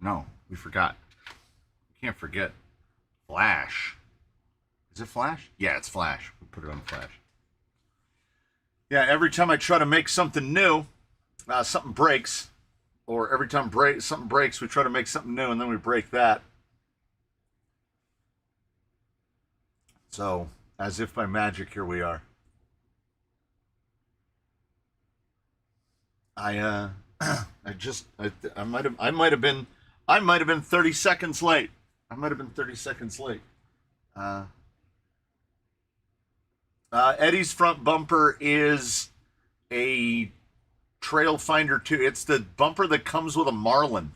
No, we forgot. Can't forget Flash. Is it Flash? Yeah, it's Flash. We put it on Flash. Yeah, every time I try to make something new, something breaks. Or every time something breaks, we try to make something new, and then we break that. So, as if by magic, here we are. I might have been 30 seconds late. Eddie's front bumper is a Trail Finder 2. It's the bumper that comes with a Marlin.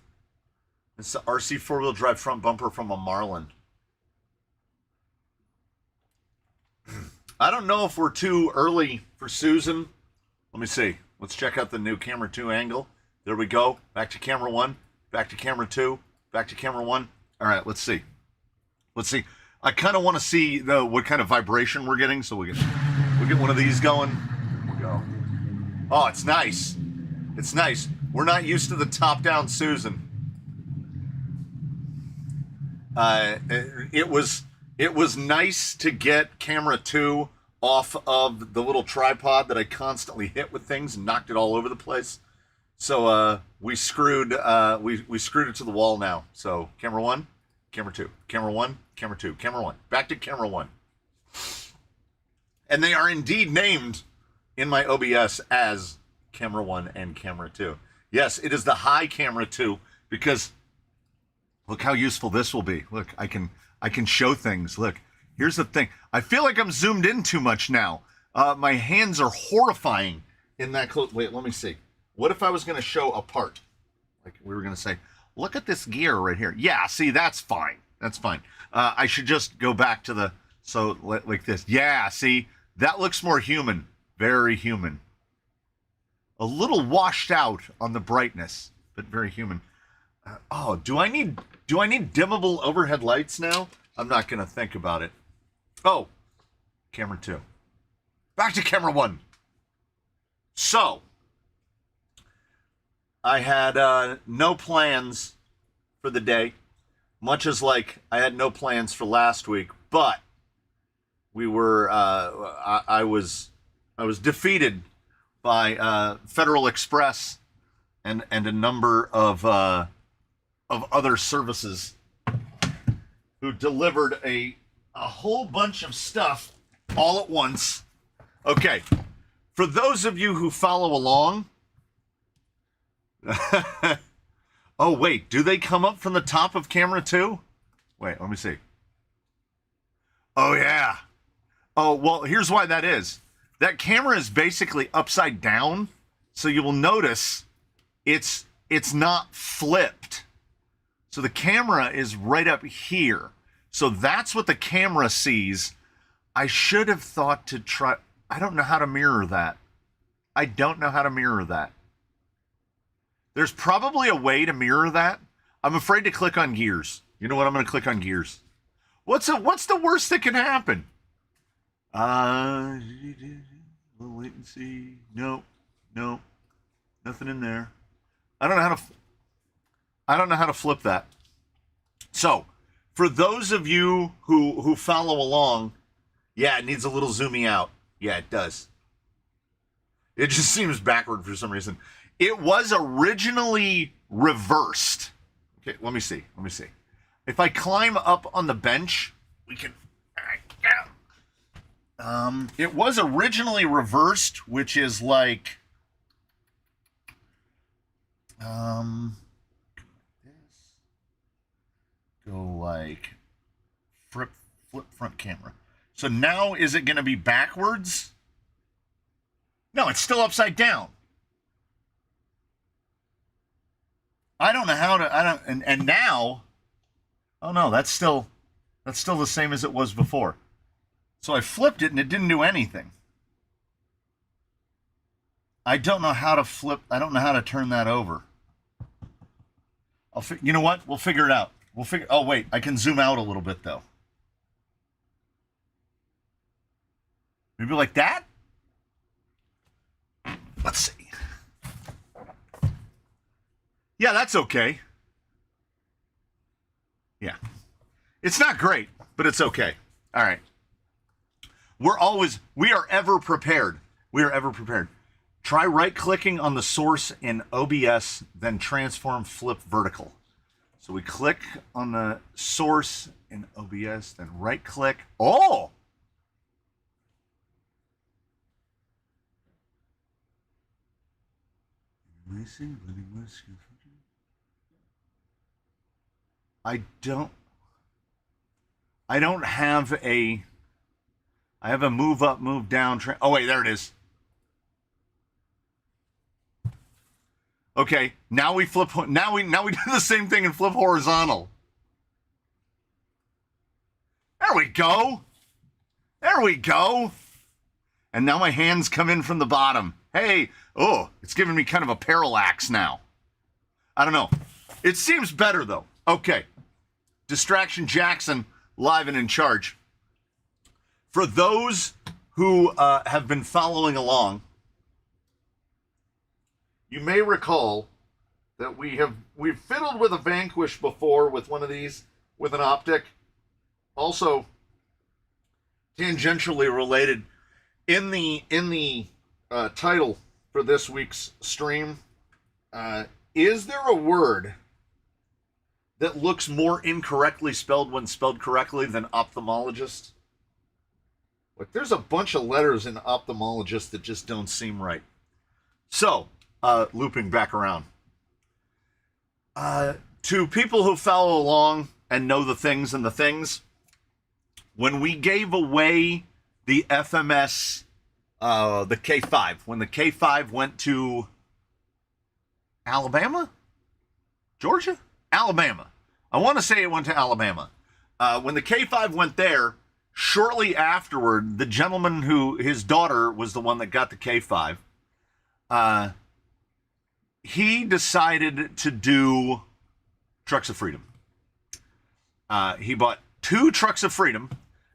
It's the RC four-wheel drive front bumper from a Marlin. I don't know if we're too early for Susan. Let me see. Let's check out the new camera 2 angle. There we go. Back to camera 1. Back to camera 2. Back to camera 1. All right, let's see. I kind of want to see what kind of vibration we're getting, so we'll get one of these going. We'll go. Oh, it's nice. It's nice. We're not used to the top-down Susan. It was nice to get camera 2 off of the little tripod that I constantly hit with things and knocked it all over the place. So we screwed it to the wall now. So camera 1, camera 2, camera 1, camera 2, camera 1, back to camera 1. And they are indeed named in my OBS as camera 1 and camera 2. Yes, it is the high camera 2 because look how useful this will be. Look, I can show things. Look, here's the thing. I feel like I'm zoomed in too much now. My hands are horrifying in that close. Wait, let me see. What if I was going to show a part? Like we were going to say, look at this gear right here. Yeah, see, that's fine. That's fine. I should just go back to the, so like this. Yeah, see, that looks more human. Very human. A little washed out on the brightness, but very human. Oh, do I need dimmable overhead lights now? I'm not going to think about it. Oh, camera 2. Back to camera 1. So, I had no plans for the day, much as like I had no plans for last week, but we were, I was defeated by Federal Express and a number of other services who delivered a whole bunch of stuff all at once. Okay, for those of you who follow along, oh wait, do they come up from the top of camera 2? Wait, let me see. Oh yeah. Oh, well, here's why that is. That camera is basically upside down, so you will notice it's not flipped. So the camera is right up here. So that's what the camera sees. I should have thought to try. I don't know how to mirror that. There's probably a way to mirror that. I'm afraid to click on gears. You know what? I'm going to click on gears. What's the worst that can happen? We'll wait and see. No, nothing in there. I don't know how to flip that. So, for those of you who follow along, yeah, it needs a little zooming out. Yeah, it does. It just seems backward for some reason. It was originally reversed. Okay, let me see. If I climb up on the bench, we can. It was originally reversed, which is like. Go like flip front camera. So now is it going to be backwards? No, it's still upside down. I don't know how to. And now. Oh no, that's still the same as it was before. So I flipped it and it didn't do anything. I don't know how to flip. I don't know how to turn that over. You know what? We'll figure it out. Oh wait, I can zoom out a little bit though. Maybe like that? Let's see. Yeah, that's okay. It's not great, but it's okay. All right. We are ever prepared. We are ever prepared. Try right-clicking on the source in OBS, then transform flip vertical. So we click on the source in OBS, then right-click. Oh! I don't have a... I have a move up, move down. Oh, wait, there it is. Okay, now we flip. Now we do the same thing and flip horizontal. There we go. There we go. And now my hands come in from the bottom. Hey, oh, it's giving me kind of a parallax now. I don't know. It seems better though. Okay. Distraction Jackson, live and in charge. For those who have been following along, you may recall that we've fiddled with a Vanquish before with one of these with an optic. Also, tangentially related, in the title for this week's stream, is there a word that looks more incorrectly spelled when spelled correctly than ophthalmologist? Like, there's a bunch of letters in ophthalmologist that just don't seem right. So, looping back around. To people who follow along and know the things and the things, when we gave away the FMS, the K5, when the K5 went to Alabama? Georgia? Alabama. I want to say it went to Alabama. When the K5 went there, shortly afterward, the gentleman who, his daughter was the one that got the K5, he decided to do Trucks of Freedom. He bought 2 Trucks of Freedom,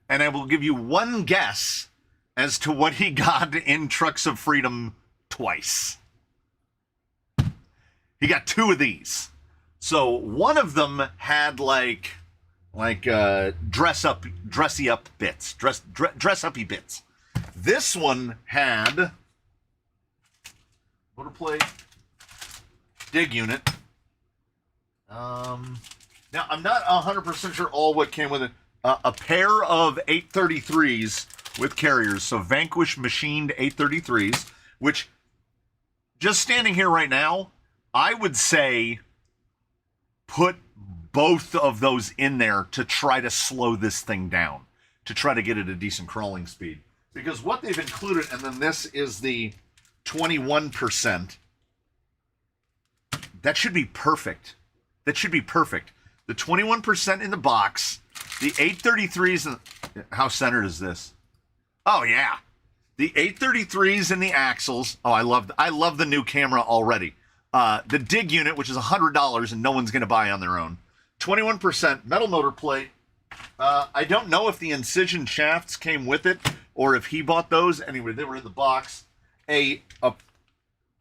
and I will give you one guess as to what he got in Trucks of Freedom twice. He got 2 of these. So one of them had like dress uppy bits. This one had motor plate, dig unit. Now I'm not 100% sure all what came with it. A pair of 833s with carriers. So Vanquish machined 833s, which just standing here right now, I would say put both of those in there to try to slow this thing down, to try to get it a decent crawling speed. Because what they've included, and then this is the 21%, that should be perfect. That should be perfect. The 21% in the box, the 833s, how centered is this? Oh yeah. The 833s and the axles. Oh, I love the new camera already. The dig unit, which is $100 and no one's going to buy on their own. 21% metal motor plate. I don't know if the incision shafts came with it or if he bought those. Anyway, they were in the box. A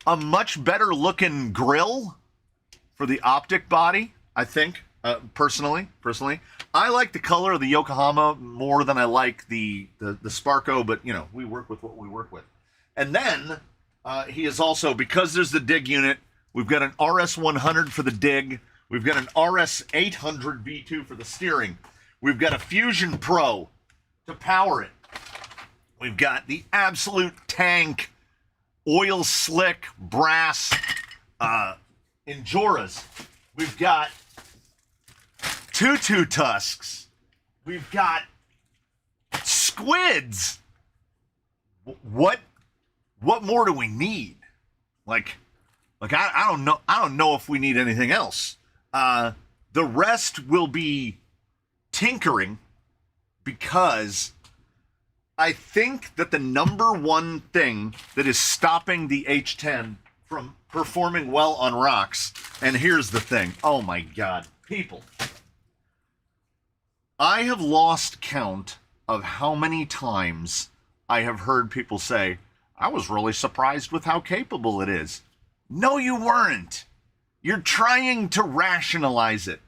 much better looking grill for the optic body, I think, personally. I like the color of the Yokohama more than I like the Sparco, but, you know, we work with what we work with. And then he is also, because there's the dig unit, we've got an RS100 for the dig. We've got an RS800 V2 for the steering. We've got a Fusion Pro to power it. We've got the absolute tank, oil slick, brass Enjoras. We've got tutu tusks. We've got squids. What more do we need? Like I don't know. I don't know if we need anything else. The rest will be tinkering, because I think that the number one thing that is stopping the H10 from performing well on rocks, and here's the thing. Oh my God, people. I have lost count of how many times I have heard people say, I was really surprised with how capable it is. No, you weren't. You're trying to rationalize it.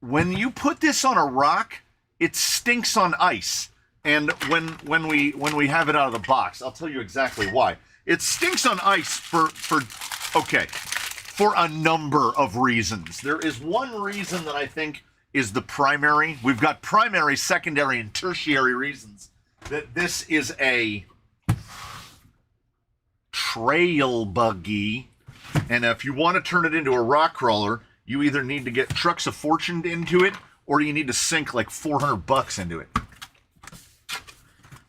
when you put this on a rock, it stinks on ice. And when we have it out of the box, I'll tell you exactly why. It stinks on ice for a number of reasons. There is one reason that I think is the primary. We've got primary, secondary, and tertiary reasons that this is a trail buggy. And if you want to turn it into a rock crawler, you either need to get Trucks of Fortune into it, or you need to sink like $400 into it.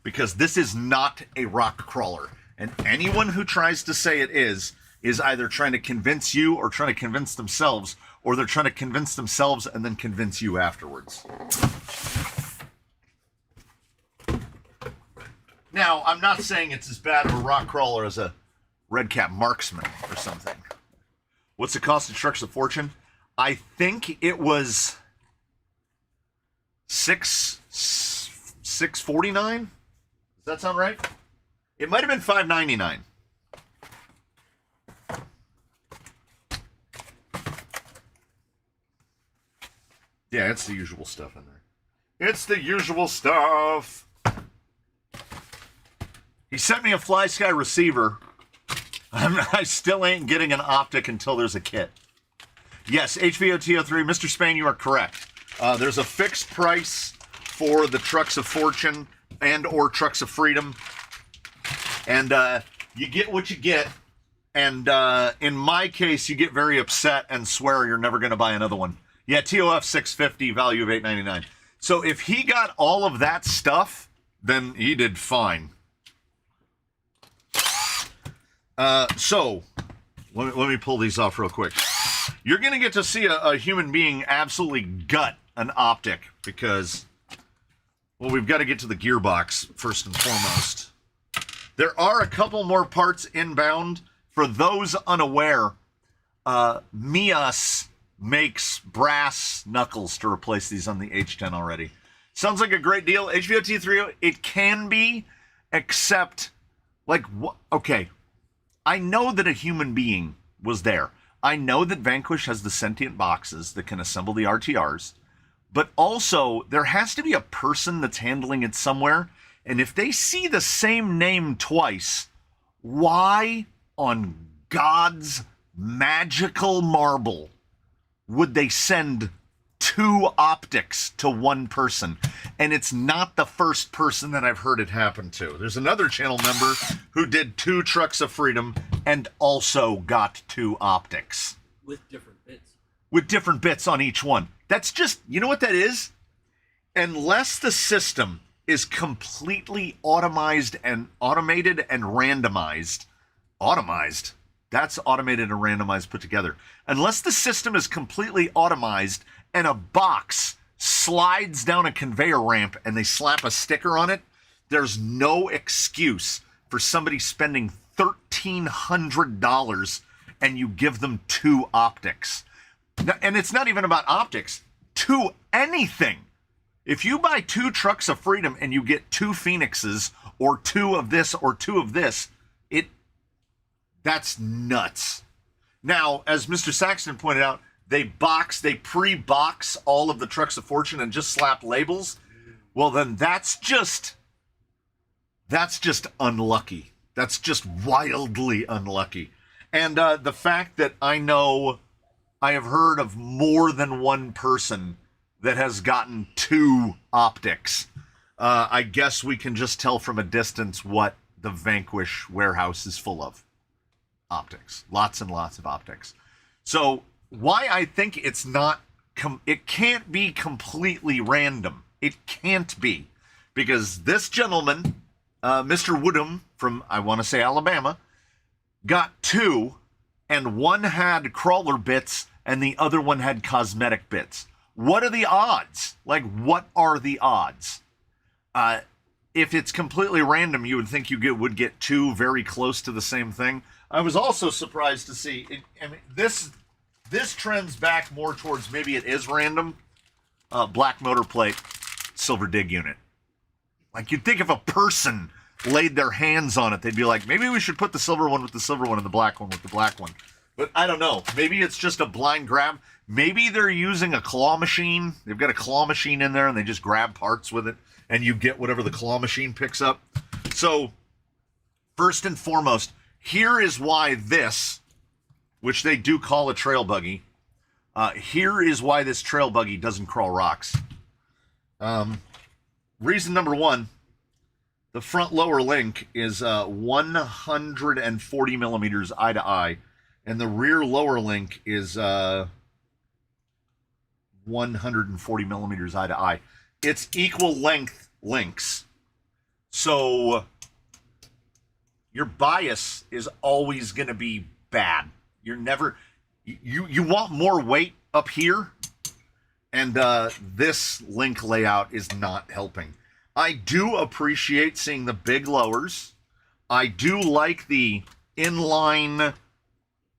Because this is not a rock crawler. And anyone who tries to say it is either trying to convince you or trying to convince themselves, or they're trying to convince themselves and then convince you afterwards. Now, I'm not saying it's as bad of a rock crawler as a Red Cap Marksman or something. What's the cost of Trucks of Fortune? I think it was $649. Does that sound right? It might have been $599. Yeah, it's the usual stuff in there. It's the usual stuff. He sent me a Fly Sky receiver. I still ain't getting an optic until there's a kit. Yes, HVOTO3, Mr. Spain, you are correct. There's a fixed price for the Trucks of Fortune and or Trucks of Freedom. And you get what you get. And in my case, you get very upset and swear you're never going to buy another one. Yeah, TOF 650, value of $899. So if he got all of that stuff, then he did fine. So let me pull these off real quick. You're going to get to see a human being absolutely gut an optic because, well, we've got to get to the gearbox first and foremost. There are a couple more parts inbound. For those unaware, Mias makes brass knuckles to replace these on the H10 already. Sounds like a great deal. HVOT3, it can be, except, like, okay, I know that a human being was there. I know that Vanquish has the sentient boxes that can assemble the RTRs, but also there has to be a person that's handling it somewhere, and if they see the same name twice, why on God's magical marble would they send two optics to one person? And it's not the first person that I've heard it happen to. There's another channel member who did 2 Trucks of Freedom and also got 2 optics. With different bits. With different bits on each one. That's just, you know what that is? Unless the system is completely automated and randomized. Automized. That's automated and randomized put together. Unless the system is completely automized and a box slides down a conveyor ramp and they slap a sticker on it, there's no excuse for somebody spending $1,300 and you give them 2 optics. And it's not even about optics. 2 anything. If you buy 2 Trucks of Freedom and you get 2 Phoenixes or 2 of this or 2 of this, that's nuts. Now, as Mr. Saxton pointed out, they pre-box all of the Trucks of Fortune and just slap labels. Well, then that's just unlucky. That's just wildly unlucky. And the fact that I have heard of more than one person that has gotten 2 optics. I guess we can just tell from a distance what the Vanquish warehouse is full of. Optics. Lots and lots of optics. So why I think it can't be completely random. It can't be. Because this gentleman, Mr. Woodham from, I want to say, Alabama, got 2, and one had crawler bits and the other one had cosmetic bits. What are the odds? Like, what are the odds? If it's completely random, you would think you would get 2 very close to the same thing. I was also surprised to see, this trends back more towards maybe it is random. Black motor plate, silver dig unit. Like, you'd think if a person laid their hands on it, they'd be like, maybe we should put the silver one with the silver one and the black one with the black one. But I don't know. Maybe it's just a blind grab. Maybe they're using a claw machine. They've got a claw machine in there and they just grab parts with it and you get whatever the claw machine picks up. So, first and foremost, here is why this, which they do call a trail buggy, here is why this trail buggy doesn't crawl rocks. Reason number one, the front lower link is 140 millimeters eye to eye, and the rear lower link is 140 millimeters eye to eye. It's equal length links. So your bias is always going to be bad. You're never, you want more weight up here, and this link layout is not helping. I do appreciate seeing the big lowers. I do like the inline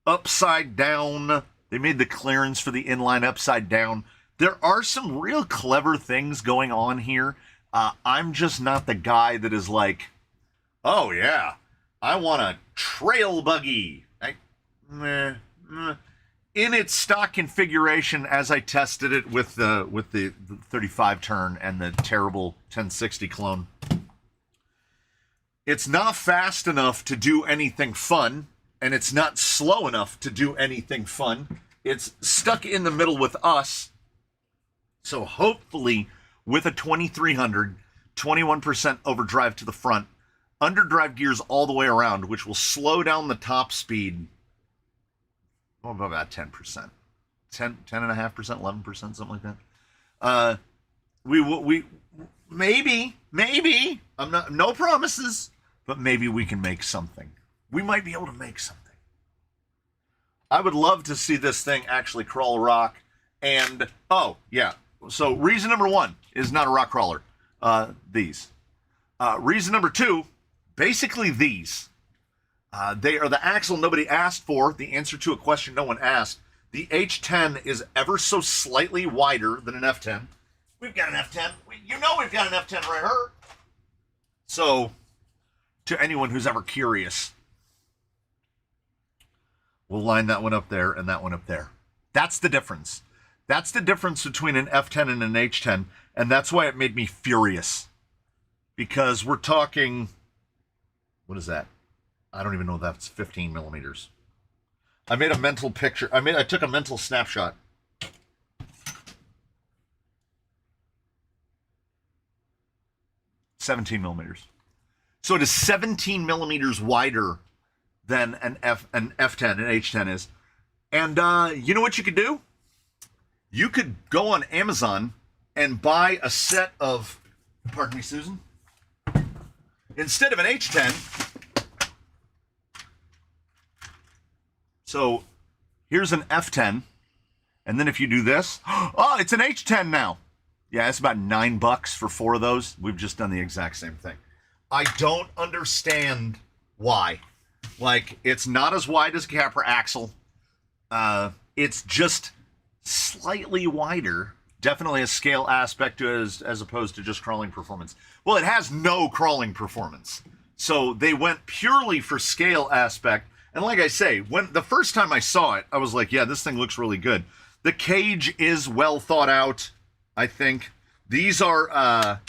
upside down. They made the clearance for the inline upside down. There are some real clever things going on here. I'm just not the guy that is like, oh yeah, I want a trail buggy. In its stock configuration, as I tested it with the 35 turn and the terrible 1060 clone, it's not fast enough to do anything fun, and it's not slow enough to do anything fun. It's stuck in the middle with us. So hopefully, with a 2300, 21% overdrive to the front, underdrive gears all the way around, which will slow down the top speed. Oh, about 10%, 10.5%, 11%, something like that. We maybe, I'm not, no promises, but maybe we can make something. We might be able to make something. I would love to see this thing actually crawl a rock. And, oh, yeah. So reason number one is not a rock crawler. These. Reason number two, basically these. They are the axle nobody asked for, the answer to a question no one asked. The H10 is ever so slightly wider than an F10. We've got an F10. You know we've got an F10 right here. So, to anyone who's ever curious, we'll line that one up there and that one up there. That's the difference. That's the difference between an F10 and an H10, and that's why it made me furious. Because we're talking, what is that? I don't even know if that's 15 millimeters. I made a mental picture. I took a mental snapshot. $17 millimeters. So it is 17 millimeters wider than an F10, an H10 is. And you know what you could do? You could go on Amazon and buy a set of, pardon me, Susan. Instead of an H10, so here's an F10, and then if you do this, oh, it's an H10 now. Yeah, it's about $9 for 4 of those. We've just done the exact same thing. I don't understand why. Like, it's not as wide as a Capra axle. It's just slightly wider. Definitely a scale aspect to it as opposed to just crawling performance. Well, it has no crawling performance. So they went purely for scale aspect. And like I say, when the first time I saw it, I was like, yeah, this thing looks really good. The cage is well thought out, I think. These are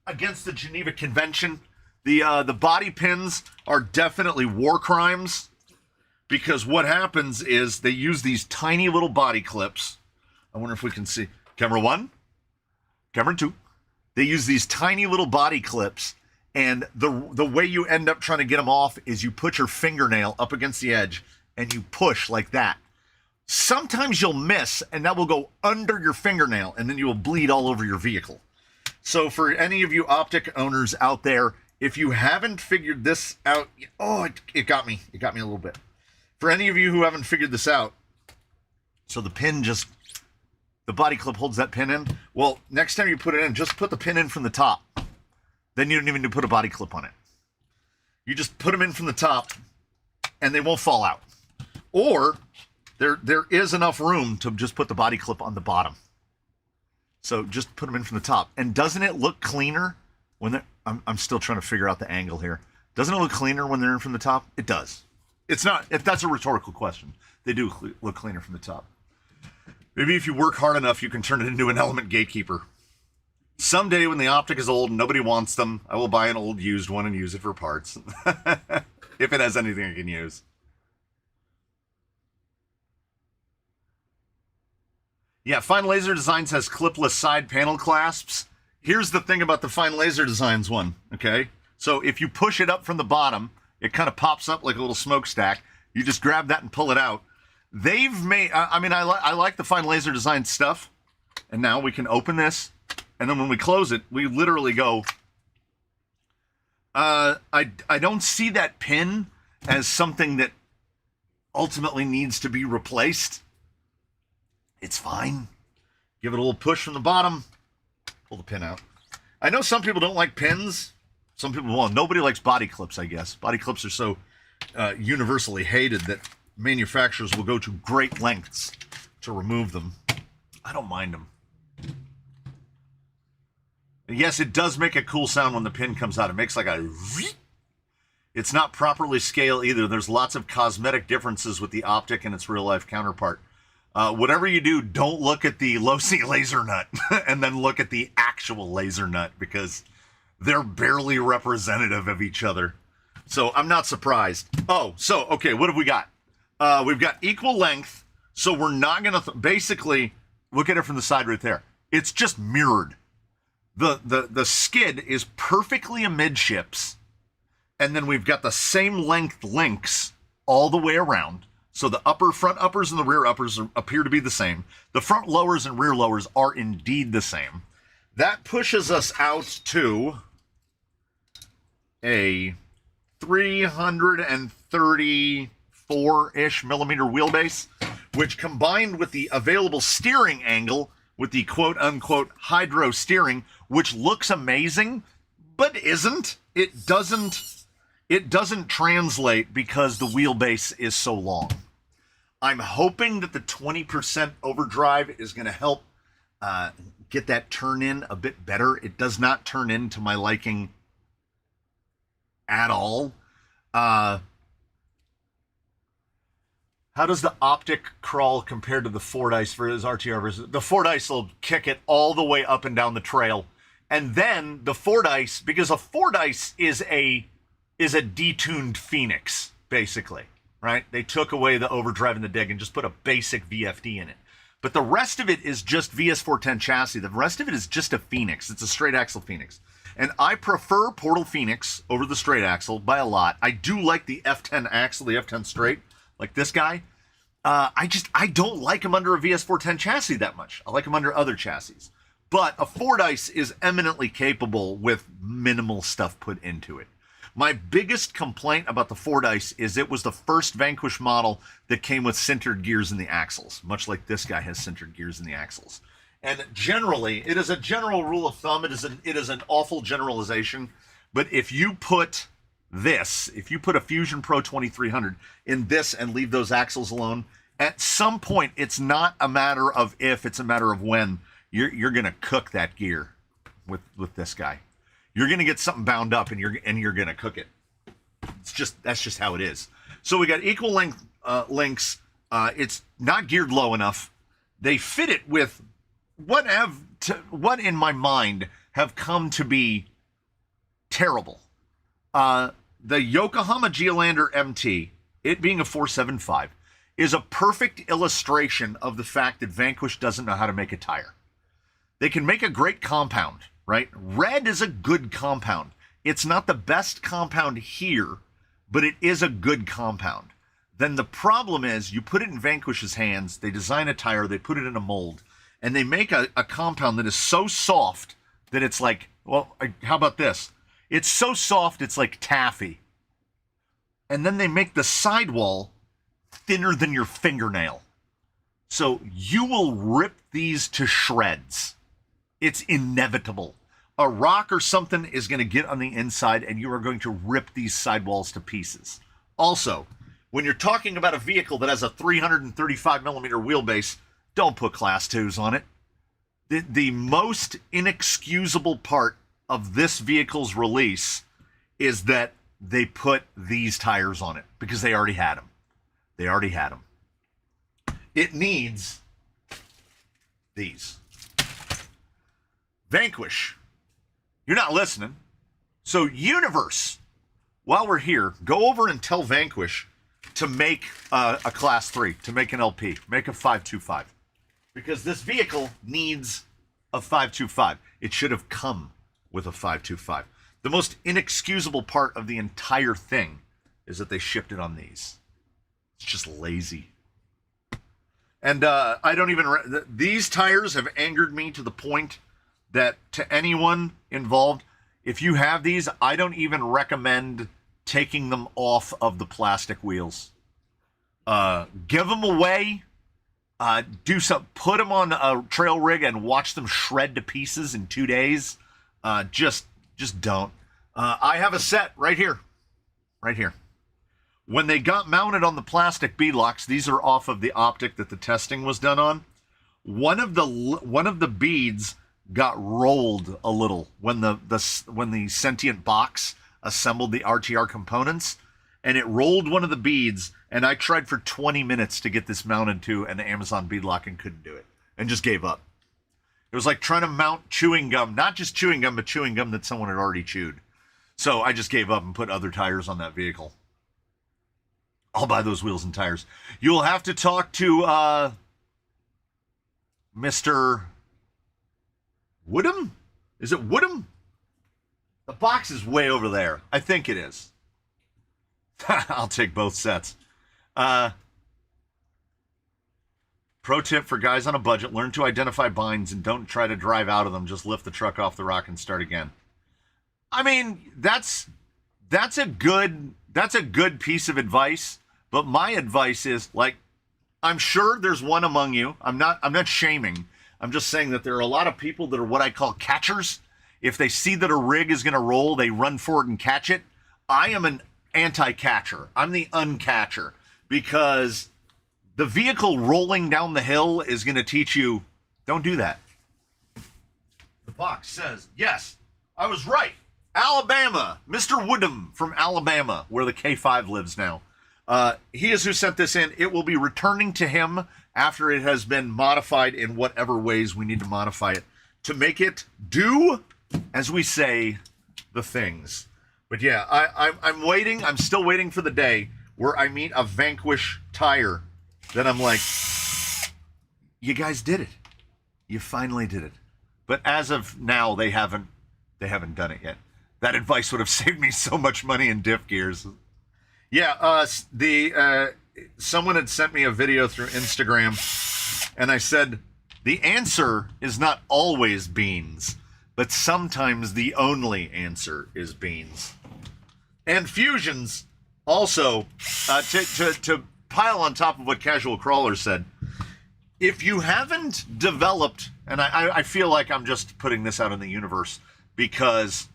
against the Geneva Convention. The body pins are definitely war crimes, because what happens is they use these tiny little body clips. I wonder if we can see. Camera 1, camera 2. They use these tiny little body clips, and the way you end up trying to get them off is you put your fingernail up against the edge and you push like that. Sometimes you'll miss, and that will go under your fingernail, and then you will bleed all over your vehicle. So for any of you optic owners out there, if you haven't figured this out, oh, it got me. It got me a little bit. For any of you who haven't figured this out, so the pin just, the body clip holds that pin in. Well, next time you put it in, just put the pin in from the top. Then you don't even need to put a body clip on it. You just put them in from the top, and they won't fall out. Or there is enough room to just put the body clip on the bottom. So just put them in from the top. And doesn't it look cleaner when they're, I'm still trying to figure out the angle here. Doesn't it look cleaner when they're in from the top? It does. It's not, if that's a rhetorical question. They do look cleaner from the top. Maybe if you work hard enough, you can turn it into an element gatekeeper. Someday when the optic is old and nobody wants them, I will buy an old used one and use it for parts. If it has anything I can use. Yeah, Fine Laser Designs has clipless side panel clasps. Here's the thing about the Fine Laser Designs one, okay? So if you push it up from the bottom, it kind of pops up like a little smokestack. You just grab that and pull it out. They've made, I like the Fine Laser Design stuff. And now we can open this. And then when we close it, we literally go, I don't see that pin as something that ultimately needs to be replaced. It's fine. Give it a little push from the bottom. Pull the pin out. I know some people don't like pins. Some people, well, nobody likes body clips, I guess. Body clips are so universally hated that manufacturers will go to great lengths to remove them. I don't mind them. Yes, it does make a cool sound when the pin comes out. It makes like a... It's not properly scaled either. There's lots of cosmetic differences with the optic and its real-life counterpart. Whatever you do, don't look at the low-C laser nut and then look at the actual laser nut because they're barely representative of each other. So I'm not surprised. Oh, so, okay, what have we got? We've got equal length, so we're not going to... Basically, look at it from the side right there. It's just mirrored. The skid is perfectly amidships, and then we've got the same length links all the way around. So the front uppers and the rear uppers appear to be the same. The front lowers and rear lowers are indeed the same. That pushes us out to a 334-ish millimeter wheelbase, which combined with the available steering angle with the quote-unquote hydro steering, which looks amazing, but isn't. It doesn't translate because the wheelbase is so long. I'm hoping that the 20% overdrive is going to help get that turn in a bit better. It does not turn in to my liking at all. How does the optic crawl compared to the Fordyce versus RTR versus... The Fordyce will kick it all the way up and down the trail. And then the Fordyce, because a Fordyce is a detuned Phoenix, basically, right? They took away the overdrive and the dig and just put a basic VFD in it. But the rest of it is just VS410 chassis. The rest of it is just a Phoenix. It's a straight axle Phoenix. And I prefer Portal Phoenix over the straight axle by a lot. I do like the F10 axle, the F10 straight, like this guy. I don't like him under a VS410 chassis that much. I like him under other chassis. But a Fordyce is eminently capable with minimal stuff put into it. My biggest complaint about the Fordyce is it was the first Vanquish model that came with sintered gears in the axles, much like this guy has sintered gears in the axles. And generally, it is a general rule of thumb. It is an awful generalization. But if you put this, if you put a Fusion Pro 2300 in this and leave those axles alone, at some point, it's not a matter of if, it's a matter of when you're going to cook that gear with this guy. You're going to get something bound up and you're going to cook it. That's just how it is. So we got equal length links. It's not geared low enough. They fit it with what in my mind have come to be terrible. The Yokohama Geolandar MT, it being a 475, is a perfect illustration of the fact that Vanquish doesn't know how to make a tire. They can make a great compound, right? Red is a good compound. It's not the best compound here, but it is a good compound. Then the problem is you put it in Vanquish's hands, they design a tire, they put it in a mold, and they make a compound that is so soft that it's like, well, how about this? It's so soft, it's like taffy. And then they make the sidewall thinner than your fingernail. So you will rip these to shreds. It's inevitable. A rock or something is going to get on the inside and you are going to rip these sidewalls to pieces. Also, when you're talking about a vehicle that has a 335 millimeter wheelbase, don't put class 2s on it. The most inexcusable part of this vehicle's release is that they put these tires on it because they already had them. They already had them. It needs these. Vanquish. You're not listening. So Universe, while we're here, go over and tell Vanquish to make a class 3, to make an LP, make a 525. Because this vehicle needs a 525. It should have come with a 525. The most inexcusable part of the entire thing is that they shipped it on these. It's just lazy. And I don't even... These tires have angered me to the point that to anyone involved, if you have these, I don't even recommend taking them off of the plastic wheels. Give them away. Do some, put them on a trail rig and watch them shred to pieces in 2 days. Just don't. I have a set right here. Right here. When they got mounted on the plastic beadlocks, these are off of the optic that the testing was done on. One of the beads got rolled a little when the sentient box assembled the RTR components, and it rolled one of the beads, and I tried for 20 minutes to get this mounted to an Amazon beadlock and couldn't do it, and just gave up. It was like trying to mount chewing gum, not just chewing gum, but chewing gum that someone had already chewed. So I just gave up and put other tires on that vehicle. I'll buy those wheels and tires. You'll have to talk to Mr. Woodham? Is it Woodham? The box is way over there. I think it is. I'll take both sets. Pro tip for guys on a budget: learn to identify binds and don't try to drive out of them. Just lift the truck off the rock and start again. I mean, that's a good piece of advice, but my advice is, like, I'm sure there's one among you. I'm not shaming. I'm just saying that there are a lot of people that are what I call catchers. If they see that a rig is going to roll, they run for it and catch it. I am an anti-catcher. I'm the uncatcher, because the vehicle rolling down the hill is going to teach you, don't do that. The box says, yes, I was right. Alabama, Mr. Woodham from Alabama, where the K5 lives now. He is who sent this in. It will be returning to him after it has been modified in whatever ways we need to modify it to make it do, as we say, the things. But yeah, I'm waiting. I'm still waiting for the day where I meet a Vanquish tire that I'm like, you guys did it. You finally did it. But as of now, they haven't done it yet. That advice would have saved me so much money in diff gears. Yeah, someone had sent me a video through Instagram, and I said, the answer is not always beans, but sometimes the only answer is beans. And fusions, also, to pile on top of what Casual Crawler said, if you haven't developed, and I feel like I'm just putting this out in the universe because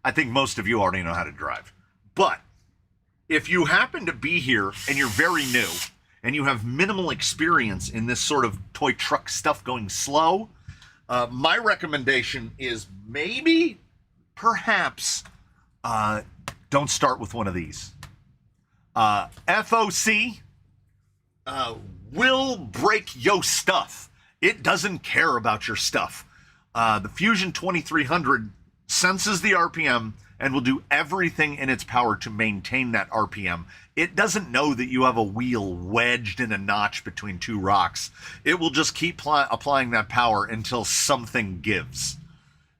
I think most of you already know how to drive. But if you happen to be here and you're very new and you have minimal experience in this sort of toy truck stuff going slow, my recommendation is perhaps, don't start with one of these. FOC will break your stuff. It doesn't care about your stuff. The Fusion 2300 senses the RPM and will do everything in its power to maintain that RPM. It doesn't know that you have a wheel wedged in a notch between two rocks. It will just keep applying that power until something gives.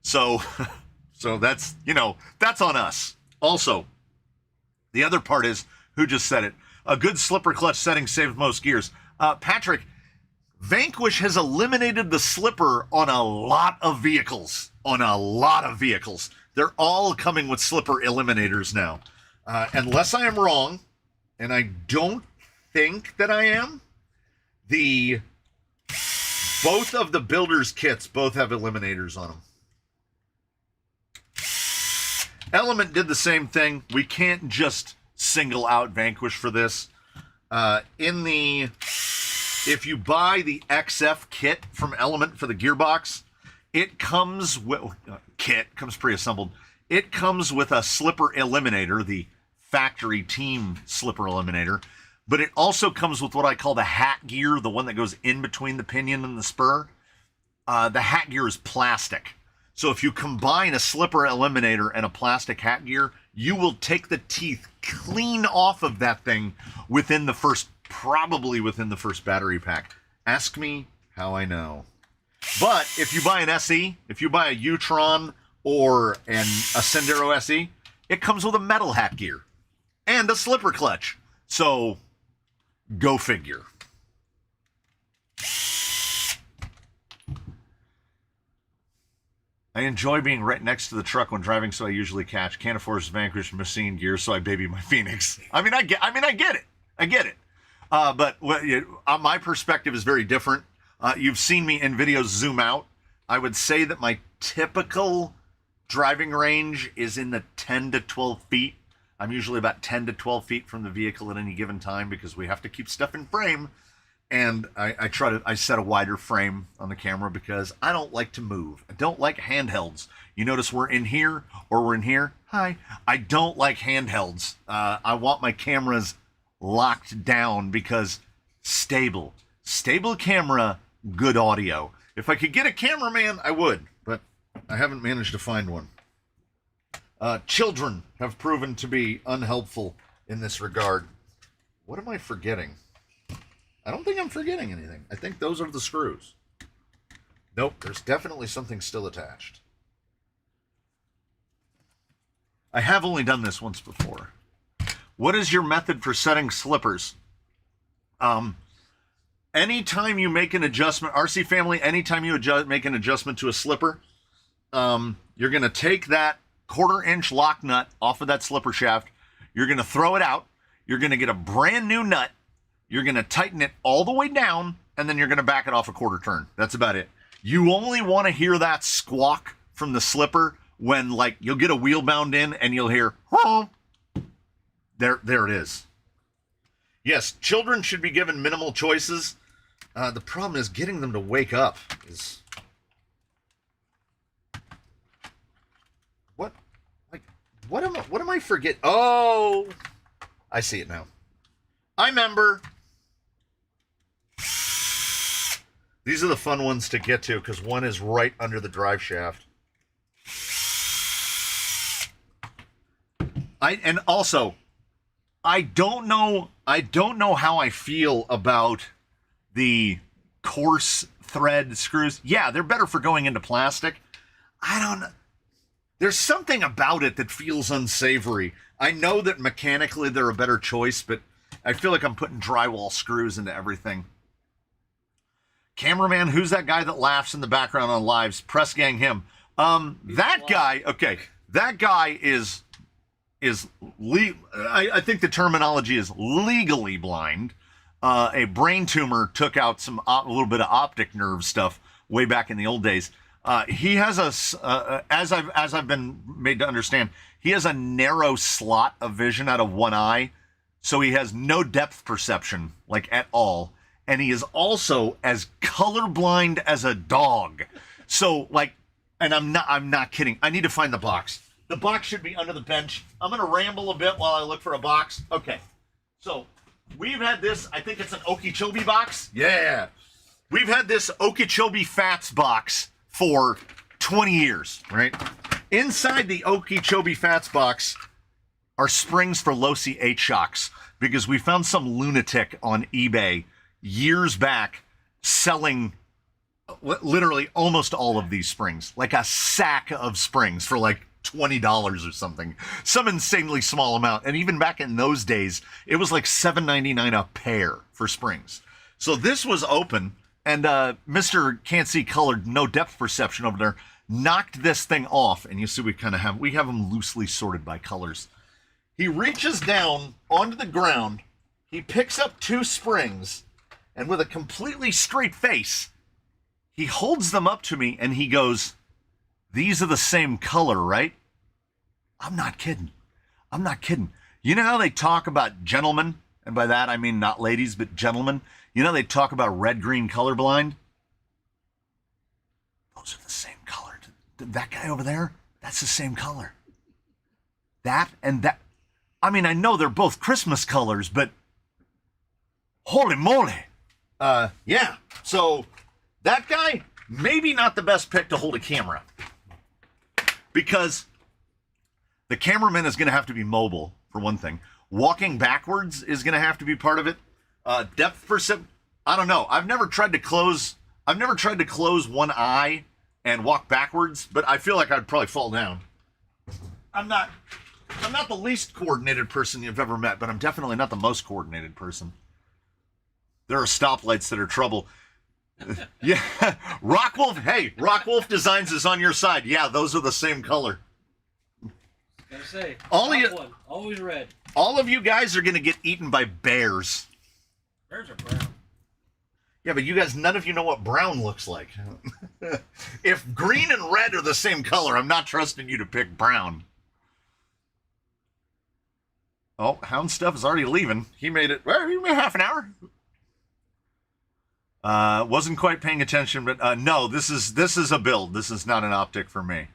So that's, that's on us. Also, the other part is, who just said it? A good slipper clutch setting saves most gears. Patrick, Vanquish has eliminated the slipper on a lot of vehicles. They're all coming with slipper eliminators now. Unless I am wrong, and I don't think that I am, both of the builders' kits both have eliminators on them. Element did the same thing. We can't just single out Vanquish for this. If you buy the XF kit from Element for the Gearbox, it comes with comes pre-assembled. It comes with a slipper eliminator, the factory team slipper eliminator, but it also comes with what I call the hat gear, the one that goes in between the pinion and the spur. The hat gear is plastic. So if you combine a slipper eliminator and a plastic hat gear, you will take the teeth clean off of that thing probably within the first battery pack. Ask me how I know. But if you buy an SE, if you buy a U-Tron or a Sendero SE, it comes with a metal hat gear and a slipper clutch. So go figure. I enjoy being right next to the truck when driving, so I usually catch. Can't afford Vanquish machine gear, so I baby my Phoenix. I get it. But my perspective is very different. You've seen me in videos zoom out. I would say that my typical driving range is in the 10 to 12 feet. I'm usually about 10 to 12 feet from the vehicle at any given time because we have to keep stuff in frame. And I set a wider frame on the camera because I don't like to move. I don't like handhelds. You notice we're in here or we're in here. Hi. I don't like handhelds. I want my cameras locked down because stable camera, good audio. If I could get a cameraman, I would, but I haven't managed to find one. Children have proven to be unhelpful in this regard. What am I forgetting? I don't think I'm forgetting anything. I think those are the screws. Nope, there's definitely something still attached. I have only done this once before. What is your method for setting slippers? Anytime you make an adjustment, RC family, anytime you make an adjustment to a slipper, you're going to take that 1/4 inch lock nut off of that slipper shaft. You're going to throw it out. You're going to get a brand new nut. You're going to tighten it all the way down, and then you're going to back it off a 1/4 turn. That's about it. You only want to hear that squawk from the slipper when, like, you'll get a wheel bound in and you'll hear, oh, there it is. Yes, children should be given minimal choices. The problem is getting them to wake up is... What am I forgetting? Oh, I see it now. I remember. These are the fun ones to get to because one is right under the drive shaft. And also, I don't know how I feel about the coarse thread screws. Yeah, they're better for going into plastic. I don't know. There's something about it that feels unsavory. I know that mechanically they're a better choice, but I feel like I'm putting drywall screws into everything. Cameraman, who's that guy that laughs in the background on lives? Press gang him. That guy, okay, that guy I think the terminology is legally blind. A brain tumor took out a little bit of optic nerve stuff way back in the old days. He has as I've been made to understand, he has a narrow slot of vision out of one eye, so he has no depth perception, like at all, and he is also as colorblind as a dog. So, like, and I'm not kidding. I need to find the box. The box should be under the bench. I'm gonna ramble a bit while I look for a box. Okay, so we've had this. I think it's an Okeechobee box. Yeah, we've had this Okeechobee Fats box for 20 years, right? Inside the Okeechobee Fats box are springs for low-C 8 shocks because we found some lunatic on eBay years back selling literally almost all of these springs, like a sack of springs for like $20 or something, some insanely small amount. And even back in those days, it was like $7.99 a pair for springs. So this was open. And Mr. Can't See Colored, no depth perception over there, knocked this thing off. And you see we have them loosely sorted by colors. He reaches down onto the ground. He picks up 2 springs. And with a completely straight face, he holds them up to me and he goes, "These are the same color, right?" I'm not kidding. You know how they talk about gentlemen? And by that, I mean not ladies, but gentlemen. You know, they talk about red-green colorblind. Those are the same color. That guy over there, that's the same color. That and that. I mean, I know they're both Christmas colors, but holy moly. Yeah. So that guy, maybe not the best pick to hold a camera. Because the cameraman is going to have to be mobile, for one thing. Walking backwards is going to have to be part of it. Depth perception, I don't know. I've never tried to close one eye and walk backwards, but I feel like I'd probably fall down. I'm not the least coordinated person you've ever met, but I'm definitely not the most coordinated person. There are stoplights that are trouble. Yeah, Rockwolf. Hey, Rockwolf Designs is on your side. Yeah, those are the same color. Gotta say, one, always red. All of you guys are gonna get eaten by bears. Bears are brown. Yeah, but you guys, none of you know what brown looks like. If green and red are the same color, I'm not trusting you to pick brown. Oh, Hound Stuff is already leaving. He made it. Well, he made half an hour. Wasn't quite paying attention, but no, this is a build. This is not an optic for me.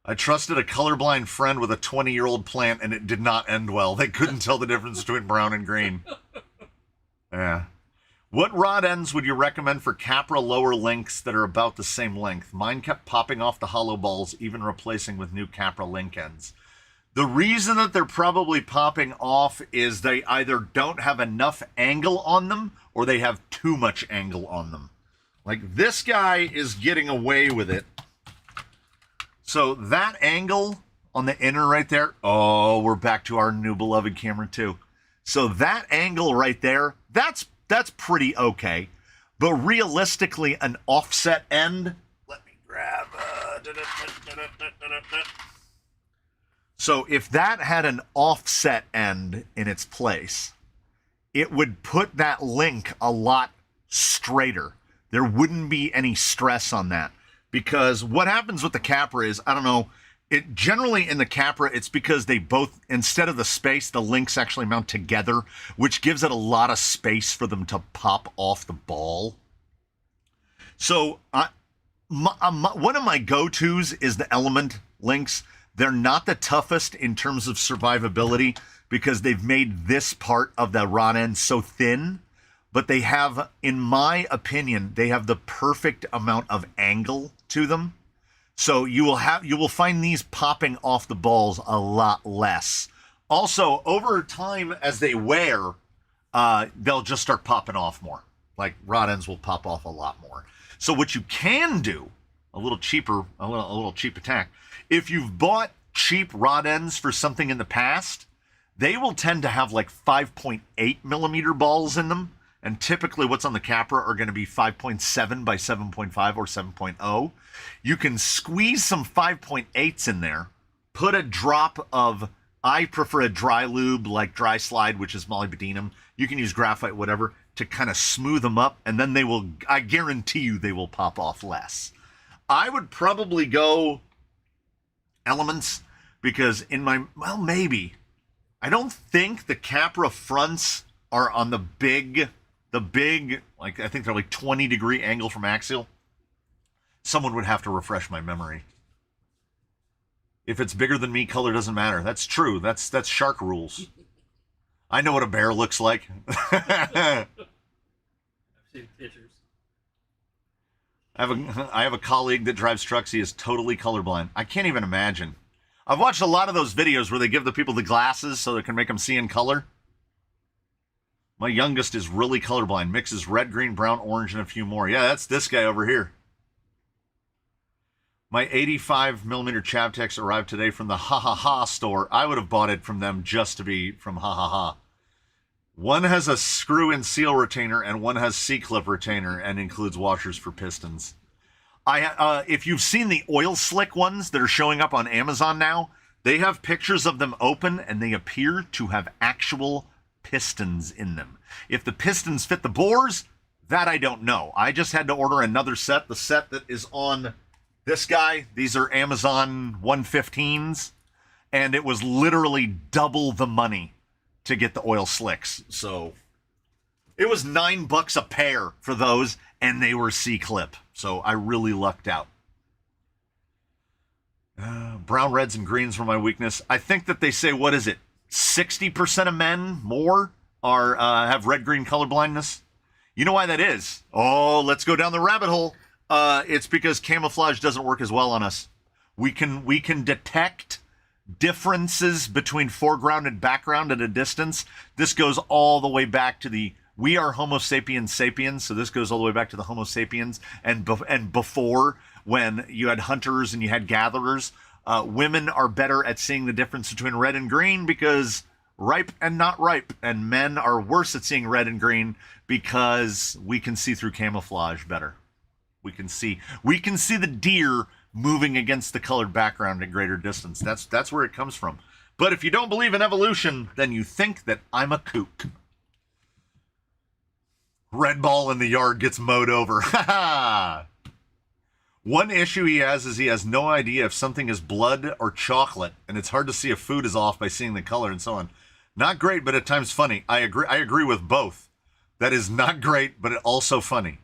I trusted a colorblind friend with a 20-year-old plant, and it did not end well. They couldn't tell the difference between brown and green. Yeah. What rod ends would you recommend for Capra lower links that are about the same length? Mine kept popping off the hollow balls, even replacing with new Capra link ends. The reason that they're probably popping off is they either don't have enough angle on them or they have too much angle on them. Like this guy is getting away with it. So that angle on the inner right there, oh, we're back to our new beloved camera too. So that angle right there, that's pretty okay. But realistically, an offset end, let me grab, so if that had an offset end in its place, it would put that link a lot straighter. There wouldn't be any stress on that. Because what happens with the Capra is, I don't know, it generally in the Capra, it's because they both, instead of the space, the links actually mount together, which gives it a lot of space for them to pop off the ball. So one of my go-tos is the Element links. They're not the toughest in terms of survivability because they've made this part of the rod end so thin, but they have, in my opinion, they have the perfect amount of angle to them. So you will find these popping off the balls a lot less. Also, over time as they wear, they'll just start popping off more. Like rod ends will pop off a lot more. So what you can do, a little cheap attack, if you've bought cheap rod ends for something in the past, they will tend to have like 5.8 millimeter balls in them. And typically what's on the Capra are going to be 5.7 by 7.5 or 7.0. You can squeeze some 5.8s in there, put a drop of, I prefer a dry lube like Dry Slide, which is molybdenum. You can use graphite, whatever, to kind of smooth them up. And then they will, I guarantee you, they will pop off less. I would probably go Elements because in my, well, maybe. I don't think the Capra fronts are on the big, like I think they're like 20-degree angle from axial. Someone would have to refresh my memory. If it's bigger than me, color doesn't matter. That's true. That's shark rules. I know what a bear looks like. I've seen pictures. I have a colleague that drives trucks. He is totally colorblind. I can't even imagine. I've watched a lot of those videos where they give the people the glasses so they can make them see in color. My youngest is really colorblind. Mixes red, green, brown, orange, and a few more. Yeah, that's this guy over here. My 85mm Chavtex arrived today from the Ha Ha Ha store. I would have bought it from them just to be from Ha Ha Ha. One has a screw-in seal retainer and one has C-clip retainer and includes washers for pistons. If you've seen the oil slick ones that are showing up on Amazon now, they have pictures of them open and they appear to have actual pistons in them. If the pistons fit the bores, that I don't know. I just had to order another set, the set that is on this guy. These are Amazon 115s, and it was literally double the money to get the oil slicks. So it was $9 a pair for those, and they were C-clip. So I really lucked out. Brown, reds, and greens were my weakness. I think that they say, what is it? 60% of men more are have red-green color blindness. You know why that is? Oh, let's go down the rabbit hole. It's because camouflage doesn't work as well on us. We can detect differences between foreground and background at a distance. This goes all the way back to we are Homo sapiens sapiens, so this goes all the way back to the Homo sapiens and before, when you had hunters and you had gatherers. Women are better at seeing the difference between red and green because ripe and not ripe, and men are worse at seeing red and green because we can see through camouflage better. We can see the deer moving against the colored background at greater distance. That's where it comes from. But if you don't believe in evolution, then you think that I'm a kook. Red ball in the yard gets mowed over. Ha ha! One issue he has is he has no idea if something is blood or chocolate, and it's hard to see if food is off by seeing the color and so on. Not great, but at times funny. I agree with both. That is not great, but also funny.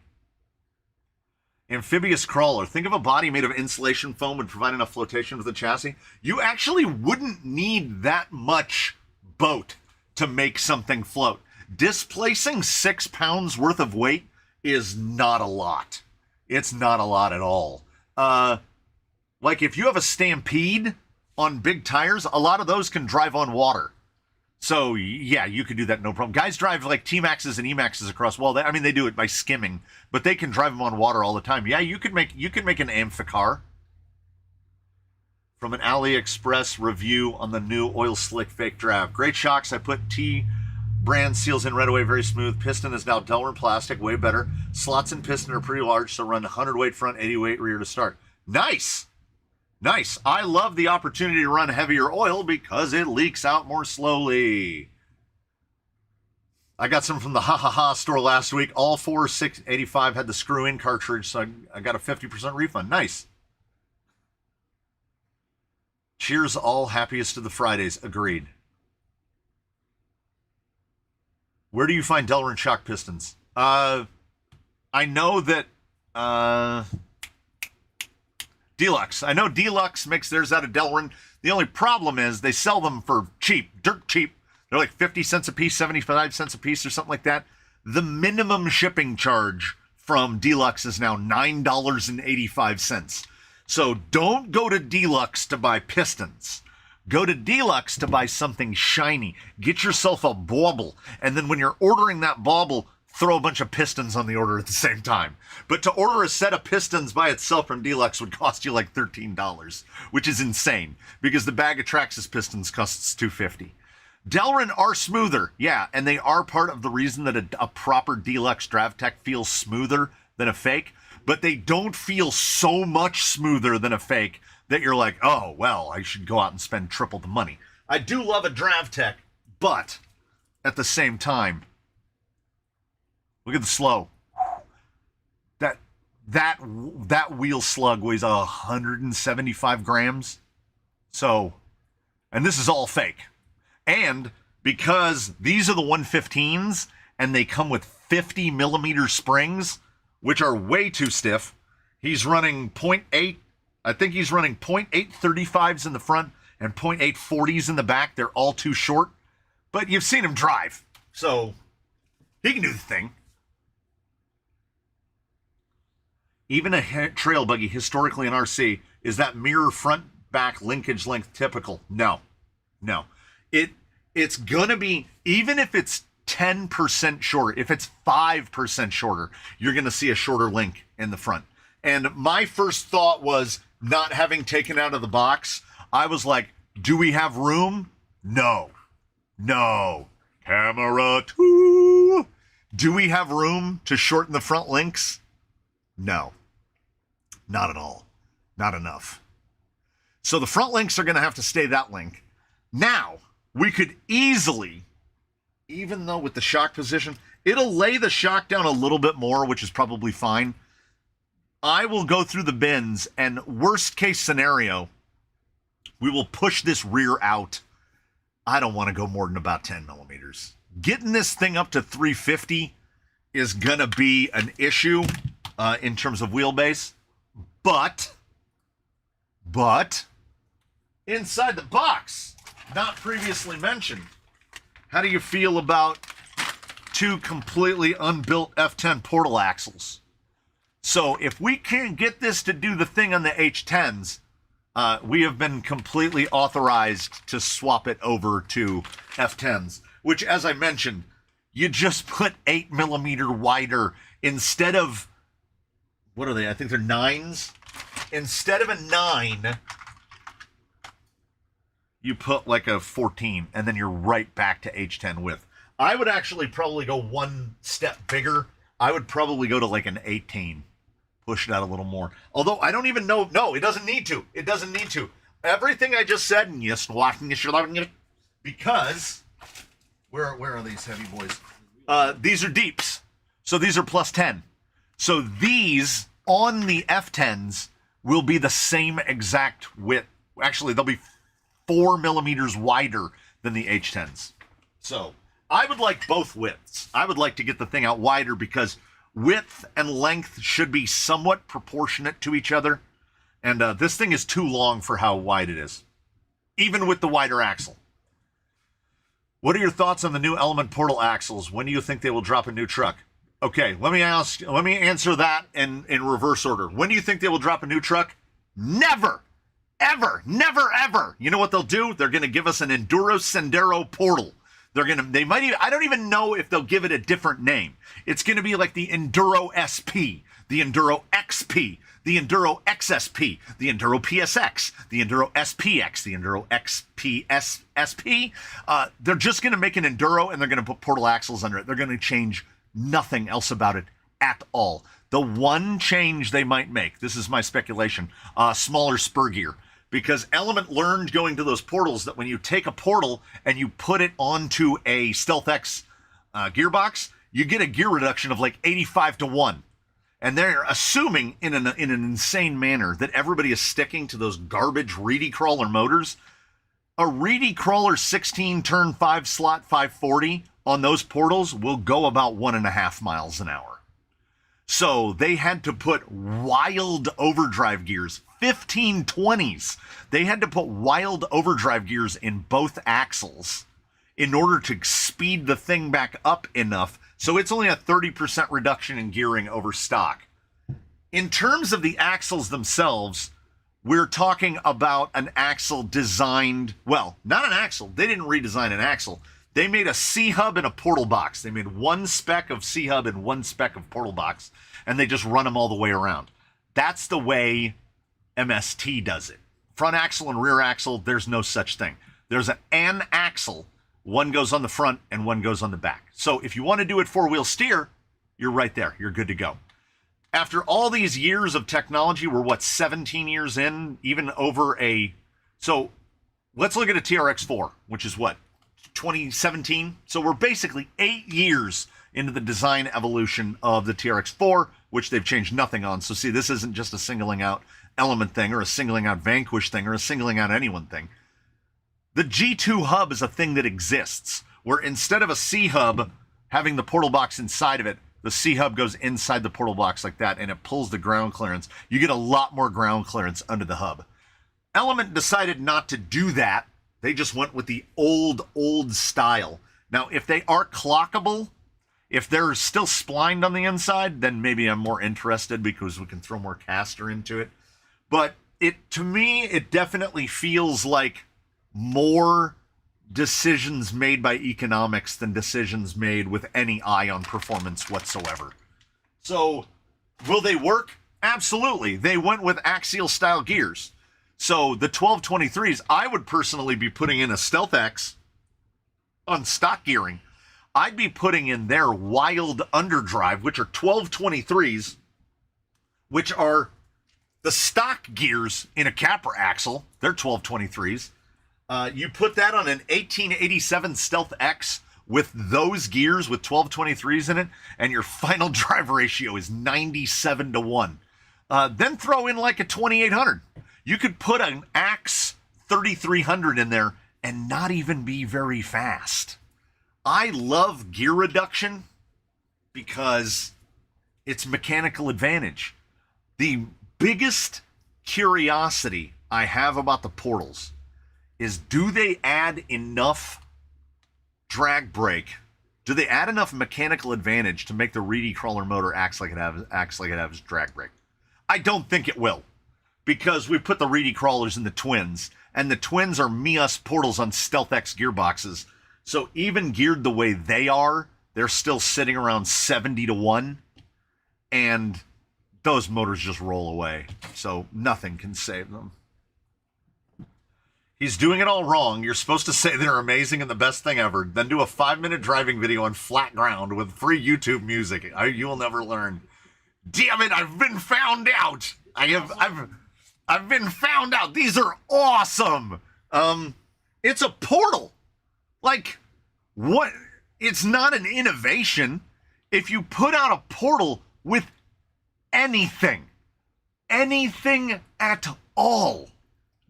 Amphibious crawler. Think of a body made of insulation foam would provide enough flotation with the chassis. You actually wouldn't need that much boat to make something float. Displacing 6 pounds worth of weight is not a lot. It's not a lot at all. Like if you have a Stampede on big tires, a lot of those can drive on water. So yeah, you could do that no problem. Guys drive like T-Maxes and E-Maxes across. Well, they do it by skimming, but they can drive them on water all the time. Yeah, you could make an amphicar. From an AliExpress review on the new oil slick fake draft. Great shocks. I put T brand seals in right away, very smooth. Piston is now Delrin plastic, way better. Slots and piston are pretty large, so run 100 weight front, 80 weight rear to start. Nice. Nice. I love the opportunity to run heavier oil because it leaks out more slowly. I got some from the Ha Ha Ha store last week. All 4 685 had the screw-in cartridge, so I got a 50% refund. Nice. Cheers all, happiest of the Fridays. Agreed. Where do you find Delrin shock pistons? I know that Deluxe. I know Deluxe makes theirs out of Delrin. The only problem is they sell them for cheap, dirt cheap. They're like 50 cents a piece, 75 cents a piece or something like that. The minimum shipping charge from Deluxe is now $9.85. So don't go to Deluxe to buy pistons. Go to Deluxe to buy something shiny. Get yourself a bauble. And then when you're ordering that bauble, throw a bunch of pistons on the order at the same time. But to order a set of pistons by itself from Deluxe would cost you like $13, which is insane because the bag of Traxxas pistons costs $250. Delrin are smoother, yeah, and they are part of the reason that a proper Deluxe DravTech feels smoother than a fake, but they don't feel so much smoother than a fake that you're like, oh, well, I should go out and spend triple the money. I do love a DravTech, but at the same time, look at the slow. That wheel slug weighs 175 grams. So, and this is all fake. And because these are the 115s and they come with 50 millimeter springs, which are way too stiff, he's running 0.8. I think he's running 0.8 35s in the front and 0.8 40s in the back. They're all too short, but you've seen him drive, so he can do the thing. Even a trail buggy, historically in RC, is that mirror front back linkage length typical? No. It's gonna be, even if it's 10% shorter, if it's 5% shorter, you're gonna see a shorter link in the front. And my first thought was, not having taken out of the box, I was like, do we have room? No. Camera 2. Do we have room to shorten the front links? No. Not at all. Not enough. So the front links are going to have to stay that link. Now, we could easily, even though with the shock position, it'll lay the shock down a little bit more, which is probably fine. I will go through the bins, and worst case scenario, we will push this rear out. I don't want to go more than about 10 millimeters. Getting this thing up to 350 is going to be an issue in terms of wheelbase. But inside the box, not previously mentioned. How do you feel about two completely unbuilt F10 portal axles? So if we can get this to do the thing on the H10s, we have been completely authorized to swap it over to F10s, which, as I mentioned, you just put 8mm wider instead of, what are they? I think they're 9s. Instead of a 9, you put like a 14, and then you're right back to H10 width. I would actually probably go one step bigger. I would probably go to like an 18. Push it out a little more. Although I don't even know. No, it doesn't need to. It doesn't need to. Everything I just said, and yes, because where are these heavy boys? These are deeps. So these are plus 10. So these on the F10s will be the same exact width. Actually, they'll be 4mm wider than the H10s. So I would like both widths. I would like to get the thing out wider because width and length should be somewhat proportionate to each other. And this thing is too long for how wide it is, even with the wider axle. What are your thoughts on the new Element Portal axles? When do you think they will drop a new truck? Okay, let me answer that in reverse order. When do you think they will drop a new truck? Never, ever, never, ever. You know what they'll do? They're going to give us an Enduro Sendero Portal. They might even, I don't even know if they'll give it a different name. It's going to be like the Enduro SP, the Enduro XP, the Enduro XSP, the Enduro PSX, the Enduro SPX, the Enduro XPS SP. They're just going to make an Enduro and they're going to put portal axles under it. They're going to change nothing else about it at all. The one change they might make, this is my speculation, smaller spur gear. Because Element learned going to those portals that when you take a portal and you put it onto a Stealth X gearbox, you get a gear reduction of like 85-1. And they're assuming in an insane manner that everybody is sticking to those garbage Reedy Crawler motors. A Reedy Crawler 16 turn 5 slot 540 on those portals will go about 1.5 miles an hour. So they had to put wild overdrive gears, 1520s. They had to put wild overdrive gears in both axles in order to speed the thing back up enough. So it's only a 30% reduction in gearing over stock. In terms of the axles themselves, we're talking about an axle designed, well, not an axle. They didn't redesign an axle. They made a C-hub and a portal box. They made one spec of C-hub and one spec of portal box, and they just run them all the way around. That's the way MST does it. Front axle and rear axle, there's no such thing. There's an axle. One goes on the front and one goes on the back. So if you want to do it four-wheel steer, you're right there. You're good to go. After all these years of technology, we're what, 17 years in, even over a... So let's look at a TRX4, which is what, 2017? So we're basically 8 years into the design evolution of the TRX4, which they've changed nothing on. So see, this isn't just a singling out Element thing or a singling out Vanquish thing or a singling out anyone thing. The G2 hub is a thing that exists, where instead of a C hub having the portal box inside of it, the C hub goes inside the portal box like that, and it pulls the ground clearance. You get a lot more ground clearance under the hub. Element decided not to do that. They just went with the old style. Now, if they are clockable, if they're still splined on the inside, then maybe I'm more interested because we can throw more caster into it. But to me, it definitely feels like more decisions made by economics than decisions made with any eye on performance whatsoever. So, will they work? Absolutely. They went with axial style gears. So the 1223s, I would personally be putting in a Stealth X on stock gearing. I'd be putting in their wild underdrive, which are 1223s, which are the stock gears in a capper axle. They're 1223s. You put that on an 1887 Stealth X with those gears with 1223s in it, and your final drive ratio is 97-1. Then throw in like a 2800. You could put an Axe 3300 in there and not even be very fast. I love gear reduction because it's mechanical advantage. The biggest curiosity I have about the portals is, do they add enough drag brake? Do they add enough mechanical advantage to make the Reedy crawler motor acts like it has drag brake? I don't think it will, because we put the Reedy crawlers in the twins, and the twins are me-us portals on Stealth X gearboxes. So even geared the way they are, they're still sitting around 70-1, and those motors just roll away. So nothing can save them. He's doing it all wrong. You're supposed to say they're amazing and the best thing ever, then do a 5-minute driving video on flat ground with free YouTube music. You will never learn. Damn it, I've been found out. I've been found out. These are awesome. It's a portal. Like, what? It's not an innovation. If you put out a portal with anything at all,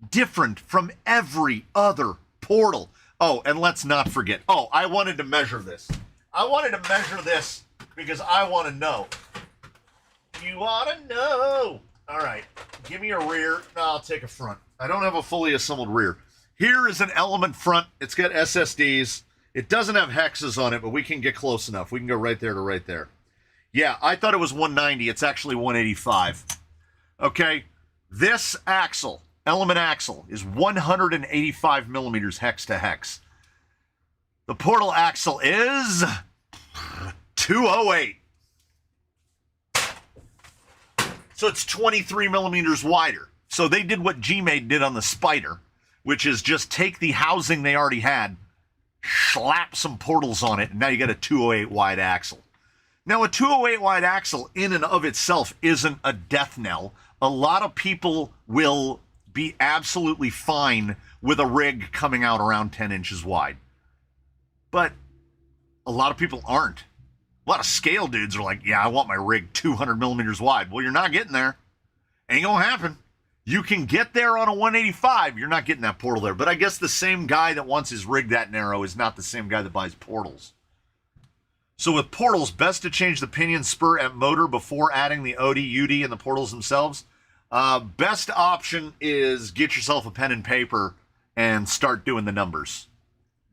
different from every other portal. Oh, and let's not forget. Oh, I wanted to measure this. I wanted to measure this because I want to know. You want to know. All right, give me a rear. No, I'll take a front. I don't have a fully assembled rear. Here is an Element front. It's got SSDs. It doesn't have hexes on it, but we can get close enough. We can go right there to right there. Yeah, I thought it was 190. It's actually 185. Okay, this axle, Element axle, is 185 millimeters hex to hex. The portal axle is 208. So it's 23 millimeters wider. So they did what G-Made did on the Spider, which is just take the housing they already had, slap some portals on it, and now you got a 208 wide axle. Now, a 208 wide axle in and of itself isn't a death knell. A lot of people will be absolutely fine with a rig coming out around 10 inches wide. But a lot of people aren't. A lot of scale dudes are like, yeah, I want my rig 200 millimeters wide. Well, you're not getting there. Ain't gonna happen. You can get there on a 185. You're not getting that portal there. But I guess the same guy that wants his rig that narrow is not the same guy that buys portals. So with portals, best to change the pinion spur and motor before adding the OD, UD, and the portals themselves. Best option is get yourself a pen and paper and start doing the numbers.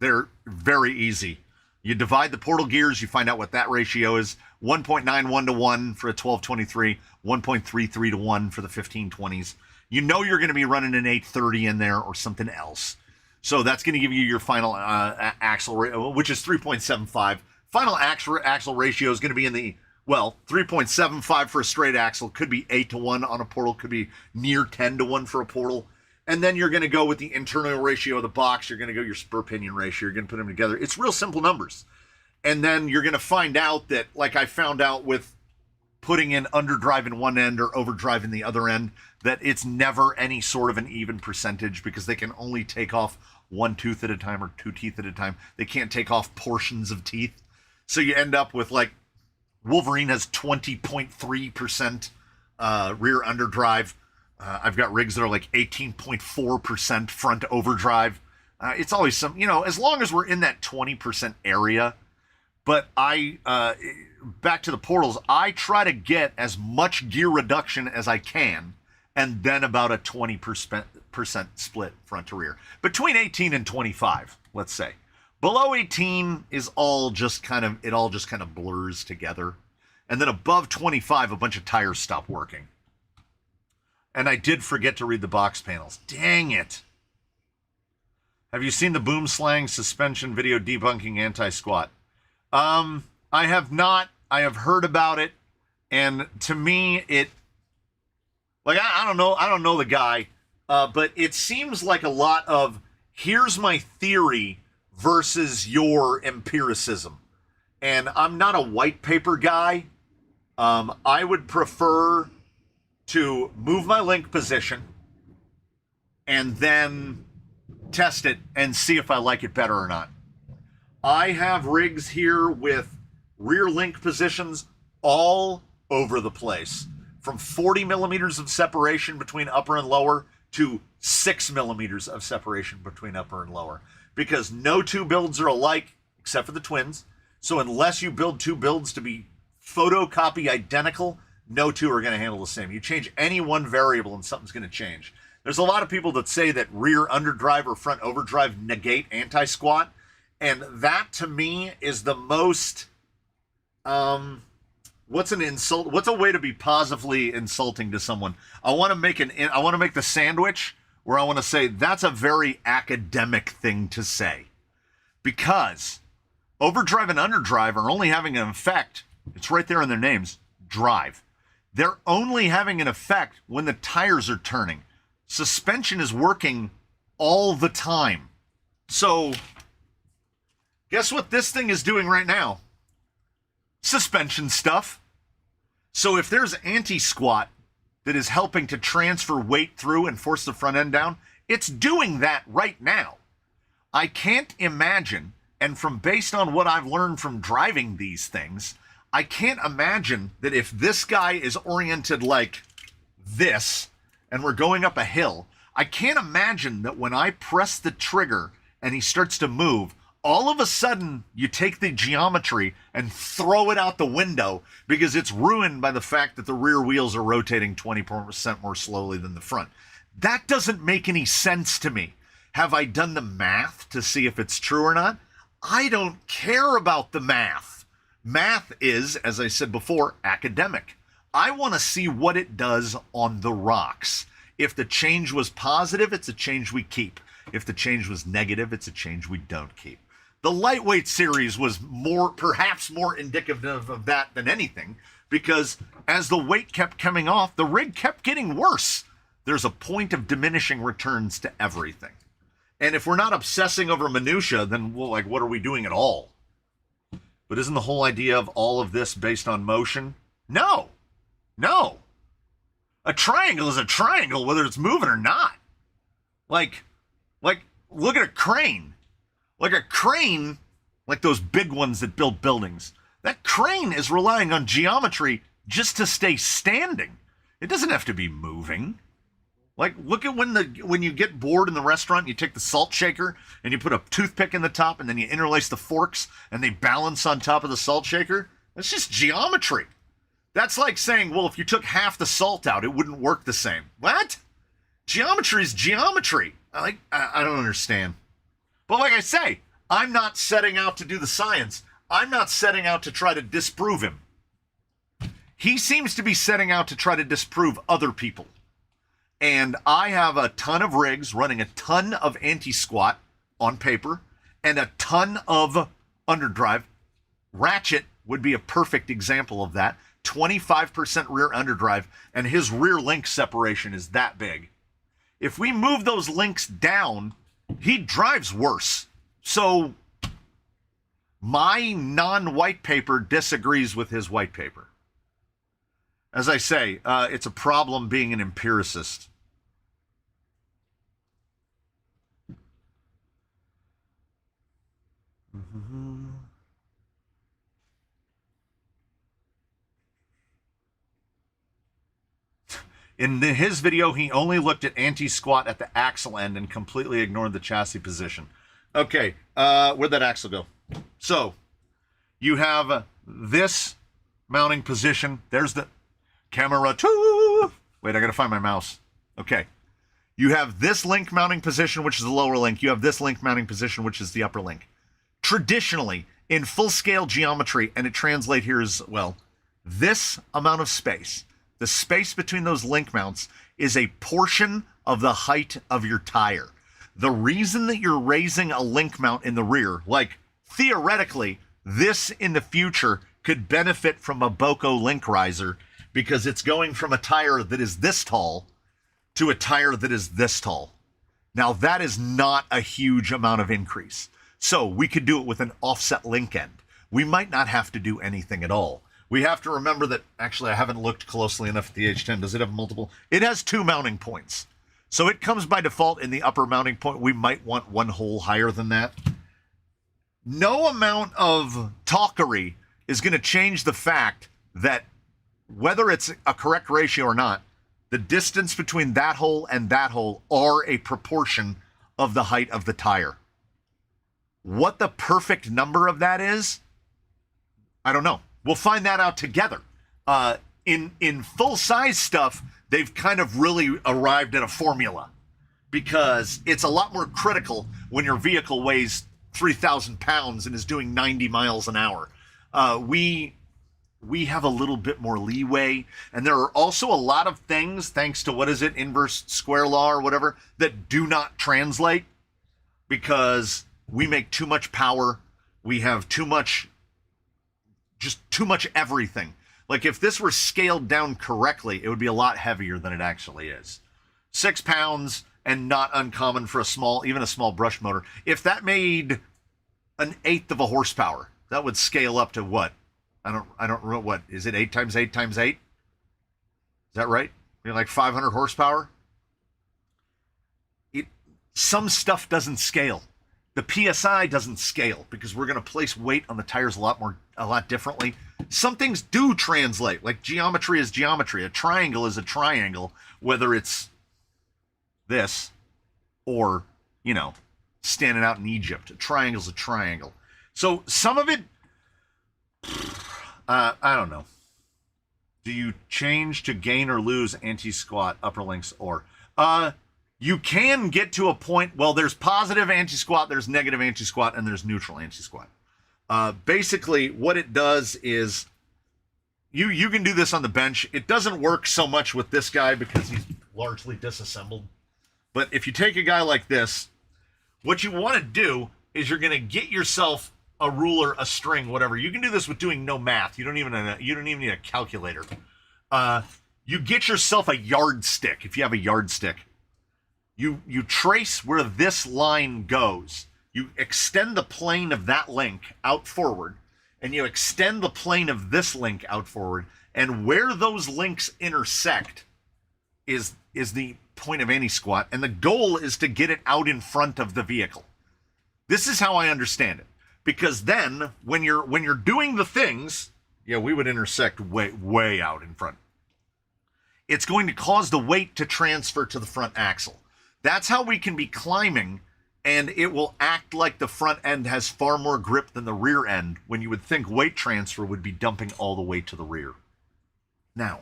They're very easy. You divide the portal gears, you find out what that ratio is. 1.91 to 1 for a 1223, 1.33 to 1 for the 1520s. You know you're going to be running an 830 in there or something else. So that's going to give you your final axle, which is 3.75. Final axle ratio is going to be in the, well, 3.75 for a straight axle. Could be 8 to 1 on a portal. Could be near 10 to 1 for a portal. And then you're going to go with the internal ratio of the box. You're going to go your spur pinion ratio. You're going to put them together. It's real simple numbers. And then you're going to find out that, like I found out with putting in underdrive in one end or overdrive in the other end, that it's never any sort of an even percentage because they can only take off one tooth at a time or two teeth at a time. They can't take off portions of teeth. So you end up with, like, Wolverine has 20.3% rear underdrive. I've got rigs that are like 18.4% front overdrive. It's always some, as long as we're in that 20% area. But back to the portals, I try to get as much gear reduction as I can, and then about a 20% split front to rear. Between 18 and 25, let's say. Below 18 is all just kind of blurs together. And then above 25, a bunch of tires stop working. And I did forget to read the box panels. Dang it. Have you seen the Boom Slang suspension video debunking anti-squat? I have not. I have heard about it. And to me, I don't know the guy. But it seems like a lot of, here's my theory versus your empiricism. And I'm not a white paper guy. I would prefer to move my link position and then test it and see if I like it better or not. I have rigs here with rear link positions all over the place, from 40 millimeters of separation between upper and lower to 6 millimeters of separation between upper and lower, because no two builds are alike except for the twins. So unless you build two builds to be photocopy identical, no two are going to handle the same. You change any one variable and something's going to change. there's a lot of people that say that rear underdrive or front overdrive negate anti-squat. And that to me is the most, what's an insult? What's a way to be positively insulting to someone? I want to make the sandwich where I want to say that's a very academic thing to say, because overdrive and underdrive are only having an effect. It's right there in their names, drive. They're only having an effect when the tires are turning. Suspension is working all the time. So guess what this thing is doing right now? Suspension stuff. So if there's anti-squat that is helping to transfer weight through and force the front end down, it's doing that right now. I can't imagine, and from based on what I've learned from driving these things, I can't imagine that if this guy is oriented like this and we're going up a hill, I can't imagine that when I press the trigger and he starts to move, all of a sudden you take the geometry and throw it out the window because it's ruined by the fact that the rear wheels are rotating 20% more slowly than the front. That doesn't make any sense to me. Have I done the math to see if it's true or not? I don't care about the math. Math is, as I said before, academic. I want to see what it does on the rocks. If the change was positive, it's a change we keep. If the change was negative, it's a change we don't keep. The lightweight series was perhaps more indicative of that than anything, because as the weight kept coming off, the rig kept getting worse. There's a point of diminishing returns to everything. And if we're not obsessing over minutia, then what are we doing at all? But isn't the whole idea of all of this based on motion? No. No. A triangle is a triangle, whether it's moving or not. Like, look at a crane. Like a crane, like those big ones that build buildings. That crane is relying on geometry just to stay standing. It doesn't have to be moving. Like, look at when you get bored in the restaurant, you take the salt shaker and you put a toothpick in the top and then you interlace the forks and they balance on top of the salt shaker. That's just geometry. That's like saying, well, if you took half the salt out, it wouldn't work the same. What? Geometry is geometry. I don't understand. But like I say, I'm not setting out to do the science. I'm not setting out to try to disprove him. He seems to be setting out to try to disprove other people. And I have a ton of rigs running a ton of anti-squat on paper and a ton of underdrive. Ratchet would be a perfect example of that. 25% rear underdrive, and his rear link separation is that big. If we move those links down, he drives worse. So my non-white paper disagrees with his white paper. As I say, it's a problem being an empiricist. In his video, he only looked at anti-squat at the axle end and completely ignored the chassis position. Okay, where'd that axle go? So, you have this mounting position. There's the camera 2. Wait, I gotta find my mouse. Okay. You have this link mounting position, which is the lower link. You have this link mounting position, which is the upper link. Traditionally, in full-scale geometry, and it translates here as well, this amount of space, the space between those link mounts, is a portion of the height of your tire. The reason that you're raising a link mount in the rear, like theoretically, this in the future could benefit from a Boco link riser because it's going from a tire that is this tall to a tire that is this tall. Now that is not a huge amount of increase. So we could do it with an offset link end. We might not have to do anything at all. We have to remember that, actually, I haven't looked closely enough at the H10. Does it have multiple? It has 2 mounting points. So it comes by default in the upper mounting point. We might want 1 hole higher than that. No amount of talkery is going to change the fact that whether it's a correct ratio or not, the distance between that hole and that hole are a proportion of the height of the tire. What the perfect number of that is, I don't know. We'll find that out together. In full-size stuff, they've kind of really arrived at a formula. because it's a lot more critical when your vehicle weighs 3,000 pounds and is doing 90 miles an hour. We have a little bit more leeway, and there are also a lot of things, thanks to inverse square law or whatever, that do not translate because we make too much power. We have too much everything. Like if this were scaled down correctly, it would be a lot heavier than it actually is. 6 pounds, and not uncommon for even a small brush motor. If that made 1/8 of a horsepower, that would scale up to what? I don't know what is it. 8 times 8 times 8? Is that right? Like 500 horsepower. Some stuff doesn't scale. The PSI doesn't scale because we're going to place weight on the tires a lot differently. Some things do translate, like geometry is geometry. A triangle is a triangle, whether it's this or, standing out in Egypt. A triangle's a triangle. So some of it, I don't know. Do you change to gain or lose anti-squat, upper links, or? You can get to a point, well, there's positive anti-squat, there's negative anti-squat, and there's neutral anti-squat. Basically, what it does is you can do this on the bench. It doesn't work so much with this guy because he's largely disassembled. But if you take a guy like this, what you want to do is you're going to get yourself a ruler, a string, whatever. You can do this with doing no math. You don't even need a calculator. You get yourself a yardstick if you have a yardstick. You trace where this line goes. You extend the plane of that link out forward, and you extend the plane of this link out forward, and where those links intersect is the point of anti-squat, and the goal is to get it out in front of the vehicle. This is how I understand it, because then when you're doing the things, we would intersect way out in front. It's going to cause the weight to transfer to the front axle. That's how we can be climbing, and it will act like the front end has far more grip than the rear end, when you would think weight transfer would be dumping all the weight to the rear. Now,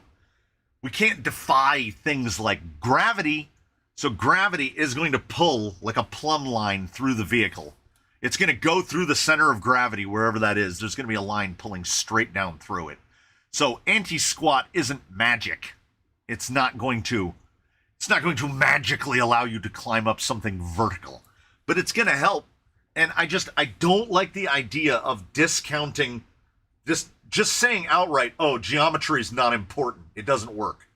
we can't defy things like gravity, so gravity is going to pull like a plumb line through the vehicle. It's going to go through the center of gravity, wherever that is. There's going to be a line pulling straight down through it. So anti-squat isn't magic. It's not going to magically allow you to climb up something vertical, but it's going to help. And I don't like the idea of discounting this, just saying outright, oh, geometry is not important. It doesn't work.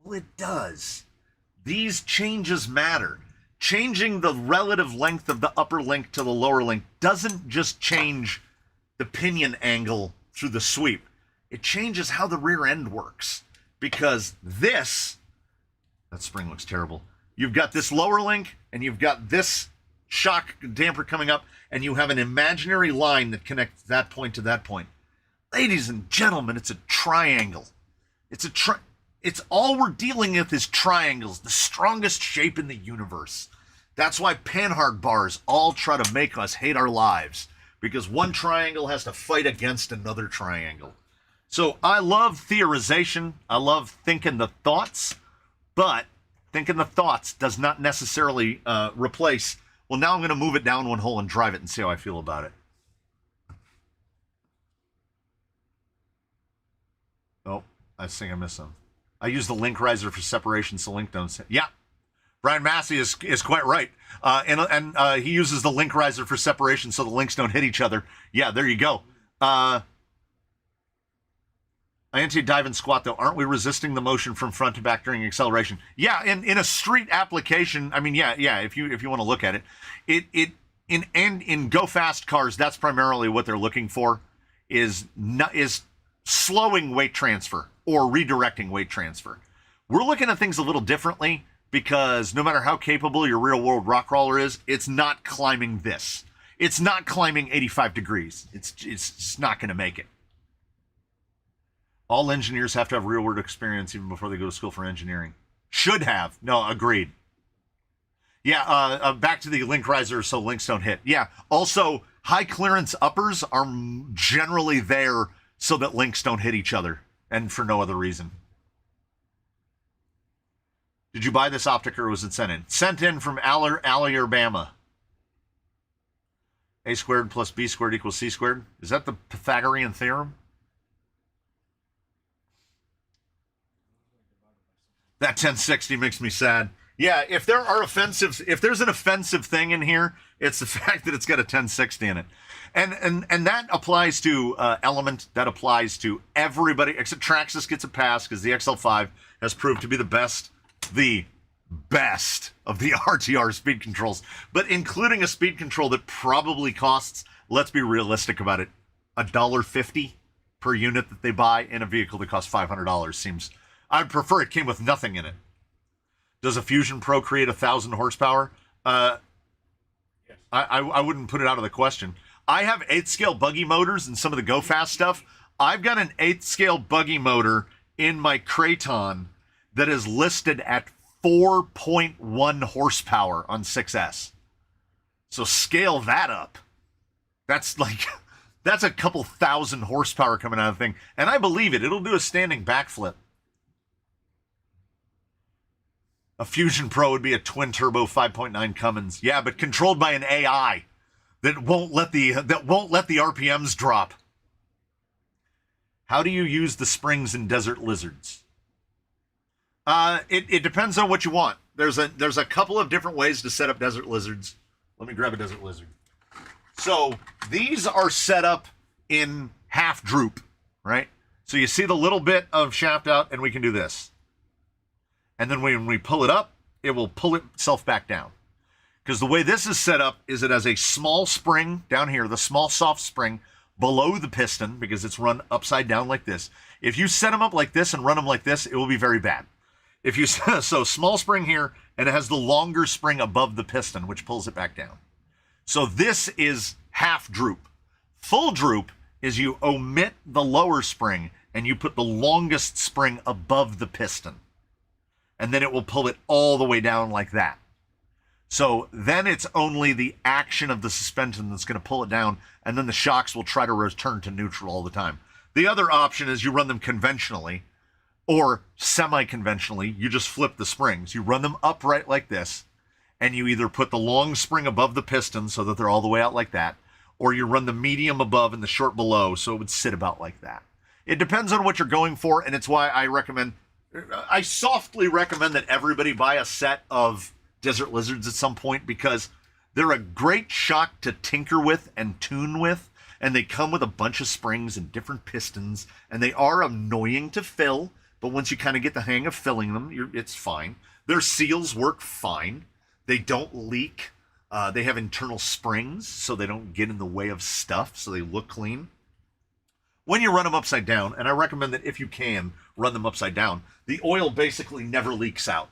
Well, it does. These changes matter. Changing the relative length of the upper link to the lower link doesn't just change the pinion angle through the sweep. It changes how the rear end works, because that spring looks terrible. You've got this lower link, and you've got this shock damper coming up, and you have an imaginary line that connects that point to that point. Ladies and gentlemen, it's a triangle. It's all we're dealing with is triangles, the strongest shape in the universe. That's why Panhard bars all try to make us hate our lives, because one triangle has to fight against another triangle. So I love theorization. I love thinking the thoughts. But thinking the thoughts does not necessarily replace, well, now I'm going to move it down one hole and drive it and see how I feel about it. Oh, I think I missed some. I use the link riser for separation so link don't... Yeah, Brian Massey is quite right. And he uses the link riser for separation so the links don't hit each other. Yeah, there you go. Anti-dive and squat, though, aren't we resisting the motion from front to back during acceleration? Yeah, in a street application, I mean, yeah. If you want to look at it, in go fast cars, that's primarily what they're looking for, is slowing weight transfer or redirecting weight transfer. We're looking at things a little differently, because no matter how capable your real world rock crawler is, it's not climbing this. It's not climbing 85 degrees. It's just not going to make it. All engineers have to have real-world experience even before they go to school for engineering. Should have. No, agreed. Yeah, back to the link riser so links don't hit. Yeah, also, high-clearance uppers are generally there so that links don't hit each other, and for no other reason. Did you buy this optic or was it sent in? Sent in from Alabama. A squared plus B squared equals C squared. Is that the Pythagorean theorem? That 1060 makes me sad. Yeah, if there's an offensive thing in here, it's the fact that it's got a 1060 in it. And that applies to Element, that applies to everybody, except Traxxas gets a pass because the XL5 has proved to be the best of the RTR speed controls. But including a speed control that probably costs, let's be realistic about it, $1.50 per unit that they buy in a vehicle that costs $500 seems... I'd prefer it came with nothing in it. Does a Fusion Pro create 1,000 horsepower? Yes. I wouldn't put it out of the question. I have 8th scale buggy motors and some of the Go Fast stuff. I've got an 8th scale buggy motor in my Kraton that is listed at 4.1 horsepower on 6S. So scale that up. That's a couple thousand horsepower coming out of the thing. And I believe it. It'll do a standing backflip. A Fusion Pro would be a twin turbo 5.9 Cummins. Yeah, but controlled by an AI that won't let the RPMs drop. How do you use the springs in Desert Lizards? It depends on what you want. There's a couple of different ways to set up Desert Lizards. Let me grab a Desert Lizard. So these are set up in half droop, right? So you see the little bit of shaft out, and we can do this. And then when we pull it up, it will pull itself back down. Because the way this is set up is it has a small spring down here, the small soft spring below the piston, because it's run upside down like this. If you set them up like this and run them like this, it will be very bad. If you so small spring here, and it has the longer spring above the piston, which pulls it back down. So this is half droop. Full droop is you omit the lower spring and you put the longest spring above the piston. And then it will pull it all the way down like that. So then it's only the action of the suspension that's going to pull it down, and then the shocks will try to return to neutral all the time. The other option is you run them conventionally or semi-conventionally. You just flip the springs. You run them upright like this, and you either put the long spring above the piston so that they're all the way out like that, or you run the medium above and the short below so it would sit about like that. It depends on what you're going for, and it's why I softly recommend that everybody buy a set of Desert Lizards at some point, because they're a great shock to tinker with and tune with, and they come with a bunch of springs and different pistons, and they are annoying to fill, but once you kind of get the hang of filling them, it's fine. Their seals work fine. They don't leak. They have internal springs, so they don't get in the way of stuff, so they look clean. When you run them upside down, and I recommend that if you can, run them upside down, the oil basically never leaks out.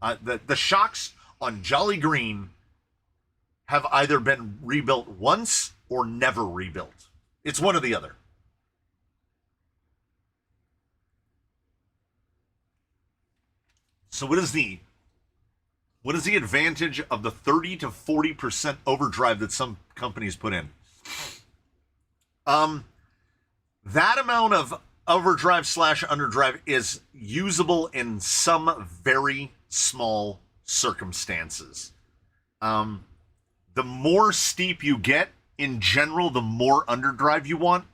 The shocks on Jolly Green have either been rebuilt once or never rebuilt. It's one or the other. So what is the advantage of the 30 to 40% overdrive that some companies put in? That amount of overdrive / underdrive is usable in some very small circumstances. The more steep you get, in general, the more underdrive you want,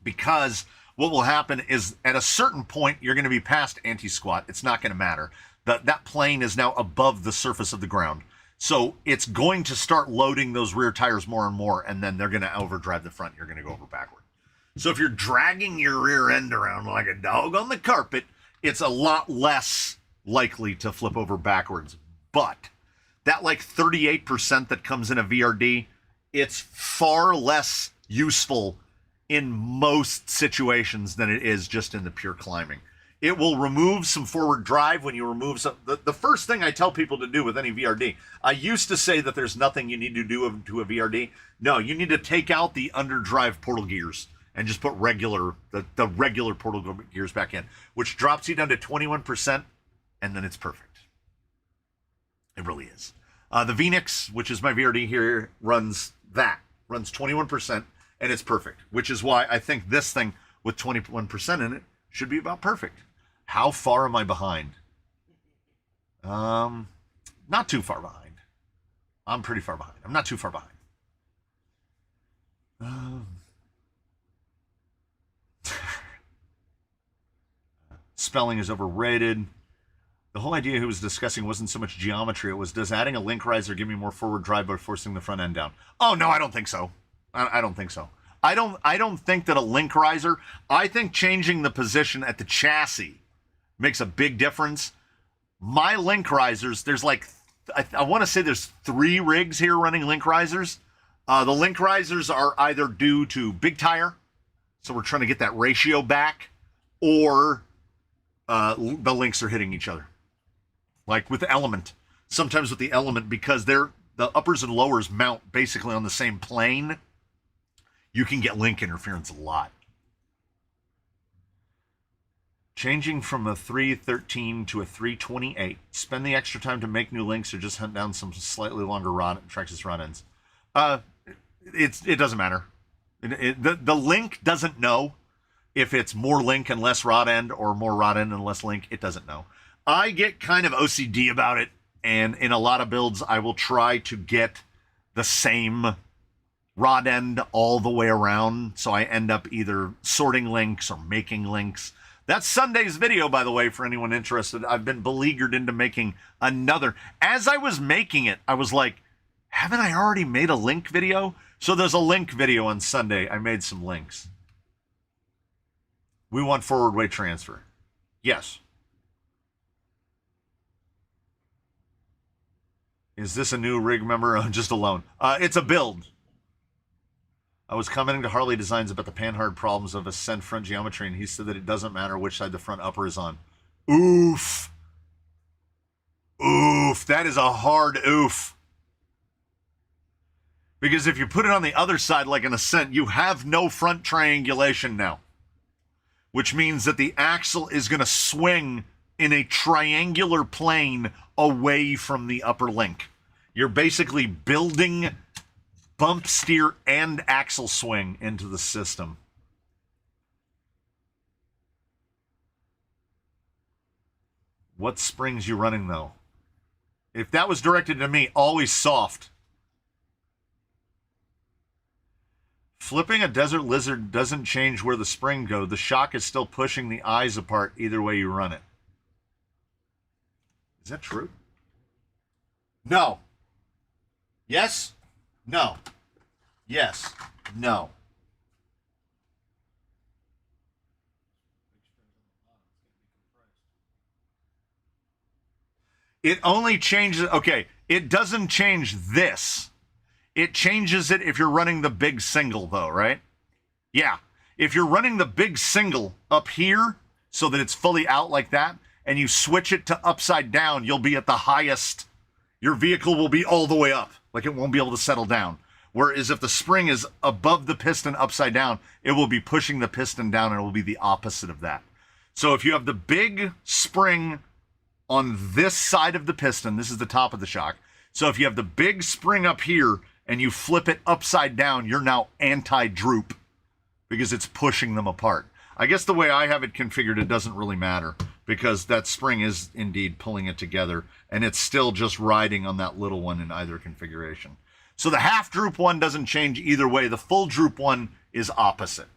because what will happen is at a certain point, you're going to be past anti-squat. It's not going to matter. That plane is now above the surface of the ground. So it's going to start loading those rear tires more and more, and then they're going to overdrive the front. You're going to go over backward. So if you're dragging your rear end around like a dog on the carpet, it's a lot less likely to flip over backwards. But that 38% that comes in a VRD, it's far less useful in most situations than it is just in the pure climbing. It will remove some forward drive when you remove some. The first thing I tell people to do with any VRD, I used to say that there's nothing you need to do to a VRD. No, you need to take out the underdrive portal gears and just put the regular portal gears back in, which drops you down to 21%, and then it's perfect. It really is. The Venix, which is my VRD here, runs 21%, and it's perfect, which is why I think this thing with 21% in it should be about perfect. How far am I behind? Not too far behind. I'm pretty far behind. I'm not too far behind. Spelling is overrated. The whole idea he was discussing wasn't so much geometry. It was, does adding a link riser give me more forward drive by forcing the front end down? Oh, no, I don't think so. I don't think so. I don't think that a link riser, I think changing the position at the chassis makes a big difference. My link risers, there's like, I want to say there's 3 rigs here running link risers. The link risers are either due to big tire, so we're trying to get that ratio back, or the links are hitting each other. Like with the Element. Sometimes with the Element, because the uppers and lowers mount basically on the same plane, you can get link interference a lot. Changing from a 313 to a 328. Spend the extra time to make new links or just hunt down some slightly longer Traxxas rod ends. It doesn't matter. The link doesn't know if it's more link and less rod end or more rod end and less link. It doesn't know. I get kind of OCD about it, and in a lot of builds, I will try to get the same rod end all the way around, so I end up either sorting links or making links. That's Sunday's video, by the way, for anyone interested. I've been beleaguered into making another. As I was making it, I was like, haven't I already made a link video? So there's a link video on Sunday. I made some links. We want forward weight transfer. Yes. Is this a new rig member? Just a loan. It's a build. I was commenting to Harley Designs about the panhard problems of Ascent front geometry, and he said that it doesn't matter which side the front upper is on. Oof. Oof. That is a hard oof. Because if you put it on the other side like an Ascent, you have no front triangulation now. Which means that the axle is going to swing in a triangular plane away from the upper link. You're basically building bump steer and axle swing into the system. What springs you running, though? If that was directed to me, always soft. Flipping a Desert Lizard doesn't change where the spring goes. The shock is still pushing the eyes apart either way you run it. Is that true? No. Yes? No. Yes. No. It only changes... Okay, it doesn't change this. It changes it if you're running the big single, though, right? Yeah. If you're running the big single up here so that it's fully out like that, and you switch it to upside down, you'll be at the highest. Your vehicle will be all the way up. Like, it won't be able to settle down. Whereas if the spring is above the piston upside down, it will be pushing the piston down, and it will be the opposite of that. So if you have the big spring on this side of the piston, this is the top of the shock. So if you have the big spring up here and you flip it upside down, you're now anti-droop because it's pushing them apart. I guess the way I have it configured, it doesn't really matter because that spring is indeed pulling it together, and it's still just riding on that little one in either configuration. So the half droop one doesn't change either way. The full droop one is opposite.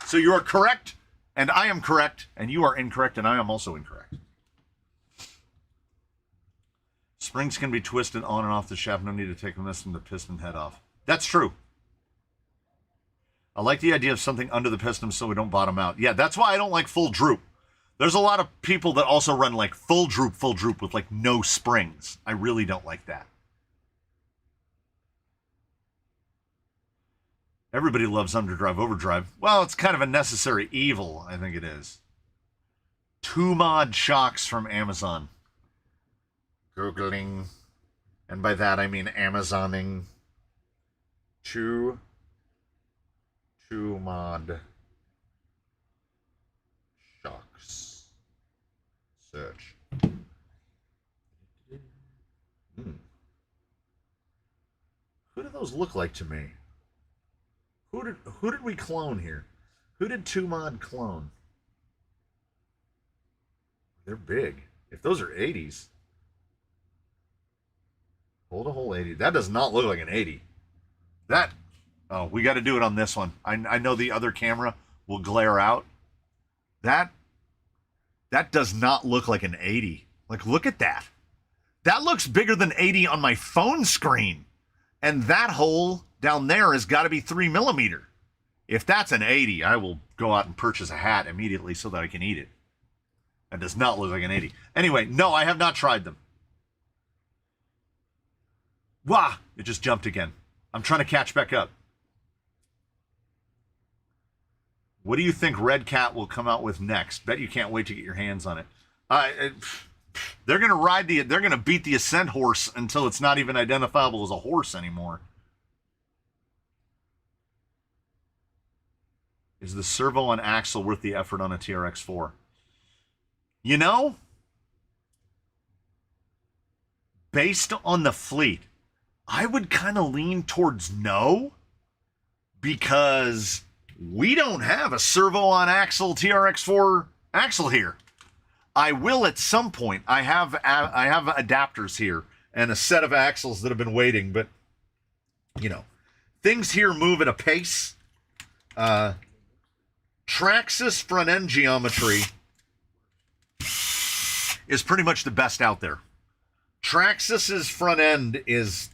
So you are correct, and I am correct, and you are incorrect, and I am also incorrect. Springs can be twisted on and off the shaft. No need to take this and the piston head off. That's true. I like the idea of something under the piston so we don't bottom out. Yeah, that's why I don't like full droop. There's a lot of people that also run like full droop with like no springs. I really don't like that. Everybody loves underdrive, overdrive. Well, it's kind of a necessary evil, I think it is. 2-mod shocks from Amazon. Googling. And by that I mean Amazoning. 2-mod shocks. Search. Who do those look like to me? Who did we clone here? Who did 2-mod clone? They're big. If those are 80s, Hold a whole 80. That does not look like an 80. That, oh, we got to do it on this one. I know the other camera will glare out. That does not look like an 80. Like, look at that. That looks bigger than 80 on my phone screen. And that hole down there has got to be 3mm. If that's an 80, I will go out and purchase a hat immediately so that I can eat it. That does not look like an 80. Anyway, no, I have not tried them. Wah! It just jumped again. I'm trying to catch back up. What do you think Red Cat will come out with next? Bet you can't wait to get your hands on it. They're gonna beat the Ascent horse until it's not even identifiable as a horse anymore. Is the servo on axle worth the effort on a TRX4? You know, based on the fleet, I would kind of lean towards no, because we don't have a servo on axle TRX4 axle here. I will at some point. I have adapters here and a set of axles that have been waiting, but you know, things here move at a pace. Traxxas front end geometry is pretty much the best out there. Traxxas's front end is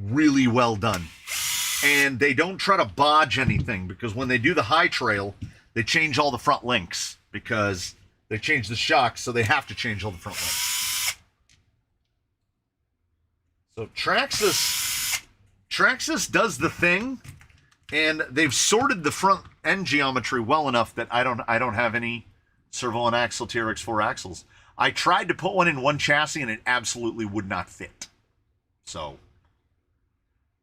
really well done. And they don't try to bodge anything, because when they do the high trail, they change all the front links because they change the shocks, so they have to change all the front links. So Traxxas does the thing, and they've sorted the front end geometry well enough that I don't have any servo and axle TRX4 axles. I tried to put one in one chassis and it absolutely would not fit. So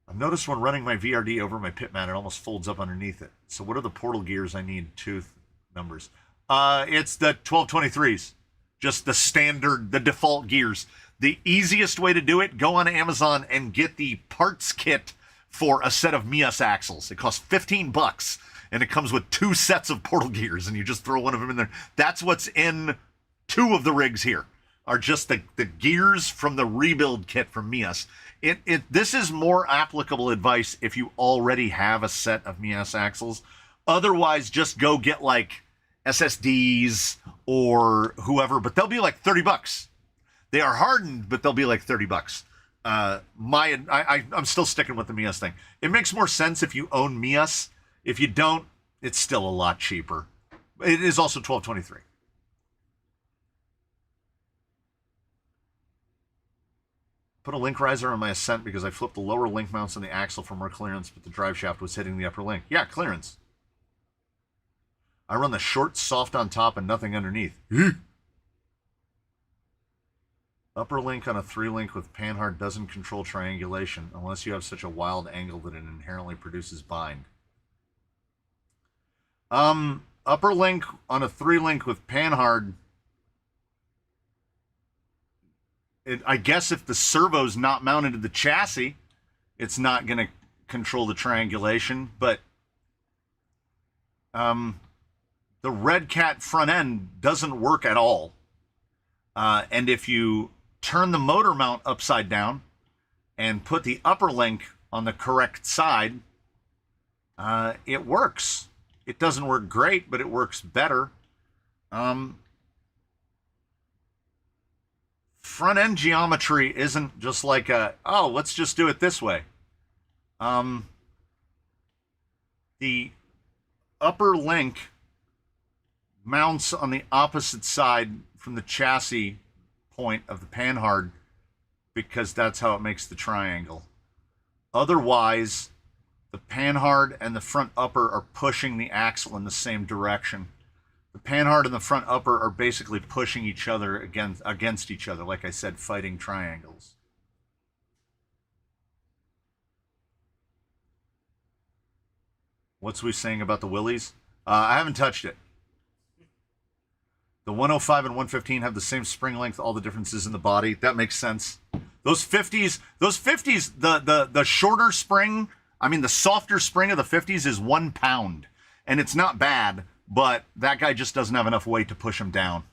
I've noticed when running my VRD over my pit mat, it almost folds up underneath it. So what are the portal gears I need? Tooth numbers. It's the 1223s. Just the standard, the default gears. The easiest way to do it, go on Amazon and get the parts kit for a set of Mias axles. It costs $15, and it comes with 2 sets of portal gears, and you just throw one of them in there. That's what's in 2 of the rigs here, are just the gears from the rebuild kit from Mias. This is more applicable advice if you already have a set of Mias axles. Otherwise, just go get like SSDs or whoever, but they'll be like $30. They are hardened, but they'll be like $30. I'm still sticking with the Mias thing. It makes more sense if you own Mias. If you don't, it's still a lot cheaper. It is also 1223. Put a link riser on my Ascent because I flipped the lower link mounts on the axle for more clearance, but the drive shaft was hitting the upper link. Yeah, clearance. I run the short, soft on top and nothing underneath. Upper link on a 3-link with panhard doesn't control triangulation unless you have such a wild angle that it inherently produces bind. Upper link on a 3-link with panhard, I guess if the servo's not mounted to the chassis, it's not going to control the triangulation, but the Red Cat front end doesn't work at all. And if you turn the motor mount upside down and put the upper link on the correct side, it works. It doesn't work great, but it works better. Front end geometry isn't just like let's just do it this way. The upper link mounts on the opposite side from the chassis point of the panhard because that's how it makes the triangle. Otherwise, the panhard and the front upper are pushing the axle in the same direction. The panhard and the front upper are basically pushing each other against each other, like I said, fighting triangles. What's we saying about the Willies? I haven't touched it. The 105 and 115 have the same spring length, all the differences in the body. That makes sense. Those 50s, the shorter spring, the softer spring of the 50s is 1 pound. And it's not bad, but that guy just doesn't have enough weight to push him down.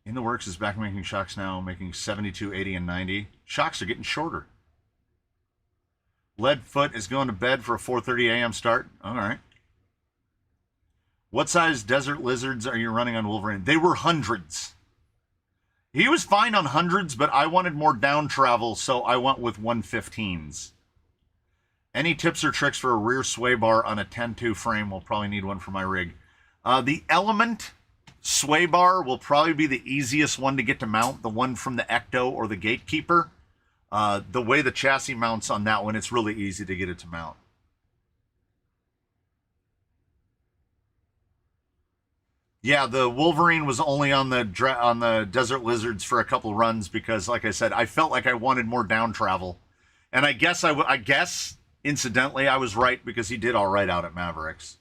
In the works is back making shocks now, making 72, 80, and 90. Shocks are getting shorter. Leadfoot is going to bed for a 4:30 a.m. start. All right. What size desert lizards are you running on Wolverine? They were hundreds. He was fine on hundreds, but I wanted more down travel, so I went with 115s. Any tips or tricks for a rear sway bar on a 10-2 frame? We'll probably need one for my rig. The Element sway bar will probably be the easiest one to get to mount, the one from the Ecto or the Gatekeeper. The way the chassis mounts on that one, it's really easy to get it to mount. Yeah, the Wolverine was only on the Desert Lizards for a couple runs because, like I said, I felt like I wanted more down travel, and I guess incidentally I was right because he did all right out at Mavericks.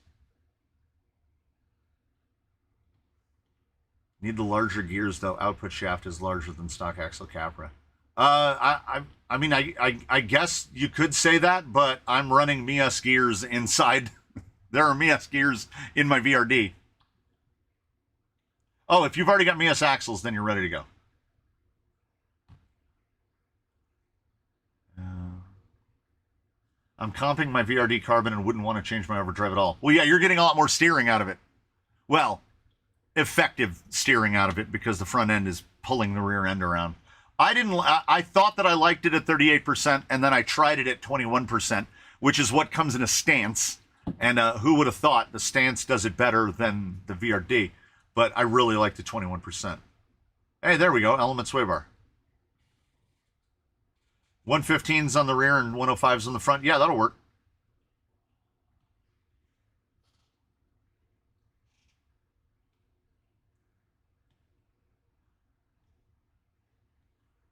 Need the larger gears though. Output shaft is larger than stock axle Capra. I mean, I guess you could say that, but I'm running Mias gears inside. There are Mias gears in my VRD. Oh, if you've already got Mias axles, then you're ready to go. I'm comping my VRD carbon and wouldn't want to change my overdrive at all. Well, yeah, you're getting a lot more steering out of it. Well, effective steering out of it because the front end is pulling the rear end around. I thought that I liked it at 38%, and then I tried it at 21%, which is what comes in a stance. And who would have thought the stance does it better than the VRD? But I really like the 21%. Hey, there we go. Element sway bar. 115s on the rear and 105s on the front. Yeah, that'll work.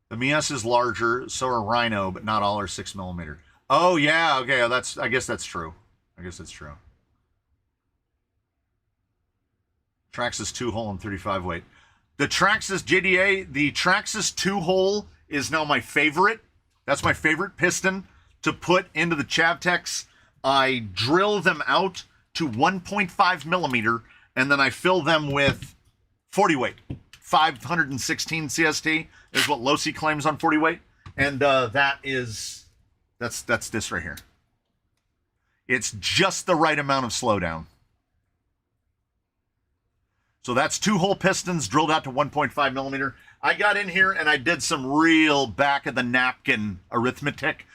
The Mias is larger, so are Rhino, but not all are 6mm. Oh, yeah. Okay, I guess that's true. I guess that's true. Traxxas 2-hole and 35 weight. The Traxxas JDA, the Traxxas 2-hole is now my favorite. That's my favorite piston to put into the Chavtex. I drill them out to 1.5mm, and then I fill them with 40 weight. 516 CST is what Losi claims on 40 weight. And that's this right here. It's just the right amount of slowdown. So that's 2-hole pistons drilled out to 1.5mm. I got in here and I did some real back of the napkin arithmetic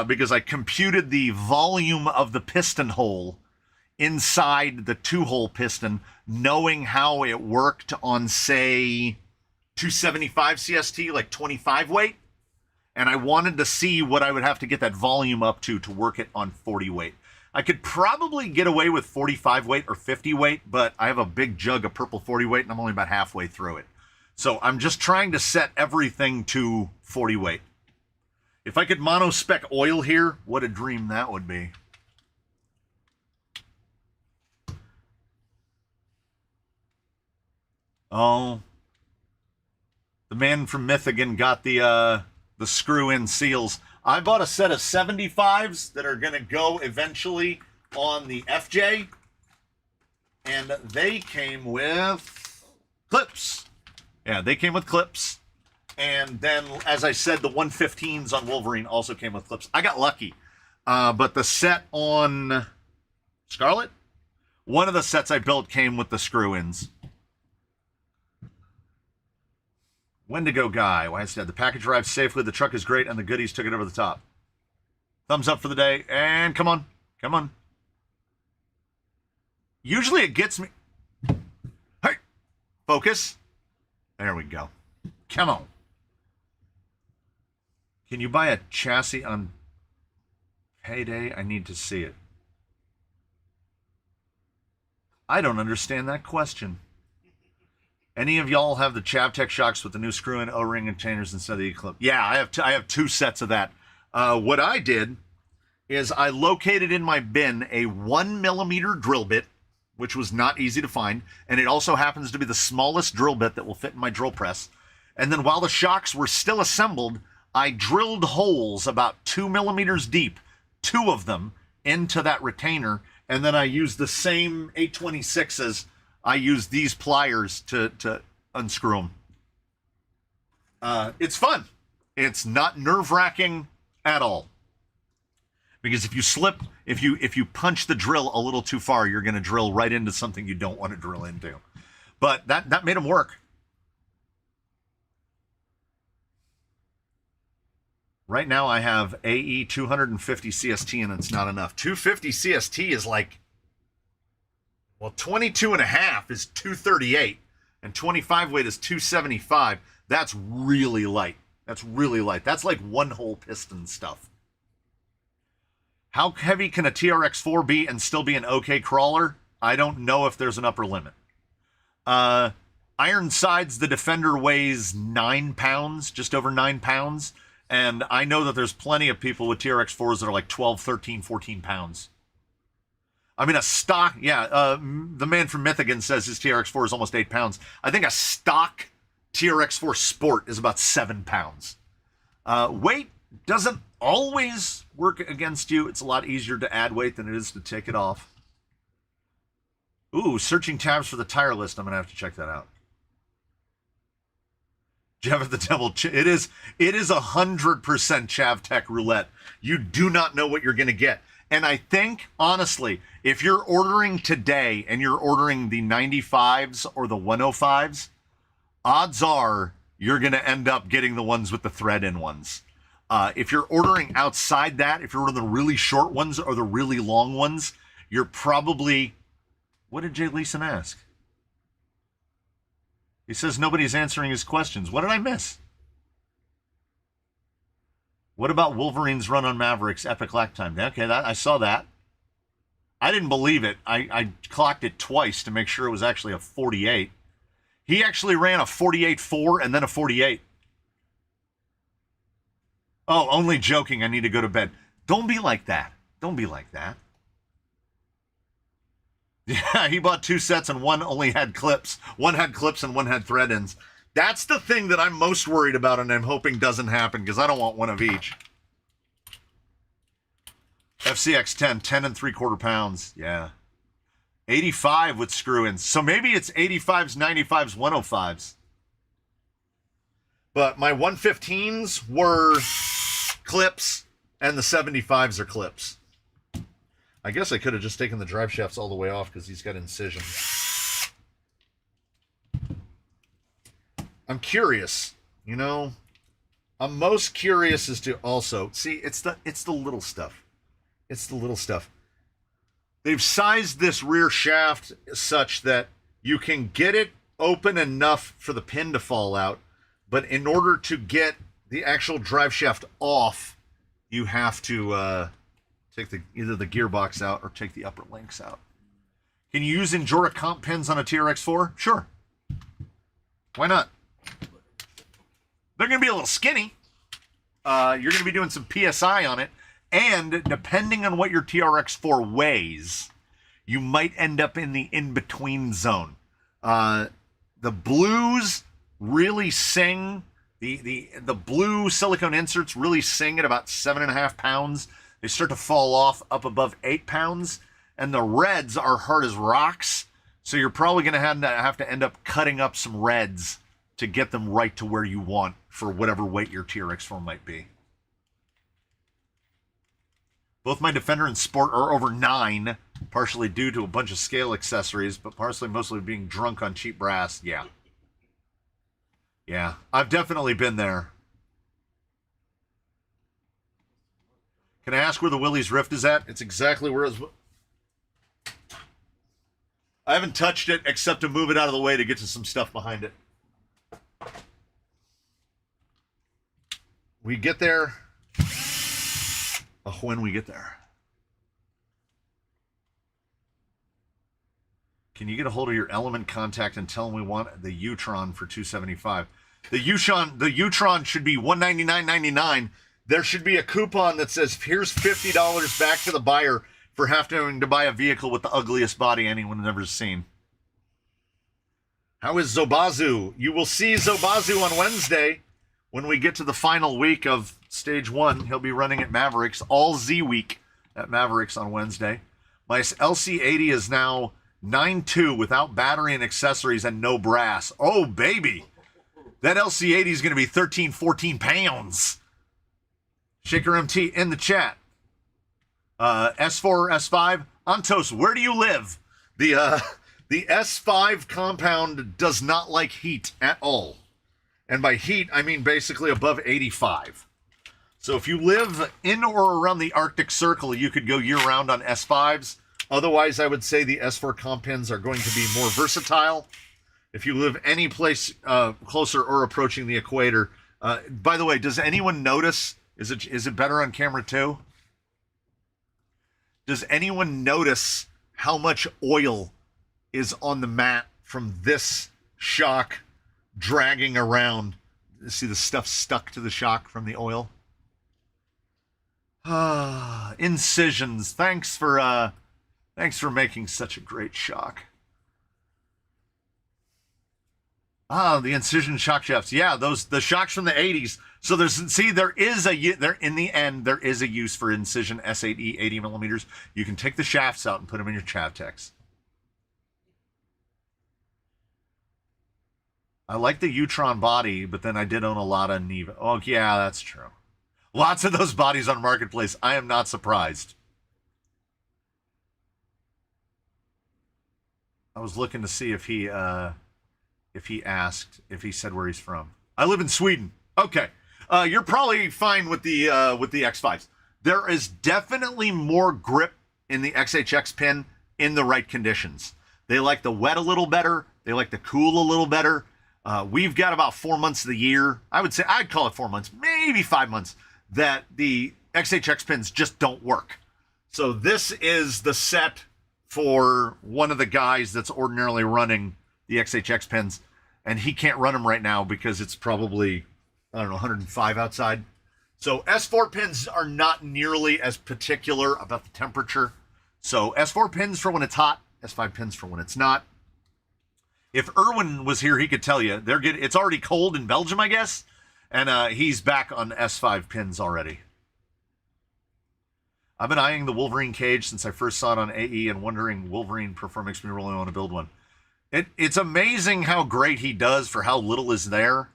because I computed the volume of the piston hole inside the 2-hole piston, knowing how it worked on, say, 275 CST, like 25 weight. And I wanted to see what I would have to get that volume up to work it on 40 weight. I could probably get away with 45 weight or 50 weight, but I have a big jug of purple 40 weight and I'm only about halfway through it. So I'm just trying to set everything to 40 weight. If I could mono-spec oil here, what a dream that would be. Oh, the man from Mythigan got the screw-in seals. I bought a set of 75s that are going to go eventually on the FJ, and they came with clips. Yeah, they came with clips, and then, as I said, the 115s on Wolverine also came with clips. I got lucky, but the set on Scarlet, one of the sets I built came with the screw-ins. Wendigo guy, why is that? The package arrived safely, the truck is great, and the goodies took it over the top. Thumbs up for the day, and come on, come on. Usually it gets me. Hey, focus. There we go. Come on. Can you buy a chassis on payday? I need to see it. I don't understand that question. Any of y'all have the Chavtech shocks with the new screw-in O-ring and chainers instead of the E-clip? Yeah, I have two sets of that. What I did is I located in my bin a 1mm drill bit, which was not easy to find, and it also happens to be the smallest drill bit that will fit in my drill press. And then while the shocks were still assembled, I drilled holes about 2mm deep, 2 of them, into that retainer, and then I used the same 826s. I used these pliers to unscrew them. It's fun. It's not nerve-wracking at all. Because if you slip, if you punch the drill a little too far, you're going to drill right into something you don't want to drill into. But that made them work. Right now I have AE 250 CST and it's not enough. 250 CST is like, well, 22 and a half is 238 and 25 weight is 275. That's really light. That's really light. That's like one hole piston stuff. How heavy can a TRX4 be and still be an okay crawler? I don't know if there's an upper limit. Ironsides, the Defender weighs 9 pounds, just over 9 pounds. And I know that there's plenty of people with TRX4s that are like 12, 13, 14 pounds. I mean, a stock, the man from Mythigan says his TRX4 is almost 8 pounds. I think a stock TRX4 Sport is about 7 pounds. Weight doesn't always work against you. It's a lot easier to add weight than it is to take it off. Ooh, searching tabs for the tire list. I'm going to have to check that out. Jav at the Devil. It is 100% Chav Tech roulette. You do not know what you're going to get. And I think, honestly, if you're ordering today and you're ordering the 95s or the 105s, odds are you're going to end up getting the ones with the thread-in ones. If you're ordering outside that, if you're ordering the really short ones or the really long ones, you're probably... What did Jay Leeson ask? He says nobody's answering his questions. What did I miss? What about Wolverine's run on Mavericks, epic lap time? Okay, I saw that. I didn't believe it. I clocked it twice to make sure it was actually a 48. He actually ran a 48.4 and then a 48. Oh, only joking. I need to go to bed. Don't be like that. Don't be like that. Yeah, he bought 2 sets and one only had clips. One had clips and one had thread ends. That's the thing that I'm most worried about and I'm hoping doesn't happen because I don't want one of each. FCX 10 3/4 pounds. Yeah. 85 with screw-ins. So maybe it's 85s, 95s, 105s. But my 115s were clips and the 75s are clips. I guess I could have just taken the drive shafts all the way off because he's got incision. I'm curious, you know. I'm most curious as to also see it's the little stuff. It's the little stuff. They've sized this rear shaft such that you can get it open enough for the pin to fall out, but in order to get the actual drive shaft off, you have to take either the gearbox out or take the upper links out. Can you use Injora comp pins on a TRX4? Sure. Why not? They're going to be a little skinny. You're going to be doing some PSI on it. And depending on what your TRX4 weighs, you might end up in the in-between zone. The blues really sing. The blue silicone inserts really sing at about 7.5 pounds. They start to fall off up above 8 pounds. And the reds are hard as rocks. So you're probably going to have to end up cutting up some reds to get them right to where you want for whatever weight your TRX4 might be. Both my Defender and Sport are over 9, partially due to a bunch of scale accessories, but mostly being drunk on cheap brass. Yeah. Yeah, I've definitely been there. Can I ask where the Willys Rift is at? It's exactly where it's... I haven't touched it except to move it out of the way to get to some stuff behind it. We get there when we get there. Can you get a hold of your Element contact and tell them we want the Utron for $275? The Utron should be $199.99. There should be a coupon that says, here's $50 back to the buyer for having to buy a vehicle with the ugliest body anyone has ever seen. How is Zobazu? You will see Zobazu on Wednesday when we get to the final week of Stage 1. He'll be running at Mavericks, all Z week at Mavericks on Wednesday. My LC80 is now 9.2 without battery and accessories and no brass. Oh, baby. That LC80 is going to be 13, 14 pounds. Shaker MT in the chat. S4, S5. Antos, where do you live? The S5 compound does not like heat at all. And by heat, I mean basically above 85. So if you live in or around the Arctic Circle, you could go year-round on S5s. Otherwise, I would say the S4 comp pins are going to be more versatile. If you live any place closer or approaching the equator. By the way, does anyone notice, is it better on camera too? Does anyone notice how much oil is on the mat from this shock dragging around? See the stuff stuck to the shock from the oil? Incisions. Thanks for making such a great shock. The incision shock shafts. Yeah, the shocks from the 80s. So there in the end there is a use for incision S8E 80 millimeters. You can take the shafts out and put them in your Chavtex. I like the Utron body, but then I did own a lot of Neva. Oh yeah, that's true. Lots of those bodies on Marketplace. I am not surprised. I was looking to see if he said where he's from. I live in Sweden. Okay. You're probably fine with the X5s. There is definitely more grip in the XHX pin in the right conditions. They like the wet a little better. They like the cool a little better. We've got about 4 months of the year. I'd call it 4 months, maybe 5 months, that the XHX pins just don't work. So this is the set for one of the guys that's ordinarily running the XHX pins, and he can't run them right now because it's probably, I don't know, 105 outside. So S4 pins are not nearly as particular about the temperature. So S4 pins for when it's hot, S5 pins for when it's not. If Erwin was here, he could tell you it's already cold in Belgium, I guess, and he's back on S5 pins already. I've been eyeing the Wolverine cage since I first saw it on AE and wondering Wolverine perform makes me really want to build one. It's amazing how great he does for how little is there.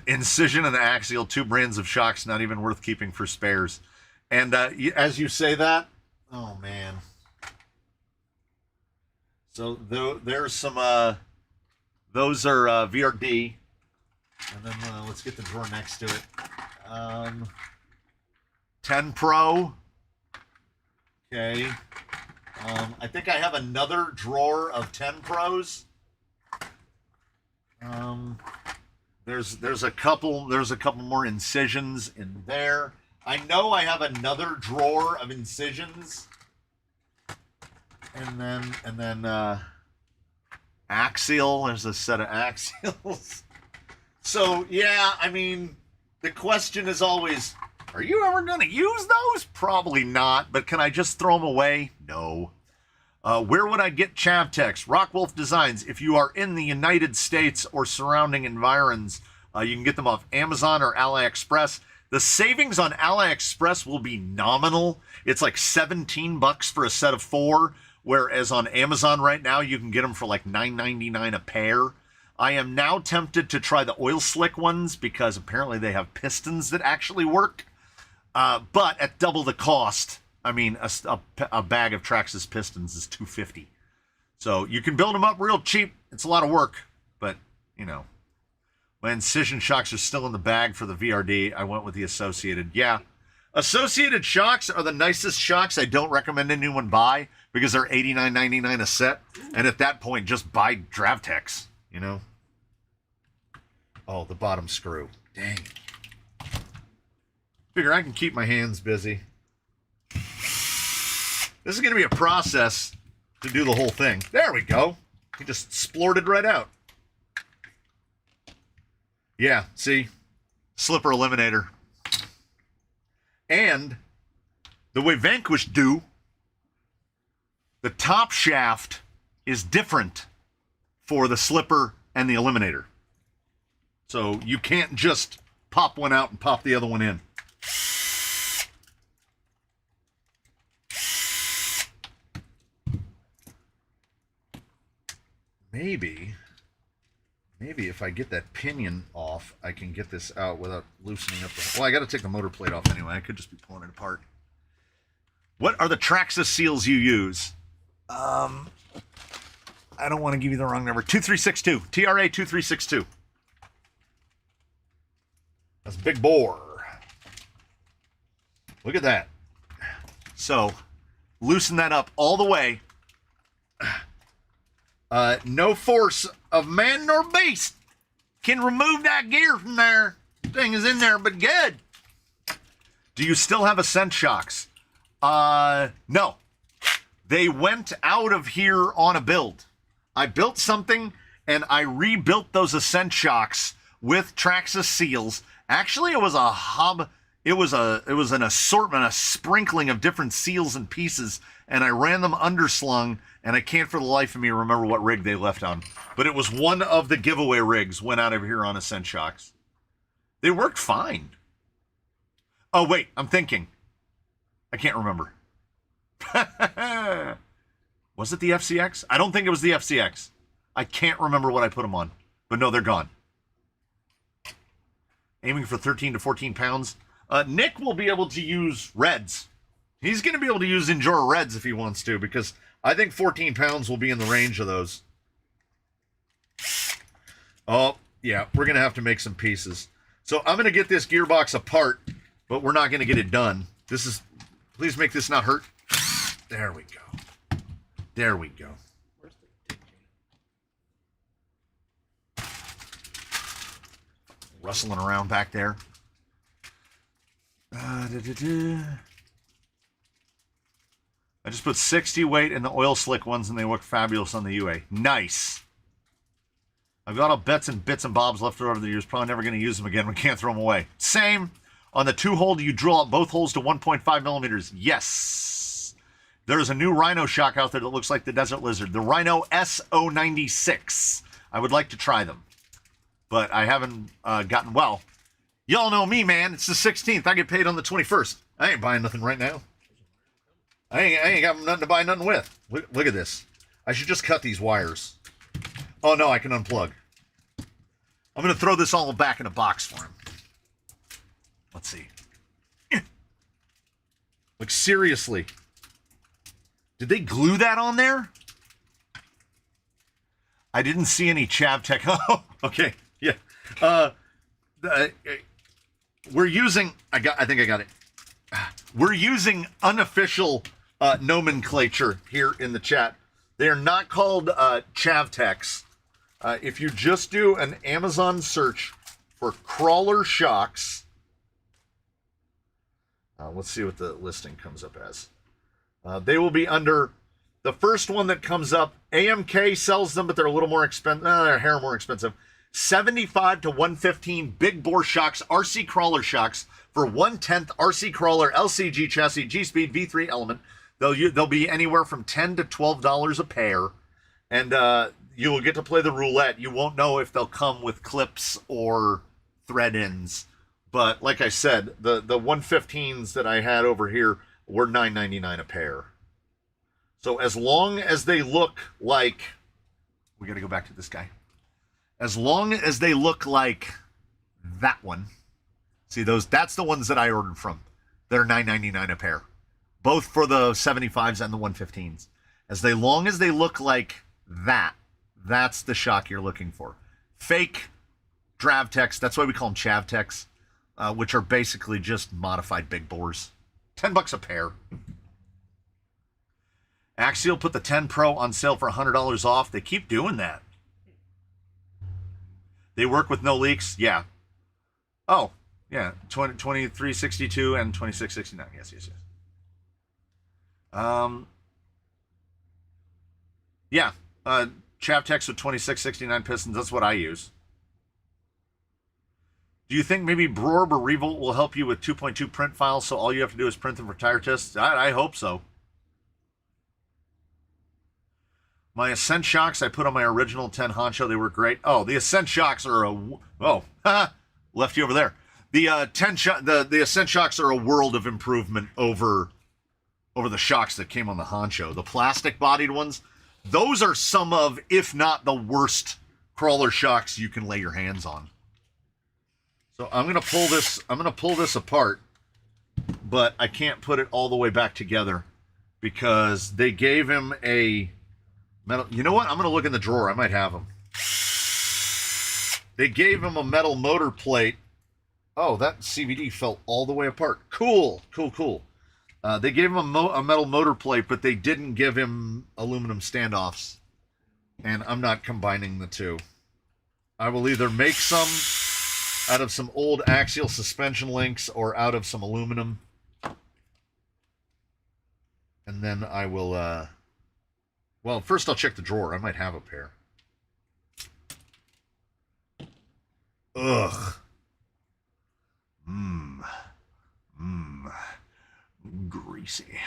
Incision and Axial, 2 brands of shocks, not even worth keeping for spares. And as you say that, oh man. So there's some, those are VRD. And then let's get the drawer next to it. 10 Pro. Okay. I think I have another drawer of 10 Pros. There's a couple more incisions in there. I know I have another drawer of incisions. And then Axial. There's a set of Axials. So yeah, I mean, the question is always, are you ever going to use those? Probably not, but can I just throw them away? No. Where would I get Chavtex? Rockwolf Designs. If you are in the United States or surrounding environs, you can get them off Amazon or AliExpress. The savings on AliExpress will be nominal. It's like $17 for a set of 4, whereas on Amazon right now, you can get them for like $9.99 a pair. I am now tempted to try the oil slick ones because apparently they have pistons that actually work. But at double the cost, I mean, a bag of Traxxas pistons is $250. So you can build them up real cheap. It's a lot of work, but you know, my incision shocks are still in the bag for the VRD. I went with the Associated. Yeah, Associated shocks are the nicest shocks. I don't recommend anyone buy because they're $89.99 a set. And at that point, just buy Dravtex. You know? Oh, the bottom screw. Dang. Figure I can keep my hands busy. This is going to be a process to do the whole thing. There we go. He just splorted right out. Yeah, see? Slipper eliminator. And the way Vanquish do, the top shaft is different for the slipper and the eliminator. So you can't just pop one out and pop the other one in. maybe if I get that pinion off, I can get this out without loosening up the... Well, I got to take the motor plate off anyway. I could just be pulling it apart. What are the Traxxas seals you use? I don't want to give you the wrong number. 2362. TRA 2362. That's big bore. Look at that. So, loosen that up all the way. No force of man nor beast can remove that gear from there. Thing is in there, but good. Do you still have Ascent shocks? No. They went out of here on a build. I built something and I rebuilt those Ascent shocks with Traxxas seals. Actually, it was a hub. It was an assortment, a sprinkling of different seals and pieces, and I ran them underslung, and I can't for the life of me remember what rig they left on. But it was one of the giveaway rigs went out of here on Ascent shocks. They worked fine. Oh, wait, I'm thinking. I can't remember. Was it the FCX? I don't think it was the FCX. I can't remember what I put them on. But no, they're gone. Aiming for 13 to 14 pounds. Nick will be able to use reds. He's going to be able to use Endura reds if he wants to, because I think 14 pounds will be in the range of those. Oh, yeah, we're going to have to make some pieces. So I'm going to get this gearbox apart, but we're not going to get it done. This is, please make this not hurt. There we go. There we go. Rustling around back there. I just put 60 weight in the oil slick ones and they look fabulous on the UA. Nice. I've got all bits and bobs left over the years. Probably never going to use them again. We can't throw them away. Same. On the 2-hole, do you drill out both holes to 1.5 millimeters? Yes. There's a new Rhino shock out there that looks like the Desert Lizard. The Rhino SO96. I would like to try them. But I haven't gotten... Well, y'all know me, man. It's the 16th. I get paid on the 21st. I ain't buying nothing right now. I ain't got nothing to buy nothing with. Look at this. I should just cut these wires. Oh, no, I can unplug. I'm going to throw this all back in a box for him. Let's see. Like, seriously. Did they glue that on there? I didn't see any Chavtech. Oh, okay. Yeah. We're using... I think I got it. We're using unofficial nomenclature here in the chat. They are not called Chavtechs. If you just do an Amazon search for crawler shocks... let's see what the listing comes up as. They will be under the first one that comes up. AMK sells them, but they're a little more expensive. They're a hair more expensive. 75 to 115 big bore shocks, RC crawler shocks for 1/10 RC crawler LCG chassis, G-Speed V3 element. They'll be anywhere from $10 to $12 a pair, and you will get to play the roulette. You won't know if they'll come with clips or thread ends. But like I said, the 115s that I had over here were $9.99 a pair. So as long as they look like... We got to go back to this guy. As long as they look like that one. See, that's the ones that I ordered from. They're $9.99 a pair. Both for the 75s and the 115s. As long as they look like that, that's the shock you're looking for. Fake Dravtex, that's why we call them Chavtex. Which are basically just modified big bores. $10 a pair. Axial put the 10 Pro on sale for $100 off. They keep doing that. They work with no leaks. Yeah. Oh, yeah. 2362 and 2669. Yes. Yeah. Chavtex with 2669 pistons. That's what I use. Do you think maybe Brorb or Revolt will help you with 2.2 print files, so all you have to do is print them for tire tests? I hope so. My Ascent shocks I put on my original 10 Honcho. They were great. Oh, the Ascent shocks are left you over there. The the Ascent shocks are a world of improvement over the shocks that came on the Honcho. The plastic bodied ones, Those are some of, if not the worst crawler shocks you can lay your hands on. So I'm gonna pull this apart, but I can't put it all the way back together because they gave him a metal. You know what? I'm gonna look in the drawer. I might have them. They gave him a metal motor plate. Oh, that CVD fell all the way apart. Cool. They gave him a metal motor plate, but they didn't give him aluminum standoffs. And I'm not combining the two. I will either make some out of some old axial suspension links or out of some aluminum. And then I will, well, first I'll check the drawer. I might have a pair. Ugh. Greasy.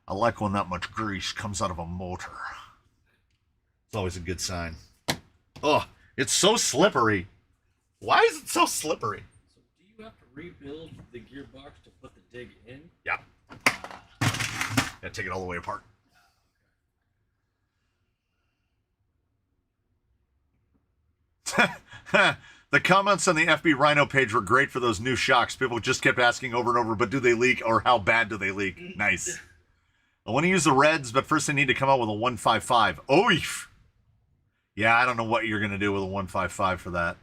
I like when that much grease comes out of a motor. It's always a good sign. Ugh, it's so slippery. Why is it so slippery? So do you have to rebuild the gearbox to put the dig in? Yeah. Gotta take it all the way apart. The comments on the FB Rhino page were great for those new shocks. People just kept asking over and over, but do they leak or how bad do they leak? Nice. I want to use the reds, but first I need to come out with a 155. Oof. Yeah, I don't know what you're going to do with a 155 for that.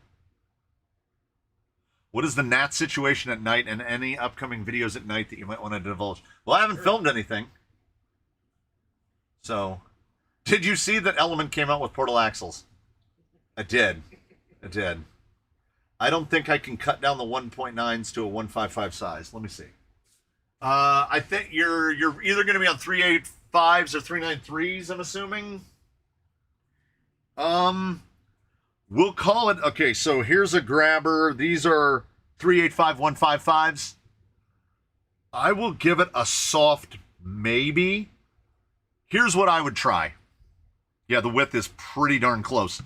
What is the gnat situation at night and any upcoming videos at night that you might want to divulge? Well, I haven't filmed anything. So, did you see that Element came out with portal axles? I did. I don't think I can cut down the 1.9s to a 155 size. Let me see. I think you're either going to be on 385s or 393s, I'm assuming. We'll call it, okay, so here's a grabber. These are 385 155s. I will give it a soft maybe. Here's what I would try. Yeah, the width is pretty darn close.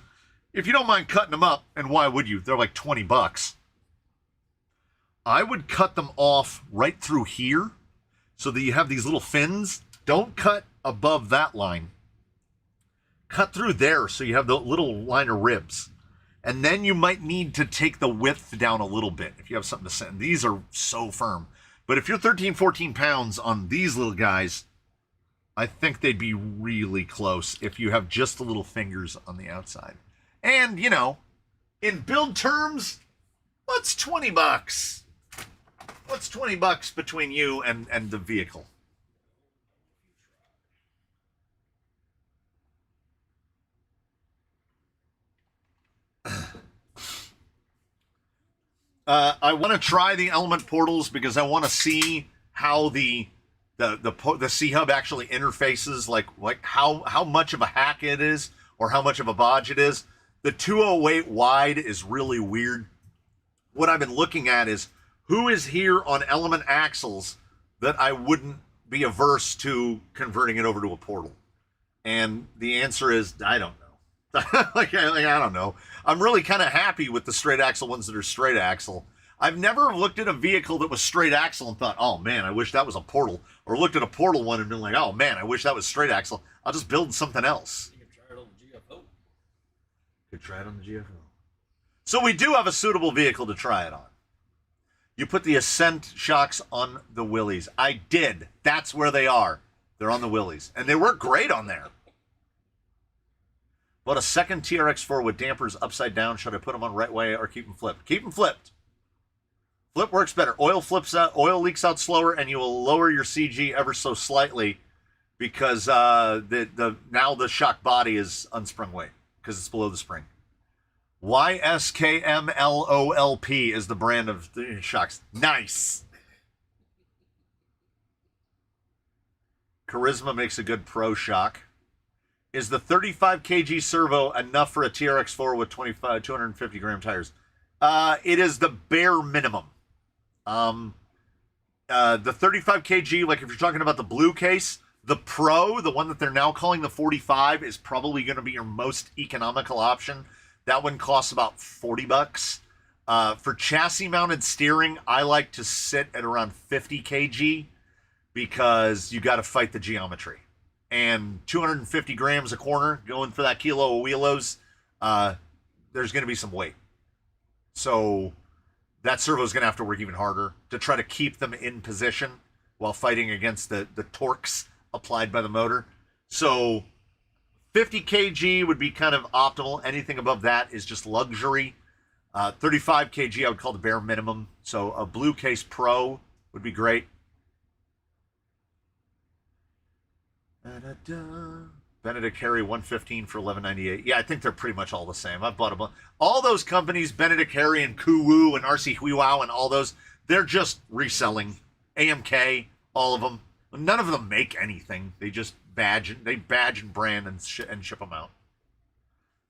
If you don't mind cutting them up, and why would you? They're like 20 bucks. I would cut them off right through here so that you have these little fins. Don't cut above that line. Cut through there so you have the little line of ribs. And then you might need to take the width down a little bit if you have something to send. These are so firm. But if you're 13, 14 pounds on these little guys, I think they'd be really close if you have just the little fingers on the outside. And, you know, in build terms, what's 20 bucks? What's 20 bucks between you and the vehicle? I want to try the Element portals because I want to see how the C-Hub actually interfaces, like how much of a hack it is or how much of a bodge it is. The 208 wide is really weird. What I've been looking at is who is here on Element axles that I wouldn't be averse to converting it over to a portal. And the answer is, I don't know. I don't know. I'm really kind of happy with the straight axle ones that are straight axle. I've never looked at a vehicle that was straight axle and thought, oh man, I wish that was a portal. Or looked at a portal one and been like, oh man, I wish that was straight axle. I'll just build something else. You can try it on the GFO. Could try it on the GFO. So we do have a suitable vehicle to try it on. You put the Ascent shocks on the Willys. I did. That's where they are. They're on the Willys. And they work great on there. Bought a second TRX4 with dampers upside down. Should I put them on right way or keep them flipped? Keep them flipped. Flip works better. Oil leaks out slower, and you will lower your CG ever so slightly because now the shock body is unsprung weight because it's below the spring. YSKMLOLP is the brand of the shocks. Nice. Charisma makes a good pro shock. Is the 35 kg servo enough for a TRX4 with 250 gram tires? It is the bare minimum. The 35 kg, like if you're talking about the blue case, the Pro, the one that they're now calling the 45, is probably going to be your most economical option. That one costs about 40 bucks. For chassis mounted steering, I like to sit at around 50 kg because you got to fight the geometry. and 250 grams a corner going for that kilo of wheelos, there's going to be some weight. So that servo is going to have to work even harder to try to keep them in position while fighting against the torques applied by the motor. So 50 kg would be kind of optimal. Anything above that is just luxury. 35 kg I would call the bare minimum. So a Blue Case Pro would be great. Benedict Harry 115 for 11.98. Yeah, I think they're pretty much all the same. I've bought a bunch. All those companies, Benedict Harry and Kuwu and RC Huiwao and all those, they're just reselling. AMK, all of them. None of them make anything. They just badge and brand and ship them out.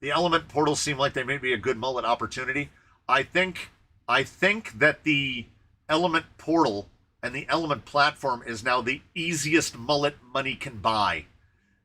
The Element portals seem like they may be a good mullet opportunity. I think that the Element portal and the Element platform is now the easiest mullet money can buy,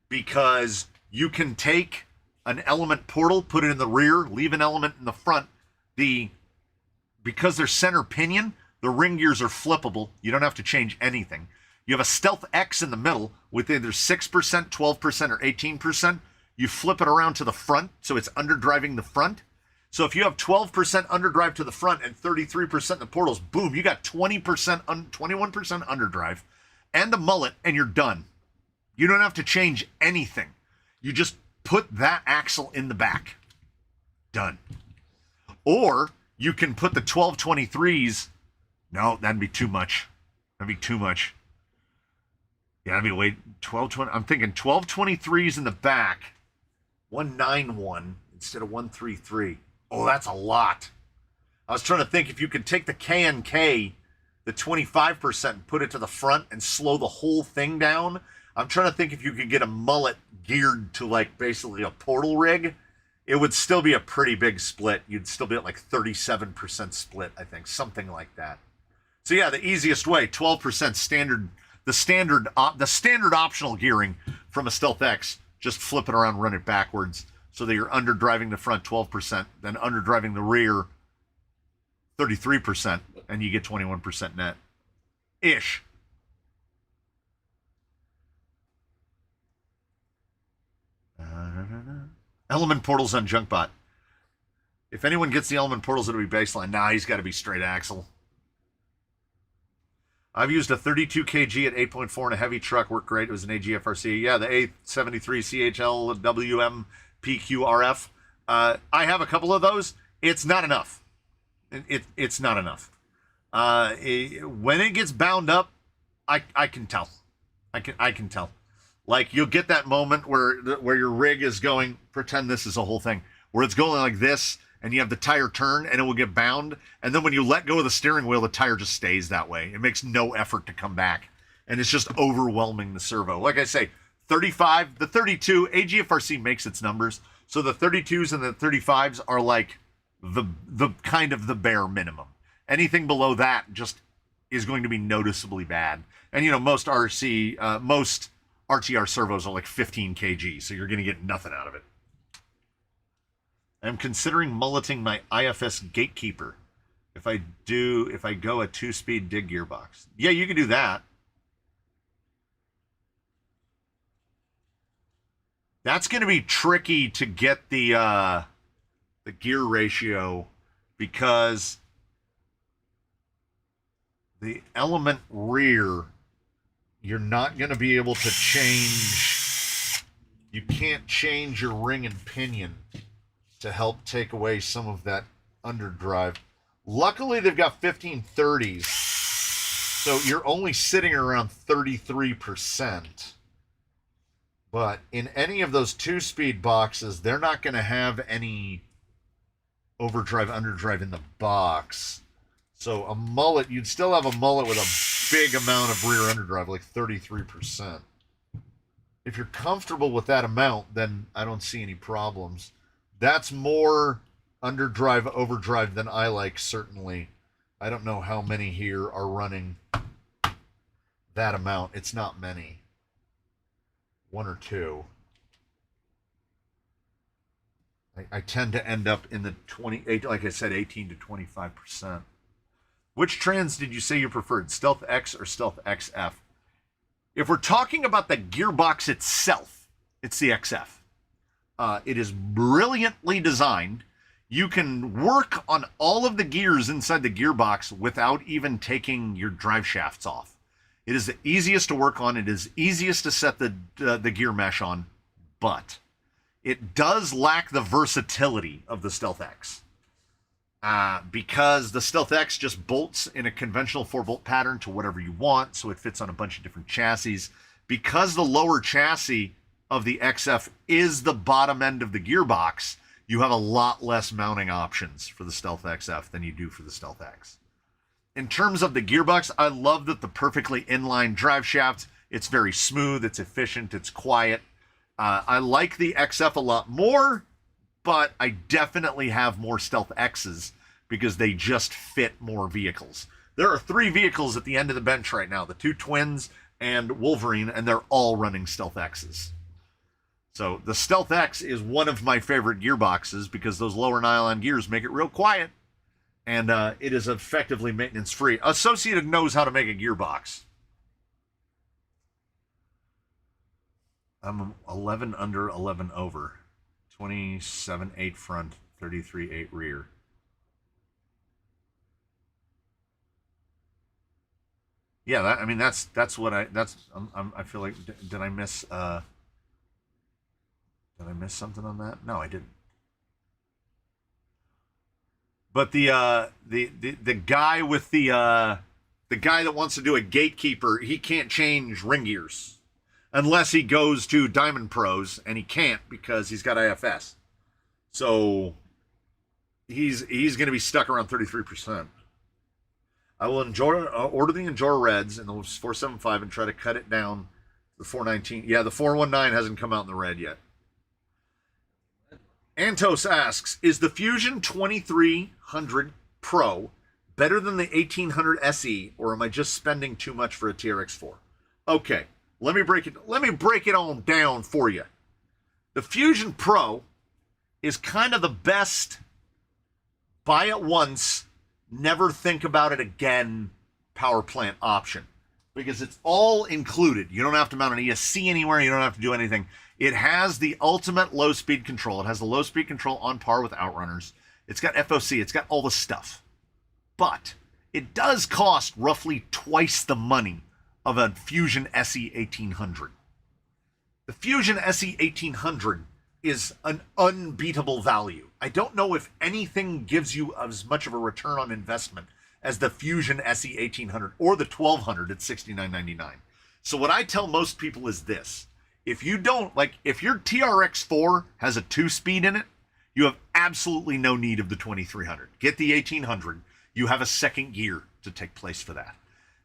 because you can take an Element portal, put it in the rear, leave an Element in the front. Because they're center pinion, the ring gears are flippable. You don't have to change anything. You have a Stealth X in the middle with either 6%, 12%, or 18%. You flip it around to the front, so it's underdriving the front. So if you have 12% underdrive to the front and 33% in the portals, boom, you got 21% underdrive and a mullet, and you're done. You don't have to change anything. You just put that axle in the back. Done. Or you can put the 1223s. No, that'd be too much. That'd be too much. Yeah, that'd be way 1220. I'm thinking 1223s in the back, 191 instead of 133. Oh, that's a lot. I was trying to think if you could take the K&K, the 25%, and put it to the front and slow the whole thing down. I'm trying to think if you could get a mullet geared to like basically a portal rig. It would still be a pretty big split. You'd still be at like 37% split, I think, something like that. So yeah, the easiest way, 12% standard, the standard optional gearing from a Stealth X. Just flip it around, run it backwards, so that you're underdriving the front 12%, then underdriving the rear 33%, and you get 21% net. Ish. Element portals on Junkbot. If anyone gets the Element portals, it'll be baseline. Nah, he's got to be straight axle. I've used a 32 kg at 8.4 in a heavy truck. Worked great. It was an AGFRC. Yeah, the A73 CHL WM PQRF. I have a couple of those. It's not enough. It's not enough. When it gets bound up, I can tell. I can tell. Like, you'll get that moment where your rig is going, pretend this is a whole thing, where it's going like this, and you have the tire turn, and it will get bound, and then when you let go of the steering wheel, the tire just stays that way. It makes no effort to come back, and it's just overwhelming the servo. Like I say, 35, the 32, AGFRC makes its numbers, so the 32s and the 35s are like the kind of the bare minimum. Anything below that just is going to be noticeably bad. And, you know, most RTR servos are like 15 kg, so you're going to get nothing out of it. I'm considering mulleting my IFS Gatekeeper if I go a 2-speed dig gearbox. Yeah, you can do that. That's going to be tricky to get the gear ratio, because the Element rear, you're not going to be able to change. You can't change your ring and pinion to help take away some of that underdrive. Luckily, they've got 1530s, so you're only sitting around 33%. But in any of those 2-speed boxes, they're not going to have any overdrive, underdrive in the box. So a mullet, you'd still have a mullet with a big amount of rear underdrive, like 33%. If you're comfortable with that amount, then I don't see any problems. That's more underdrive, overdrive than I like, certainly. I don't know how many here are running that amount. It's not many. 1 or 2. I tend to end up in the 28, like I said, 18 to 25%. Which trans did you say you preferred, Stealth X or Stealth XF? If we're talking about the gearbox itself, it's the XF. It is brilliantly designed. You can work on all of the gears inside the gearbox without even taking your drive shafts off. It is the easiest to work on. It is easiest to set the gear mesh on, but it does lack the versatility of the Stealth X. Because the Stealth X just bolts in a conventional 4-bolt pattern to whatever you want, so it fits on a bunch of different chassis. Because the lower chassis of the XF is the bottom end of the gearbox, you have a lot less mounting options for the Stealth XF than you do for the Stealth X. In terms of the gearbox, I love that the perfectly inline drive shaft. It's very smooth, it's efficient, it's quiet. I like the XF a lot more, but I definitely have more Stealth X's because they just fit more vehicles. There are 3 vehicles at the end of the bench right now, the 2 twins and Wolverine, and they're all running Stealth X's. So the Stealth X is one of my favorite gearboxes because those lower nylon gears make it real quiet, and it is effectively maintenance-free. Associated knows how to make a gearbox. I'm 11 under, 11 over. 27.8 front, 33.8 rear. Yeah, that's what I feel like. Did I miss? Did I miss something on that? No, I didn't. But the guy with the guy that wants to do a gatekeeper, he can't change ring gears unless he goes to Diamond Pros, and he can't because he's got IFS. So he's going to be stuck around 33%. I will order the Endura Reds in the 475 and try to cut it down to the 419. Yeah, the 419 hasn't come out in the red yet. Antos asks, is the Fusion 2300 Pro better than the 1800 SE, or am I just spending too much for a TRX4? Okay, let me break it on down for you. The Fusion Pro is kind of the best buy it once, never think about it again power plant option, because it's all included. You don't have to mount an ESC anywhere. You don't have to do anything. It has the ultimate low speed control. It has the low speed control on par with Outrunners. It's got FOC. It's got all the stuff. But it does cost roughly twice the money of a Fusion SE 1800. The Fusion SE 1800 is an unbeatable value. I don't know if anything gives you as much of a return on investment as the Fusion SE 1800 or the 1200 at $69.99. So what I tell most people is this. If your TRX4 has a 2-speed in it, you have absolutely no need of the 2300. Get the 1800. You have a second gear to take place for that.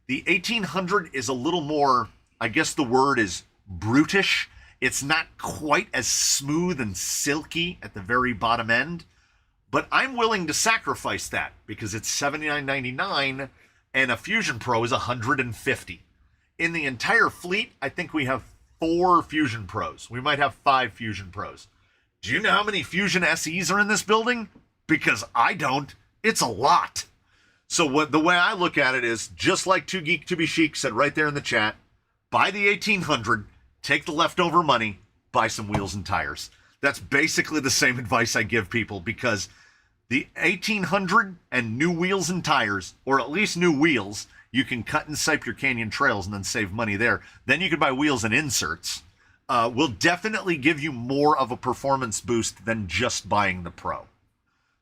The 1800 is a little more, I guess the word is brutish. It's not quite as smooth and silky at the very bottom end, but I'm willing to sacrifice that because it's $79.99 and a Fusion Pro is $150. In the entire fleet, I think we have 4 Fusion Pros. We might have 5 Fusion Pros. Do you know how many Fusion SEs are in this building? Because I don't. It's a lot. So the way I look at it is just like 2 Geek to be Chic said right there in the chat, buy the 1800, take the leftover money, buy some wheels and tires. That's basically the same advice I give people, because the 1800 and new wheels and tires, or at least new wheels, you can cut and sipe your Canyon trails and then save money there. Then you could buy wheels and inserts. Will definitely give you more of a performance boost than just buying the Pro.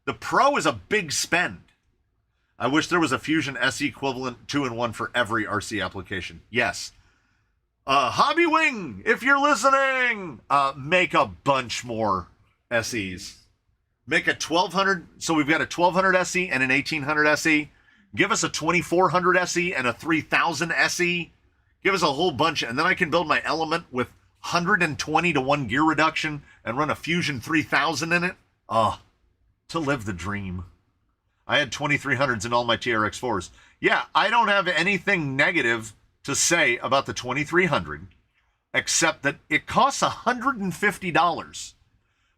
The Pro is a big spend. I wish there was a Fusion SE equivalent 2-in-1 for every RC application. Yes. Hobby Wing, if you're listening, make a bunch more SEs. Make a 1200. So we've got a 1200 SE and an 1800 SE. Give us a 2400 SE and a 3000 SE. Give us a whole bunch, and then I can build my Element with 120 to 1 gear reduction and run a Fusion 3000 in it. To live the dream. I had 2300s in all my TRX4s. Yeah, I don't have anything negative to say about the 2300, except that it costs $150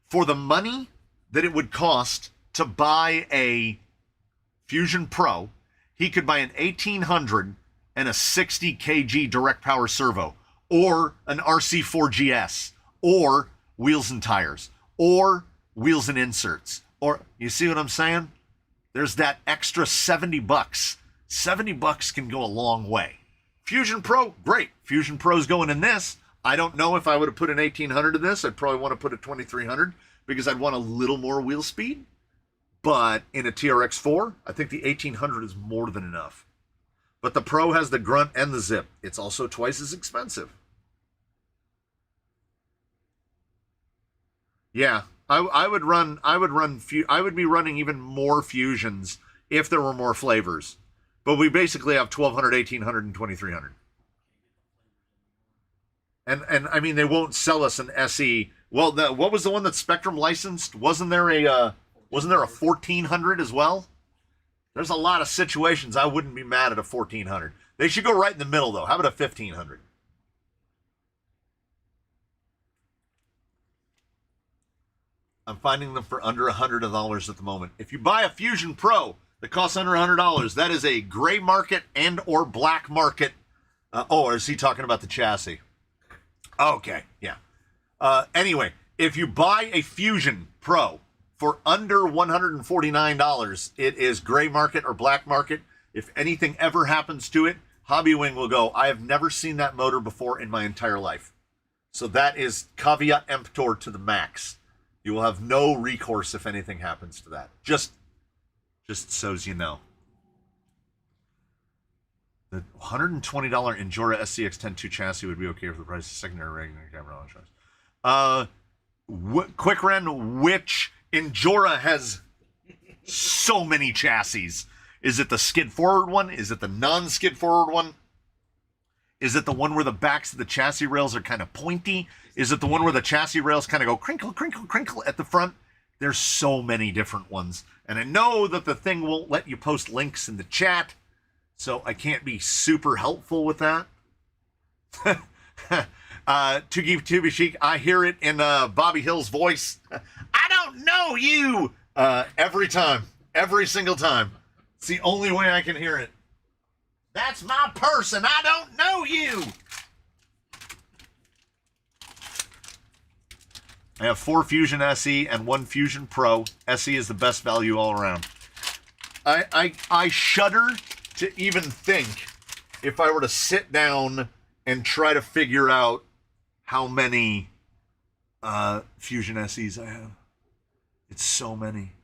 for the money that it would cost to buy a Fusion Pro. He could buy an 1800 and a 60 kg direct power servo, or an RC4GS, or wheels and tires, or wheels and inserts, or you see what I'm saying? There's that extra $70. $70 can go a long way. Fusion Pro, great. Fusion Pro's going in this. I don't know if I would have put an 1800 in this. I'd probably want to put a 2300 because I'd want a little more wheel speed. But in a TRX4, I think the 1800 is more than enough. But the Pro has the grunt and the zip. It's also twice as expensive. Yeah, I would be running even more Fusions if there were more flavors. But we basically have 1200, 1800, and 2300. And I mean, they won't sell us an SE. Well, what was the one that Spectrum licensed? Wasn't there a 1400 as well? There's a lot of situations I wouldn't be mad at a 1400. They should go right in the middle, though. How about a 1500? I'm finding them for under $100 at the moment. If you buy a Fusion Pro that costs under $100, that is a gray market and or black market. Or is he talking about the chassis? Okay, yeah. Anyway, if you buy a Fusion Pro for under $149, it is gray market or black market. If anything ever happens to it, Hobbywing will go, I have never seen that motor before in my entire life. So that is caveat emptor to the max. You will have no recourse if anything happens to that. Just so as you know. The $120 Endura SCX-102 chassis would be okay for the price of secondary regular camera choice. Quick Ren, which Endura has so many chassis? Is it the skid forward one? Is it the non-skid forward one? Is it the one where the backs of the chassis rails are kind of pointy? Is it the one where the chassis rails kind of go crinkle, crinkle, crinkle at the front? There's so many different ones. And I know that the thing won't let you post links in the chat, so I can't be super helpful with that. To be chic, I hear it in Bobby Hill's voice. I don't know you! Every time. Every single time. It's the only way I can hear it. That's my person. I don't know you. I have 4 Fusion SE and 1 Fusion Pro. SE is the best value all around. I shudder to even think if I were to sit down and try to figure out how many Fusion SEs I have. It's so many.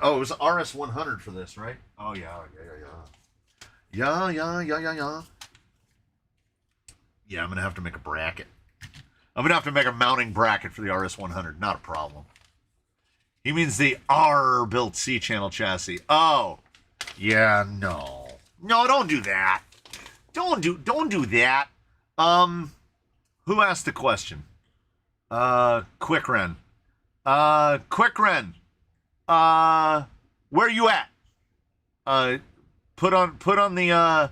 Oh, it was RS100 for this, right? Oh, yeah. Yeah, I'm going to have to make a bracket. I'm going to have to make a mounting bracket for the RS100. Not a problem. He means the R-built C-channel chassis. Oh, yeah, no. No, don't do that. Don't do that. Who asked the question? Quick Ren. Where you at? Put on the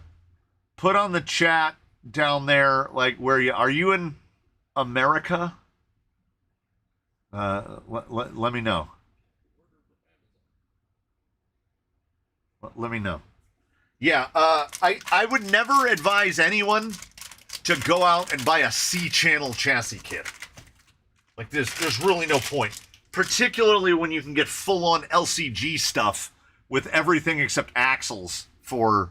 chat down there, like, where you are. You in America? Let me know. Let me know. Yeah, I would never advise anyone to go out and buy a C-channel chassis kit. Like, there's really no point. Particularly when you can get full-on LCG stuff with everything except axles for,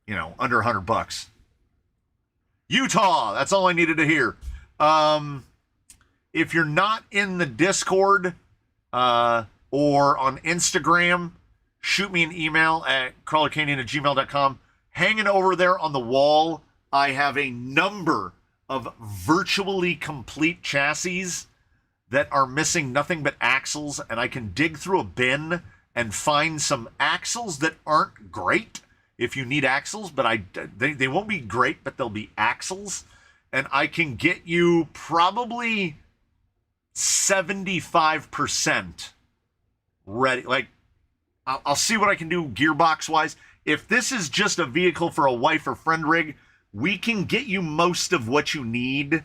under $100. Utah, that's all I needed to hear. If you're not in the Discord or on Instagram, shoot me an email at crawlercanyon@gmail.com. Hanging over there on the wall, I have a number of virtually complete chassis that are missing nothing but axles, and I can dig through a bin and find some axles that aren't great if you need axles, but they won't be great, but they'll be axles. And I can get you probably 75% ready. Like, I'll see what I can do gearbox-wise. If this is just a vehicle for a wife or friend rig, we can get you most of what you need,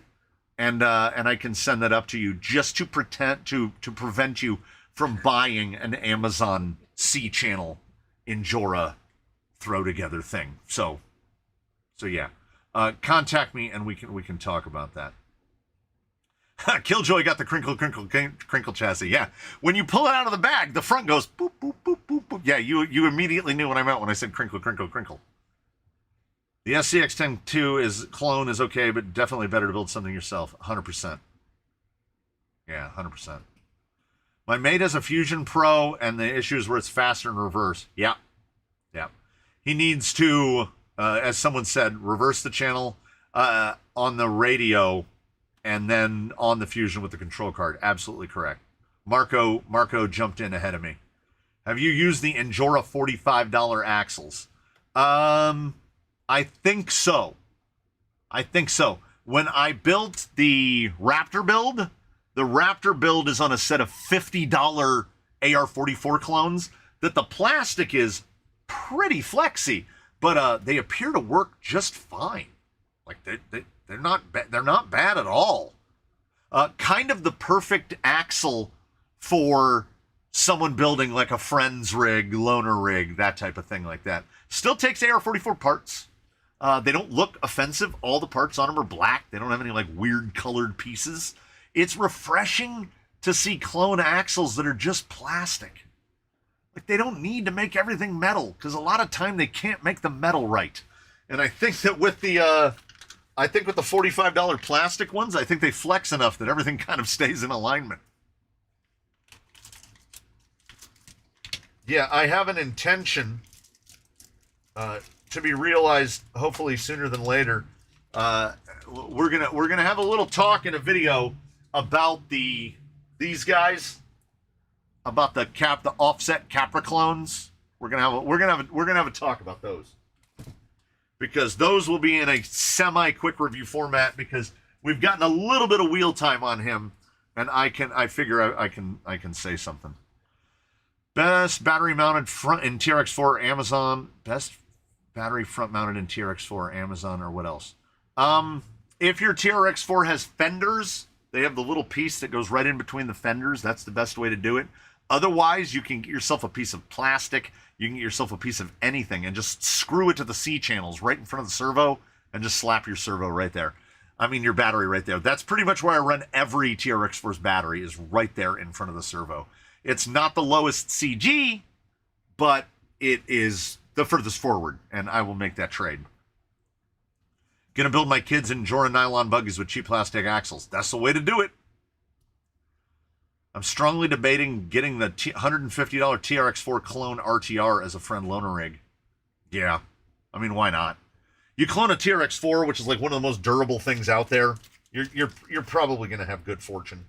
and I can send that up to you just to prevent you from buying an Amazon C-channel Endura throw-together thing. So, So yeah, contact me and we can talk about that. Killjoy got the crinkle chassis. Yeah, when you pull it out of the bag, the front goes boop boop boop boop boop. Yeah, you immediately knew what I meant when I said crinkle. The SCX-10-2 clone is okay, but definitely better to build something yourself. 100%. Yeah, 100%. My mate has a Fusion Pro, and the issue is where it's faster in reverse. Yeah. He needs to, as someone said, reverse the channel on the radio and then on the Fusion with the control card. Absolutely correct. Marco jumped in ahead of me. Have you used the Injora $45 axles? I think so. When I built the Raptor build is on a set of $50 AR-44 clones that the plastic is pretty flexy, but they appear to work just fine. Like they're not bad at all. Kind of the perfect axle for someone building like a friend's rig, loaner rig, that type of thing like that. Still takes AR-44 parts. They don't look offensive. All the parts on them are black. They don't have any like weird colored pieces. It's refreshing to see clone axles that are just plastic. Like they don't need to make everything metal because a lot of time they can't make the metal right. And I think that with the $45 plastic ones, I think they flex enough that everything kind of stays in alignment. Yeah, I have an intention to be realized hopefully sooner than later. We're gonna have a little talk in a video about these guys, about the offset Capra clones. We're gonna have a talk about those, because those will be in a semi quick review format because we've gotten a little bit of wheel time on him, and I figure I can say something. Best battery mounted front in TRX4 Amazon. Best battery front mounted in TRX4 Amazon, or what else? If your TRX4 has fenders, they have the little piece that goes right in between the fenders. That's the best way to do it. Otherwise, you can get yourself a piece of plastic. You can get yourself a piece of anything and just screw it to the C channels right in front of the servo and just slap your servo right there. I mean, your battery right there. That's pretty much where I run every TRX4's battery, is right there in front of the servo. It's not the lowest CG, but it is the furthest forward, and I will make that trade. Gonna build my kids in Jora nylon buggies with cheap plastic axles. That's the way to do it. I'm strongly debating getting the $150 TRX4 clone RTR as a friend loaner rig. Yeah, I mean, why not? You clone a TRX4, which is like one of the most durable things out there, you're probably gonna have good fortune.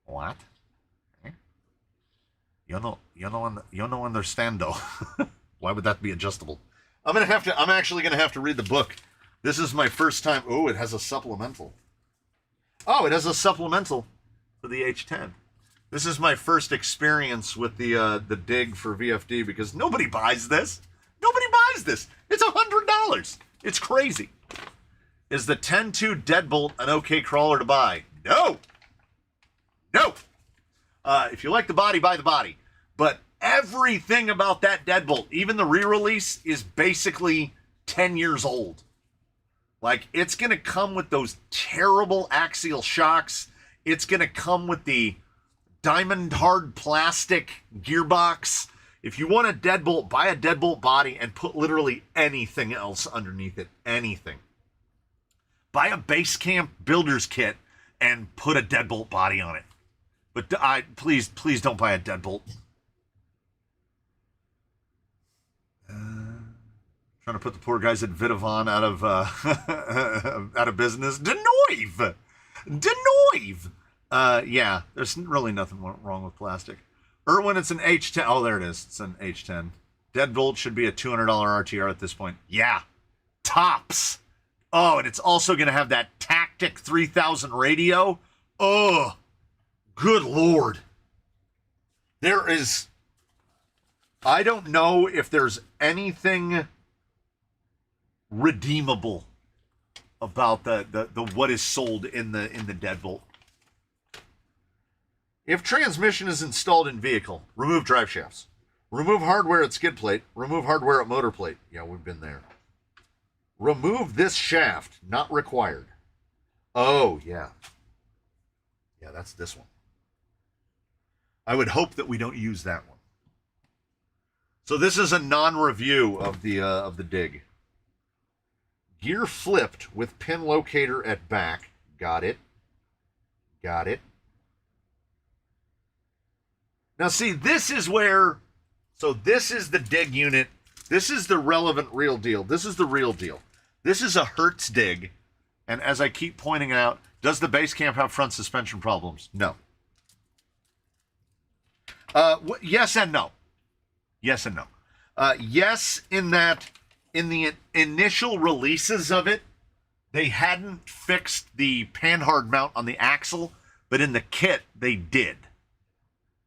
What? Eh? You don't understand though. Why would that be adjustable? I'm actually gonna have to read the book. This is my first time. Oh, it has a supplemental. Oh, it has a supplemental for the H10. This is my first experience with the dig for VFD because nobody buys this. Nobody buys this. It's $100. It's crazy. Is the 10-2 deadbolt an okay crawler to buy? No. No. If you like the body, buy the body. But everything about that deadbolt, even the re-release, is basically 10 years old. Like, it's going to come with those terrible axial shocks. It's going to come with the diamond hard plastic gearbox. If you want a deadbolt, buy a deadbolt body and put literally anything else underneath it. Anything. Buy a base camp builder's kit and put a deadbolt body on it. But please don't buy a deadbolt. Trying to put the poor guys at Vitavon out of business. Denoive. Yeah, there's really nothing wrong with plastic. Irwin, it's an H10. Oh, there it is. It's an H10. Deadbolt should be a $200 RTR at this point. Yeah, tops. Oh, and it's also going to have that Tactic 3000 radio. Oh, good Lord. I don't know if there's anything redeemable about the what is sold in the deadbolt. If transmission is installed in vehicle, remove drive shafts. Remove hardware at skid plate. Remove hardware at motor plate. Yeah, we've been there. Remove this shaft. Not required. Oh, yeah. Yeah, that's this one. I would hope that we don't use that one. So this is a non-review of the dig. Gear flipped with pin locator at back. Got it. Got it. Now see, this is where, so this is the dig unit. This is the relevant real deal. This is the real deal. This is a Hertz dig. And as I keep pointing out, does the base camp have front suspension problems? No. Yes and no. Yes and no. Yes, in that in the initial releases of it, they hadn't fixed the panhard mount on the axle, but in the kit, they did.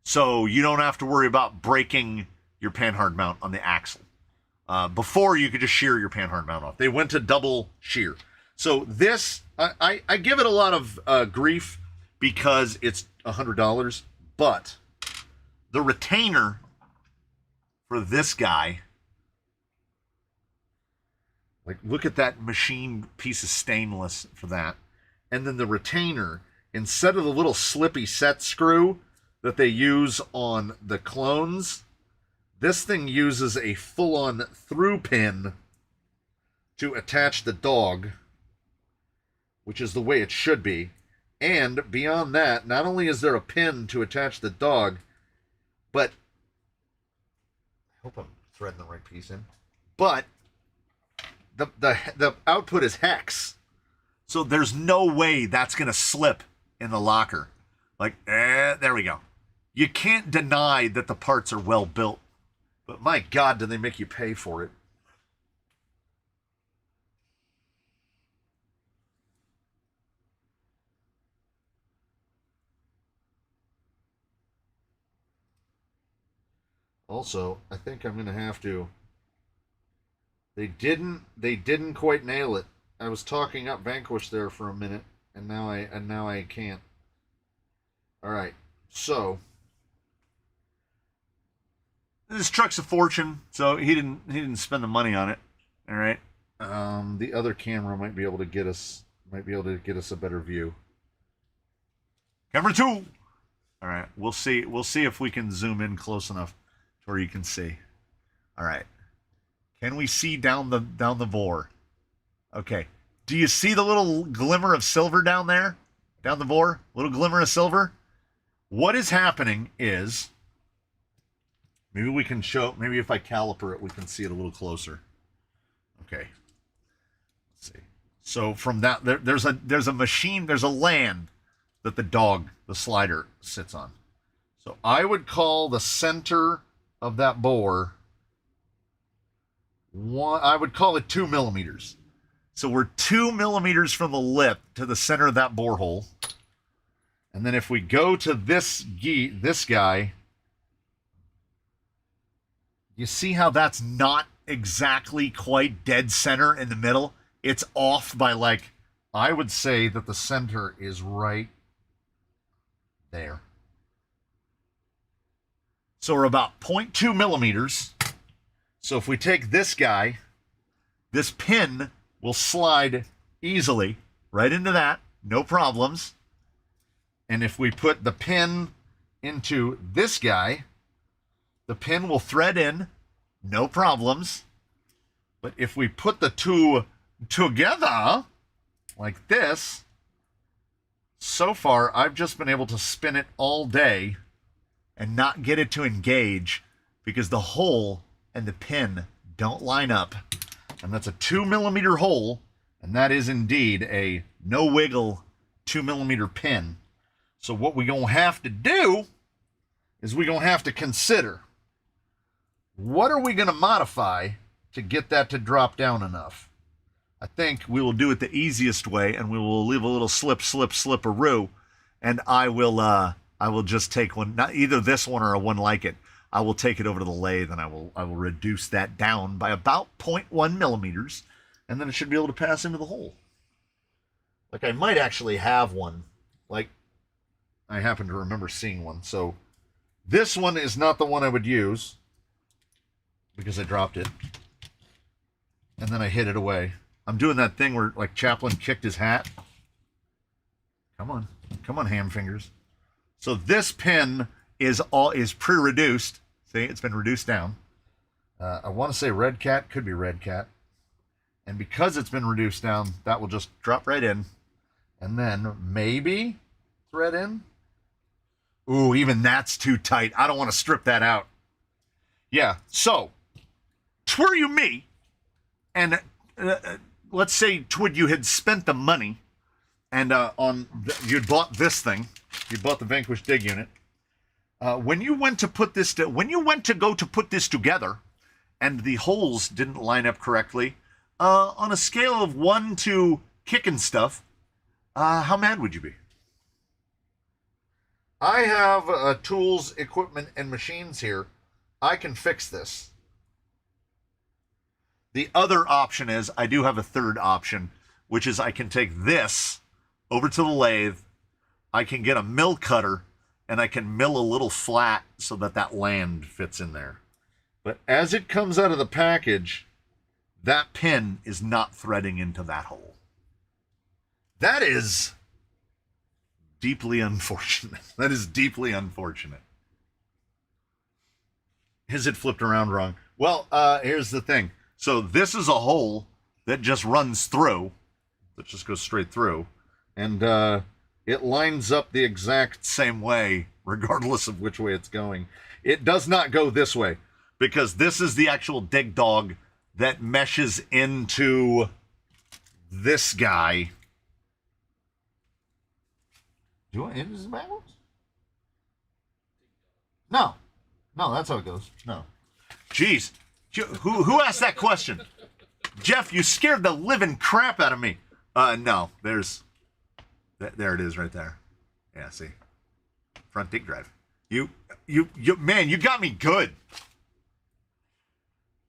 So you don't have to worry about breaking your panhard mount on the axle. Before, you could just shear your panhard mount off. They went to double shear. So this, I give it a lot of grief because it's $100, but the retainer for this guy, like, look at that machined piece of stainless for that. And then the retainer, instead of the little slippy set screw that they use on the clones, this thing uses a full-on through pin to attach the dog, which is the way it should be. And beyond that, not only is there a pin to attach the dog, but I hope I'm threading the right piece in, but the output is hex. So there's no way that's going to slip in the locker. Like, there we go. You can't deny that the parts are well built, but my God, do they make you pay for it. Also, I think I'm going to have to. They didn't quite nail it. I was talking up Vanquish there for a minute, and now I can't. All right, so this truck's a fortune, so he didn't spend the money on it. All right. The other camera might be able to get us a better view. Camera 2. All right, we'll see if we can zoom in close enough to where you can see. All right. Can we see down the bore? Okay. Do you see the little glimmer of silver down there? Down the bore? Little glimmer of silver? What is happening is, maybe we can show, maybe if I caliper it, we can see it a little closer. Okay. Let's see. So from that, there's a machine, there's a land that the slider sits on. So I would call the center of that bore, I would call it 2 millimeters. So we're 2 millimeters from the lip to the center of that borehole. And then if we go to this guy, you see how that's not exactly quite dead center in the middle? It's off by, like, I would say that the center is right there. So we're about 0.2 millimeters. So if we take this guy, this pin will slide easily right into that, no problems. And if we put the pin into this guy, the pin will thread in, no problems. But if we put the two together, like this, so far I've just been able to spin it all day and not get it to engage because the hole and the pin don't line up. And that's a 2 millimeter hole, and that is indeed a no wiggle 2 millimeter pin. So what we're going to have to do is we're going to have to consider, what are we going to modify to get that to drop down enough? I think we will do it the easiest way, and we will leave a little slip-a-roo, and I will just take one, not either this one or a one like it. I will take it over to the lathe, and I will reduce that down by about 0.1 millimeters, and then it should be able to pass into the hole. Like, I might actually have one. Like, I happen to remember seeing one. So this one is not the one I would use because I dropped it. And then I hid it away. I'm doing that thing where like Chaplin kicked his hat. Come on. Come on, ham fingers. So this pin is pre-reduced. See, it's been reduced down. I want to say red cat, could be red cat. And because it's been reduced down, that will just drop right in. And then maybe thread in. Ooh, even that's too tight. I don't want to strip that out. Yeah, so, twere you me, and let's say twould you had spent the money, and you'd bought this thing, you bought the Vanquish Dig unit. When you went to put this, go to put this together, and the holes didn't line up correctly, on a scale of 1 to kicking stuff, how mad would you be? I have tools, equipment, and machines here. I can fix this. The other option is, I do have a third option, which is I can take this over to the lathe, I can get a mill cutter, and I can mill a little flat so that that land fits in there. But as it comes out of the package, that pin is not threading into that hole. That is deeply unfortunate. That is deeply unfortunate. Has it flipped around wrong? Well, here's the thing. So this is a hole that just runs through, that just goes straight through, and it lines up the exact same way, regardless of which way it's going. It does not go this way, because this is the actual dig dog that meshes into this guy. Do I hit this backwards? No. No, that's how it goes. No. Jeez. Who asked that question? Jeff, you scared the living crap out of me. No. There it is right there. Yeah, see. Front dig drive. Man, you got me good.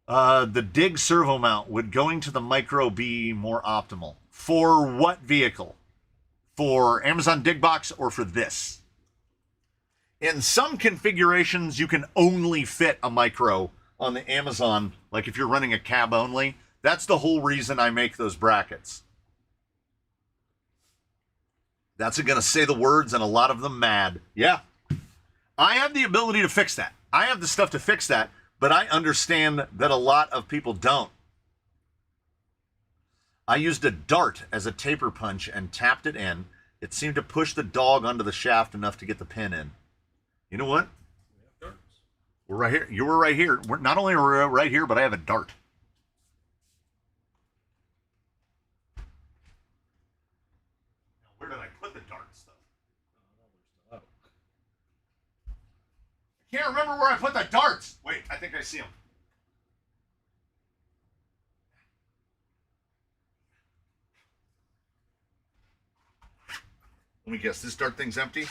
The dig servo mount, would going to the micro be more optimal? For what vehicle? For Amazon Digbox or for this? In some configurations, you can only fit a micro on the Amazon, like if you're running a cab only. That's the whole reason I make those brackets. That's going to say the words and a lot of them mad. Yeah. I have the ability to fix that. I have the stuff to fix that, but I understand that a lot of people don't. I used a dart as a taper punch and tapped it in. It seemed to push the dog onto the shaft enough to get the pin in. You know what? We have darts. We're right here. You were right here. We're not only are we right here, but I have a dart. Now, where did I put the dart stuff? Oh, I can't remember where I put the darts. Wait, I think I see them. Let me guess. This dart thing's empty.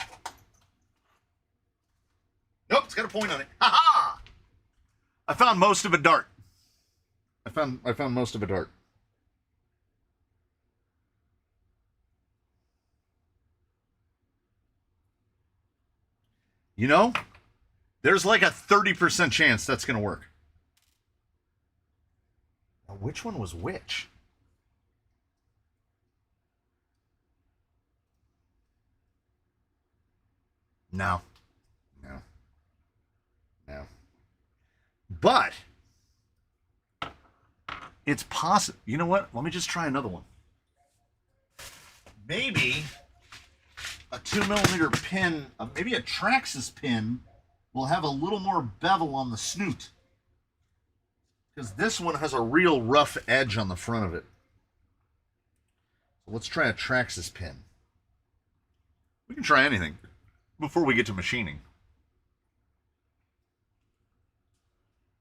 Nope, it's got a point on it. Ha ha! I found most of a dart. I found most of a dart. You know, there's like a 30% chance that's going to work. Now, which one was which? No. But it's possible. You know what? Let me just try another one. Maybe a 2mm pin, maybe a Traxxas pin, will have a little more bevel on the snoot. Because this one has a real rough edge on the front of it. So let's try a Traxxas pin. We can try anything before we get to machining.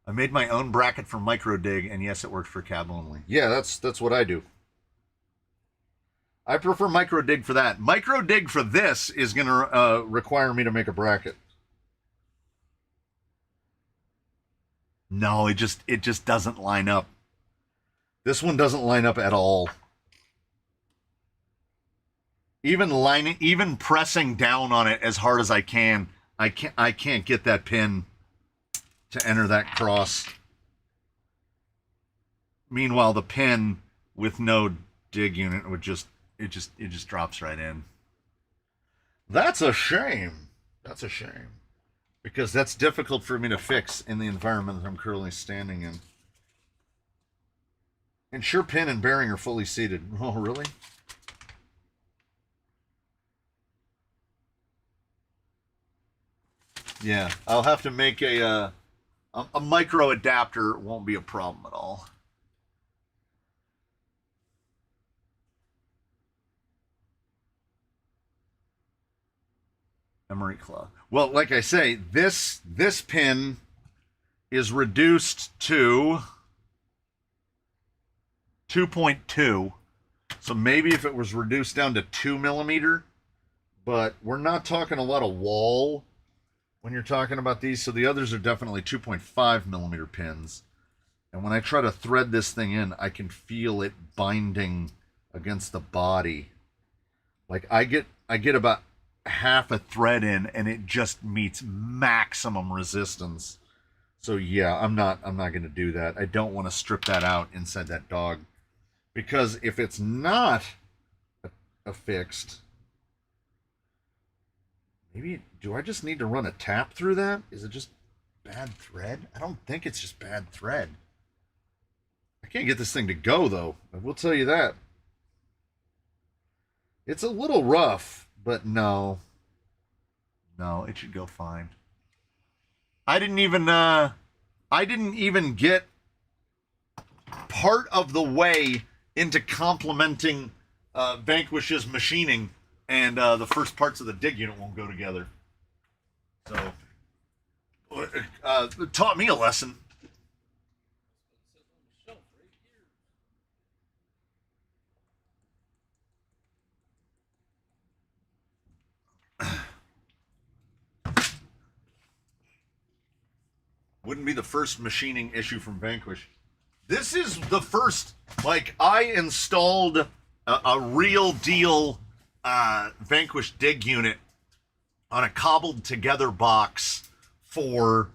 I made my own bracket for micro dig, and yes, it works for cab only. Yeah, that's what I do. I prefer micro dig for that. Micro dig for this is going to require me to make a bracket. No, it just doesn't line up. This one doesn't line up at all. even pressing down on it as hard as I can, I can't get that pin to enter that cross. Meanwhile, the pin with no dig unit would just drops right in. That's a shame. That's a shame. Because that's difficult for me to fix in the environment that I'm currently standing in. And sure, pin and bearing are fully seated. Oh, really? Yeah, I'll have to make a micro adapter. Won't be a problem at all. Emery claw. Well, like I say, this pin is reduced to 2.2. So maybe if it was reduced down to 2 millimeter, but we're not talking a lot of wall when you're talking about these. So the others are definitely 2.5 millimeter pins. And when I try to thread this thing in, I can feel it binding against the body. Like I get about half a thread in and it just meets maximum resistance. So yeah, I'm not going to do that. I don't want to strip that out inside that dog, because if it's not affixed, maybe do I just need to run a tap through that? Is it just bad thread? I don't think it's just bad thread. I can't get this thing to go though. I will tell you that. It's a little rough. But no, it should go fine. I didn't even get part of the way into complementing Vanquish's machining, and the first parts of the dig unit won't go together. So, it taught me a lesson. Wouldn't be the first machining issue from Vanquish. This is the first, like, I installed a real deal Vanquish dig unit on a cobbled together box for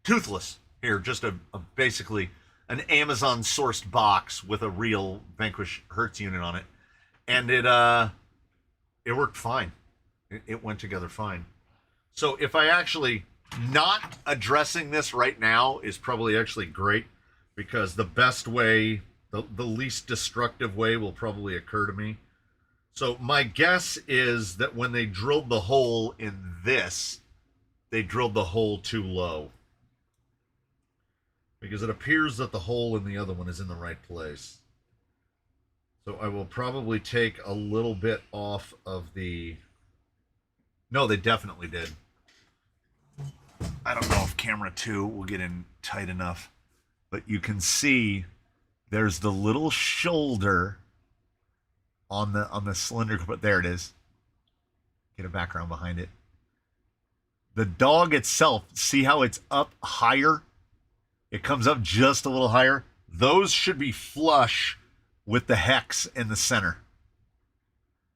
Toothless. Here, just a basically an Amazon sourced box with a real Vanquish Hertz unit on it. And it worked fine. It went together fine. So if I actually... not addressing this right now is probably actually great, because the best way, the least destructive way will probably occur to me. So my guess is that when they drilled the hole in this, they drilled the hole too low, because it appears that the hole in the other one is in the right place. So I will probably take a little bit off of the... No, they definitely did. I don't know if camera 2 will get in tight enough, but you can see there's the little shoulder on the cylinder, but there it is. Get a background behind it. The dog itself, see how it's up higher? It comes up just a little higher. Those should be flush with the hex in the center.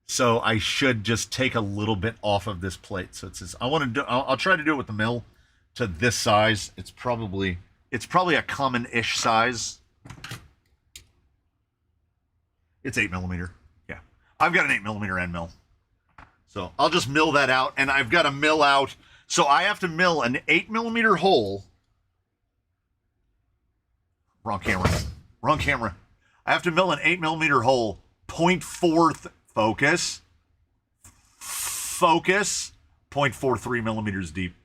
So I should just take a little bit off of this plate. So it says, I'll try to do it with the mill to this size. It's probably a common-ish size. It's 8 millimeter. Yeah, I've got an 8 millimeter end mill. So I'll just mill that out, and I've got to mill out. So I have to mill an 8 millimeter hole. Wrong camera. I have to mill an 8 millimeter hole, 0.4 focus, 0.43 millimeters deep.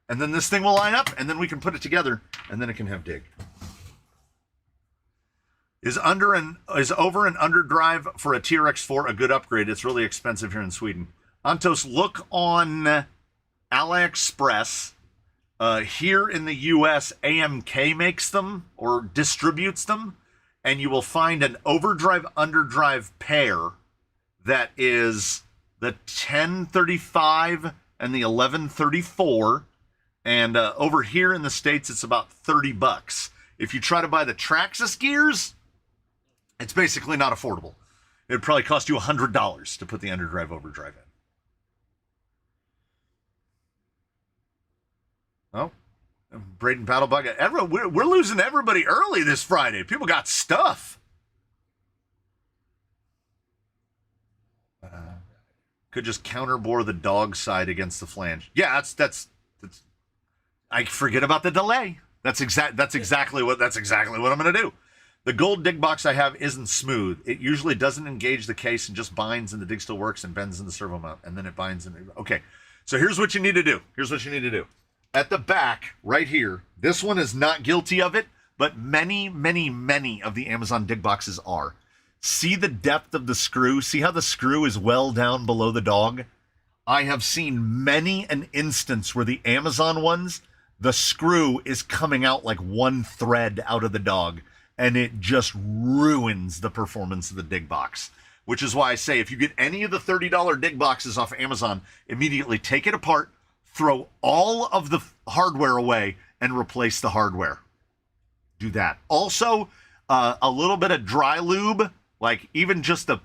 And then this thing will line up, and then we can put it together, and then it can have dig. Is over and under drive for a TRX4 a good upgrade? It's really expensive here in Sweden. Antos, look on AliExpress. Here in the US, AMK makes them or distributes them, and you will find an overdrive underdrive pair that is the 1035 and the 1134. And over here in the States, it's about $30. If you try to buy the Traxxas gears, it's basically not affordable. It'd probably cost you $100 to put the underdrive overdrive in. Oh, Braden Paddlebug. We're losing everybody early this Friday. People got stuff. Could just counterbore the dog side against the flange. Yeah, that's. I forget about the delay. That's exactly what I'm gonna do. The gold dig box I have isn't smooth. It usually doesn't engage the case and just binds, and the dig still works and bends in the servo mount, and then it binds. Okay, so here's what you need to do. At the back, right here, this one is not guilty of it, but many, many, many of the Amazon dig boxes are. See the depth of the screw? See how the screw is well down below the dog? I have seen many an instance where the Amazon ones, the screw is coming out like one thread out of the dog, and it just ruins the performance of the dig box. Which is why I say, if you get any of the $30 dig boxes off Amazon, immediately take it apart, throw all of the hardware away, and replace the hardware. Do that. Also, a little bit of dry lube, like even just the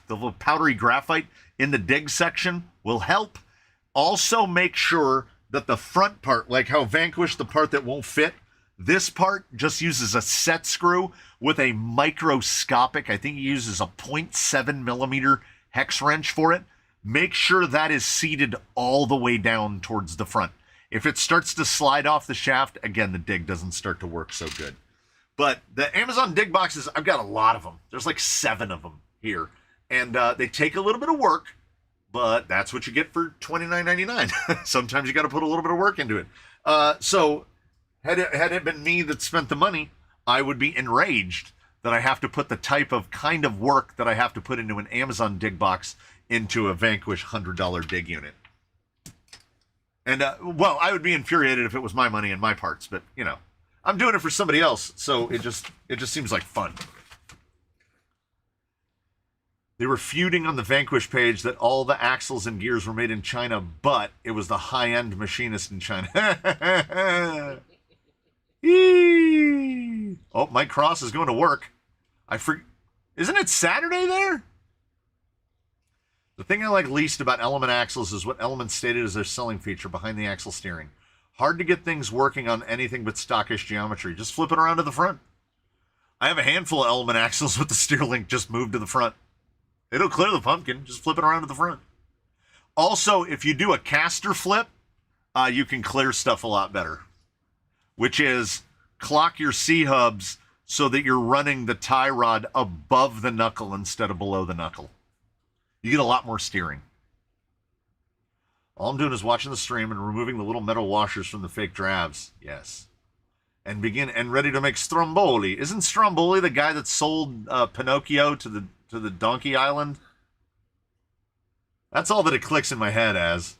little powdery graphite in the dig section will help. Also, make sure that the front part, like how Vanquish, the part that won't fit, this part just uses a set screw with a microscopic, I think he uses a 0.7 millimeter hex wrench for it. Make sure that is seated all the way down towards the front. If it starts to slide off the shaft, again, the dig doesn't start to work so good. But the Amazon dig boxes, I've got a lot of them. There's like 7 of them here. And they take a little bit of work, but that's what you get for $29.99. Sometimes you got to put a little bit of work into it. So had it been me that spent the money, I would be enraged that I have to put the type of kind of work that I have to put into an Amazon dig box into a Vanquish $100 dig unit. And, well, I would be infuriated if it was my money and my parts, but, you know, I'm doing it for somebody else, so it just seems like fun. They were feuding on the Vanquish page that all the axles and gears were made in China, but it was the high-end machinist in China. Oh, Mike Cross is going to work. Isn't it Saturday there? The thing I like least about Element axles is what Element stated as their selling feature behind the axle steering. Hard to get things working on anything but stockish geometry. Just flip it around to the front. I have a handful of Element axles with the steer link just moved to the front. It'll clear the pumpkin. Just flip it around to the front. Also, if you do a caster flip, you can clear stuff a lot better. Which is clock your C-hubs so that you're running the tie rod above the knuckle instead of below the knuckle. You get a lot more steering. All I'm doing is watching the stream and removing the little metal washers from the fake drabs. Yes. And ready to make Stromboli. Isn't Stromboli the guy that sold Pinocchio to the Donkey Island? That's all that it clicks in my head as.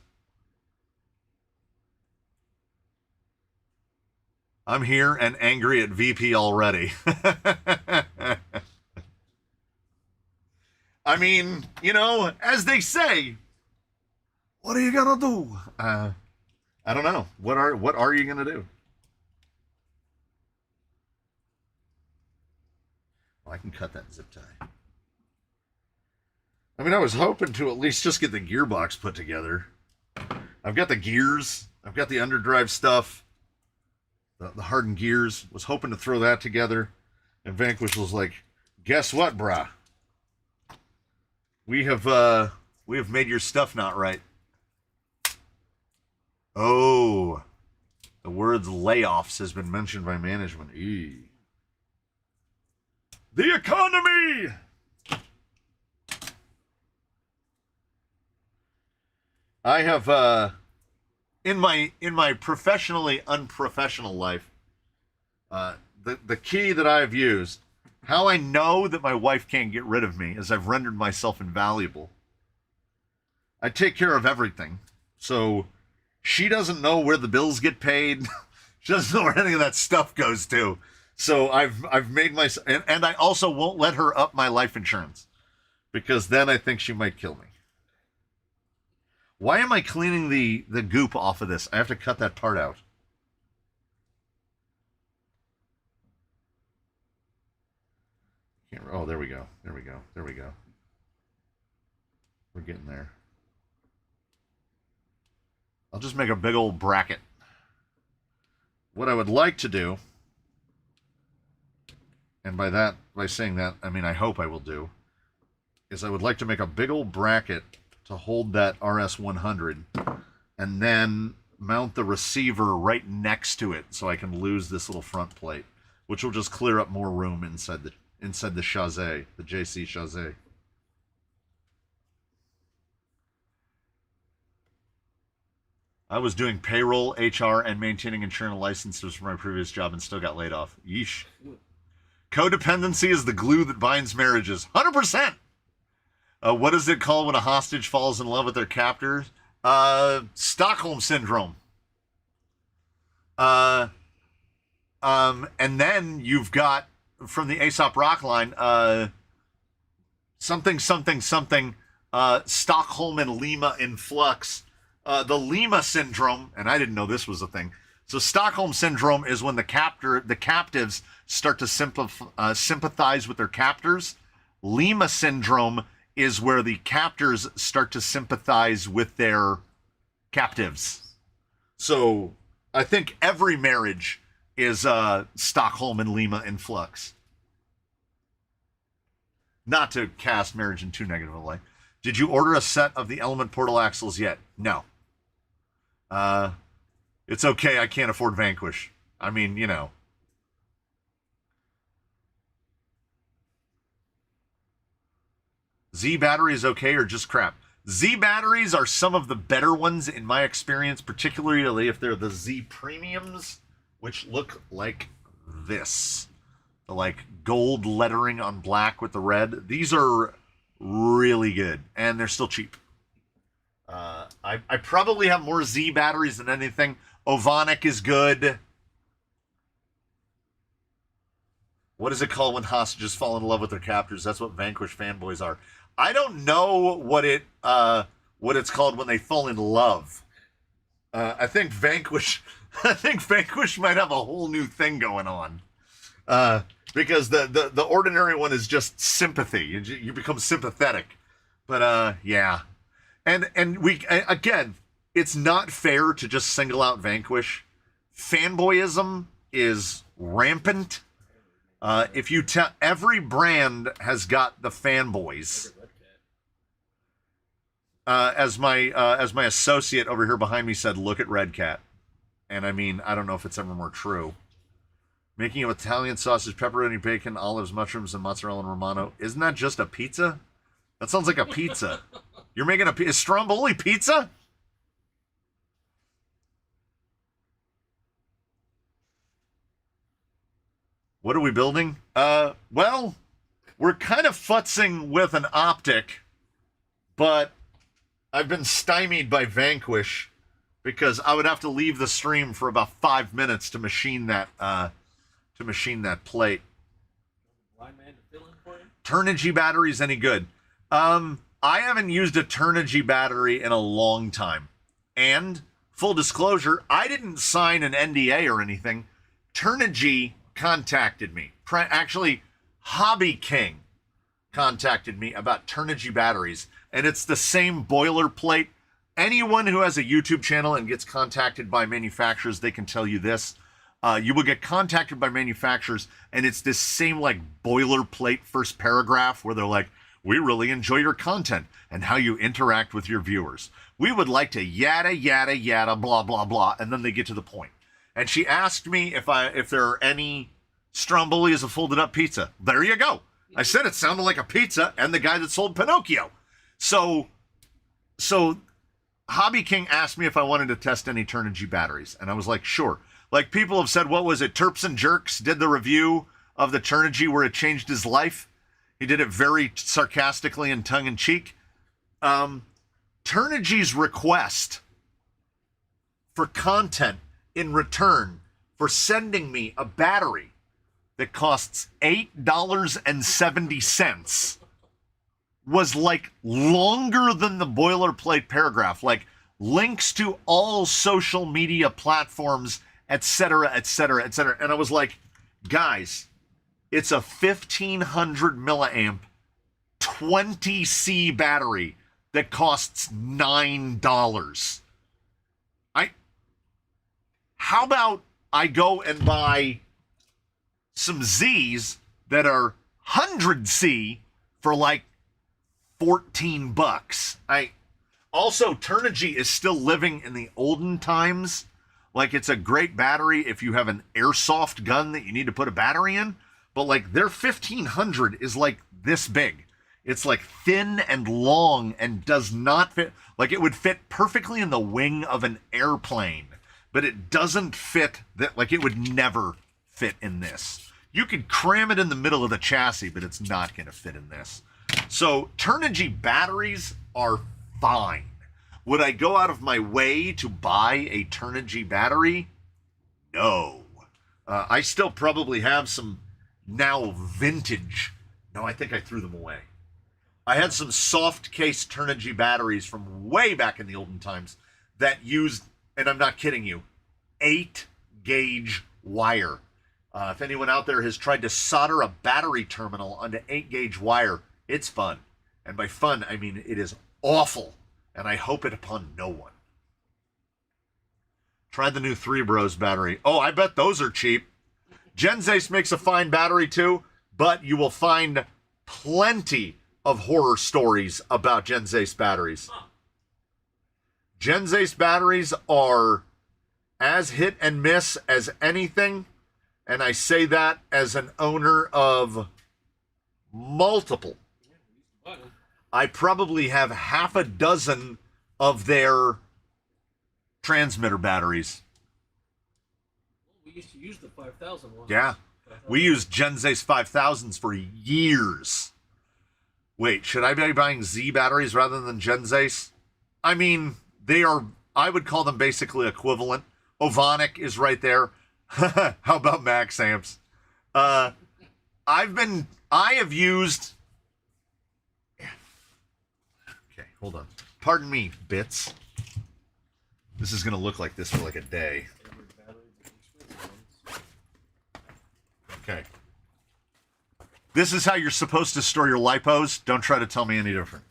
I'm here and angry at VP already. I mean, you know, as they say, what are you gonna do? I don't know. What are you gonna do? Well, I can cut that zip tie. I mean, I was hoping to at least just get the gearbox put together. I've got the gears. I've got the underdrive stuff. The hardened gears. Was hoping to throw that together. And Vanquish was like, guess what, brah? We have made your stuff not right. Oh, the words layoffs has been mentioned by management. The economy! I have, in my professionally unprofessional life, the key that I've used, how I know that my wife can't get rid of me is I've rendered myself invaluable. I take care of everything. So she doesn't know where the bills get paid. She doesn't know where any of that stuff goes to. So I've made myself, and I also won't let her up my life insurance because then I think she might kill me. Why am I cleaning the goop off of this? I have to cut that part out. Oh, there we go. There we go. There we go. We're getting there. I'll just make a big old bracket. What I would like to do, and by saying that, I mean I hope I will do, is I would like to make a big old bracket to hold that RS100 and then mount the receiver right next to it so I can lose this little front plate, which will just clear up more room inside the chassis, the JC chassis. I was doing payroll, HR, and maintaining insurance licenses for my previous job and still got laid off. Yeesh. Codependency is the glue that binds marriages. 100%! What is it called when a hostage falls in love with their captors? Stockholm Syndrome. And then you've got, from the Aesop Rock line, something, Stockholm and Lima in flux. The Lima Syndrome, and I didn't know this was a thing. So Stockholm Syndrome is when the captives start to sympathize with their captors. Lima Syndrome is where the captors start to sympathize with their captives. So I think every marriage is Stockholm and Lima in flux. Not to cast marriage in too negative a light. Did you order a set of the Element portal axles yet? No. It's okay, I can't afford Vanquish. I mean, you know. Z battery is okay or just crap? Z batteries are some of the better ones in my experience, particularly if they're the Z premiums, which look like this. The like gold lettering on black with the red. These are really good, and they're still cheap. I probably have more Z batteries than anything. Ovonic is good. What is it called when hostages fall in love with their captors? That's what Vanquish fanboys are. I don't know what it's called when they fall in love. I think Vanquish might have a whole new thing going on. Because the ordinary one is just sympathy. You become sympathetic. But yeah. And we again, it's not fair to just single out Vanquish. Fanboyism is rampant. If you tell, every brand has got the fanboys. As my associate over here behind me said, look at Red Cat. And I mean, I don't know if it's ever more true. Making of Italian sausage, pepperoni, bacon, olives, mushrooms, and mozzarella and Romano. Isn't that just a pizza? That sounds like a pizza. You're making is Stromboli pizza? What are we building? Well, we're kind of futzing with an optic, but I've been stymied by Vanquish because I would have to leave the stream for about 5 minutes to machine that plate. Blind man to fill in for you? Turnigy batteries any good? I haven't used a Turnigy battery in a long time. And full disclosure, I didn't sign an NDA or anything. Turnigy contacted me. Actually, Hobby King contacted me about Turnigy batteries, and it's the same boilerplate. Anyone who has a YouTube channel and gets contacted by manufacturers, they can tell you this. You will get contacted by manufacturers, and it's this same like boilerplate first paragraph where they're like, we really enjoy your content and how you interact with your viewers. We would like to yada, yada, yada, blah, blah, blah, and then they get to the point. And she asked me if there are any Stromboli as a folded up pizza. There you go. I said it sounded like a pizza and the guy that sold Pinocchio. So Hobby King asked me if I wanted to test any Turnigy batteries. And I was like, sure. Like people have said, what was it? Terps and Jerks did the review of the Turnigy where it changed his life. He did it very sarcastically and tongue-in-cheek. Turnigy's request for content in return for sending me a battery that costs $8.70 was like longer than the boilerplate paragraph, like links to all social media platforms, etc., etc., etc. And I was like, guys, It's a 1500 milliamp 20C battery that costs $9. How about I go and buy some Z's that are 100C for like $14. Also, Turnigy is still living in the olden times. Like, it's a great battery if you have an airsoft gun that you need to put a battery in. But like, their 1500 is like this big. It's like thin and long and does not fit. Like, it would fit perfectly in the wing of an airplane, but it doesn't fit that. Like, it would never fit in this. You could cram it in the middle of the chassis, but it's not going to fit in this. So Turnigy batteries are fine. Would I go out of my way to buy a Turnigy battery? No. I still probably have some now vintage. No, I think I threw them away. I had some soft case Turnigy batteries from way back in the olden times that used, and I'm not kidding you, 8-gauge wire. If anyone out there has tried to solder a battery terminal onto 8-gauge wire, it's fun. And by fun, I mean it is awful. And I hope it upon no one. Try the new 3 Bros battery. Oh, I bet those are cheap. Genzace makes a fine battery too, but you will find plenty of horror stories about Genzace batteries. Genzace batteries are as hit and miss as anything, and I say that as an owner of multiple. I probably have half a dozen of their transmitter batteries. We used to use the 5000 ones. Yeah. We used Genzace 5000s for years. Wait, should I be buying Z batteries rather than Genzace? I mean, they are, I would call them basically equivalent. Ovonic is right there. How about Max amps? I have used... Okay, hold on. Pardon me, bits. This is going to look like this for like a day. Okay. This is how you're supposed to store your lipos. Don't try to tell me any different.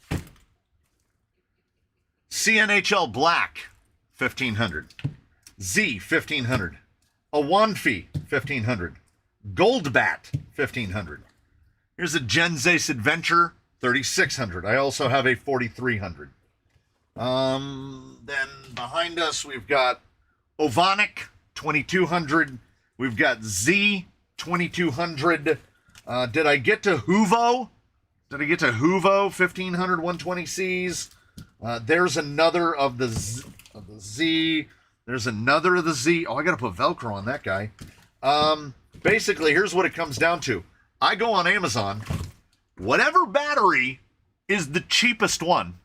CNHL Black, 1500. Z, 1500. Awanfi, 1500. Goldbat, 1500. Here's a Genzace Adventure, 3600. I also have a 4300. Then behind us, we've got Ovonic, 2200. We've got Z, 2200. Did I get to Huvo? 1500 120Cs. There's another of the Z. There's another of the Z. Oh, I got to put Velcro on that guy. Basically, here's what it comes down to. I go on Amazon. Whatever battery is the cheapest one,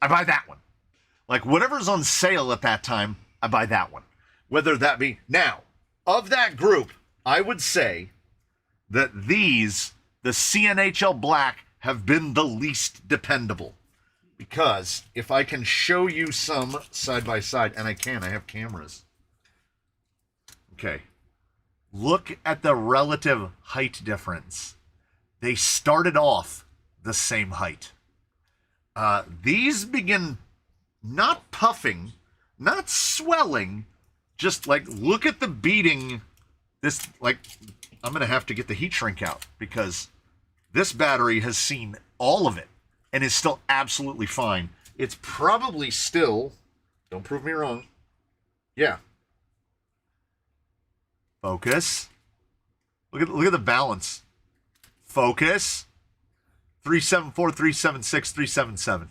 I buy that one. Like, whatever's on sale at that time, I buy that one. Whether that be... Now, of that group, I would say that these, the CNHL Black, have been the least dependable. Because if I can show you some side by side, and I have cameras. Okay. Look at the relative height difference. They started off the same height. These begin not puffing, not swelling, just like, look at the beating. This, like, I'm going to have to get the heat shrink out because this battery has seen all of it and is still absolutely fine. It's probably still, don't prove me wrong. Yeah. Focus. Look at the balance. Focus. 374, 376, 377.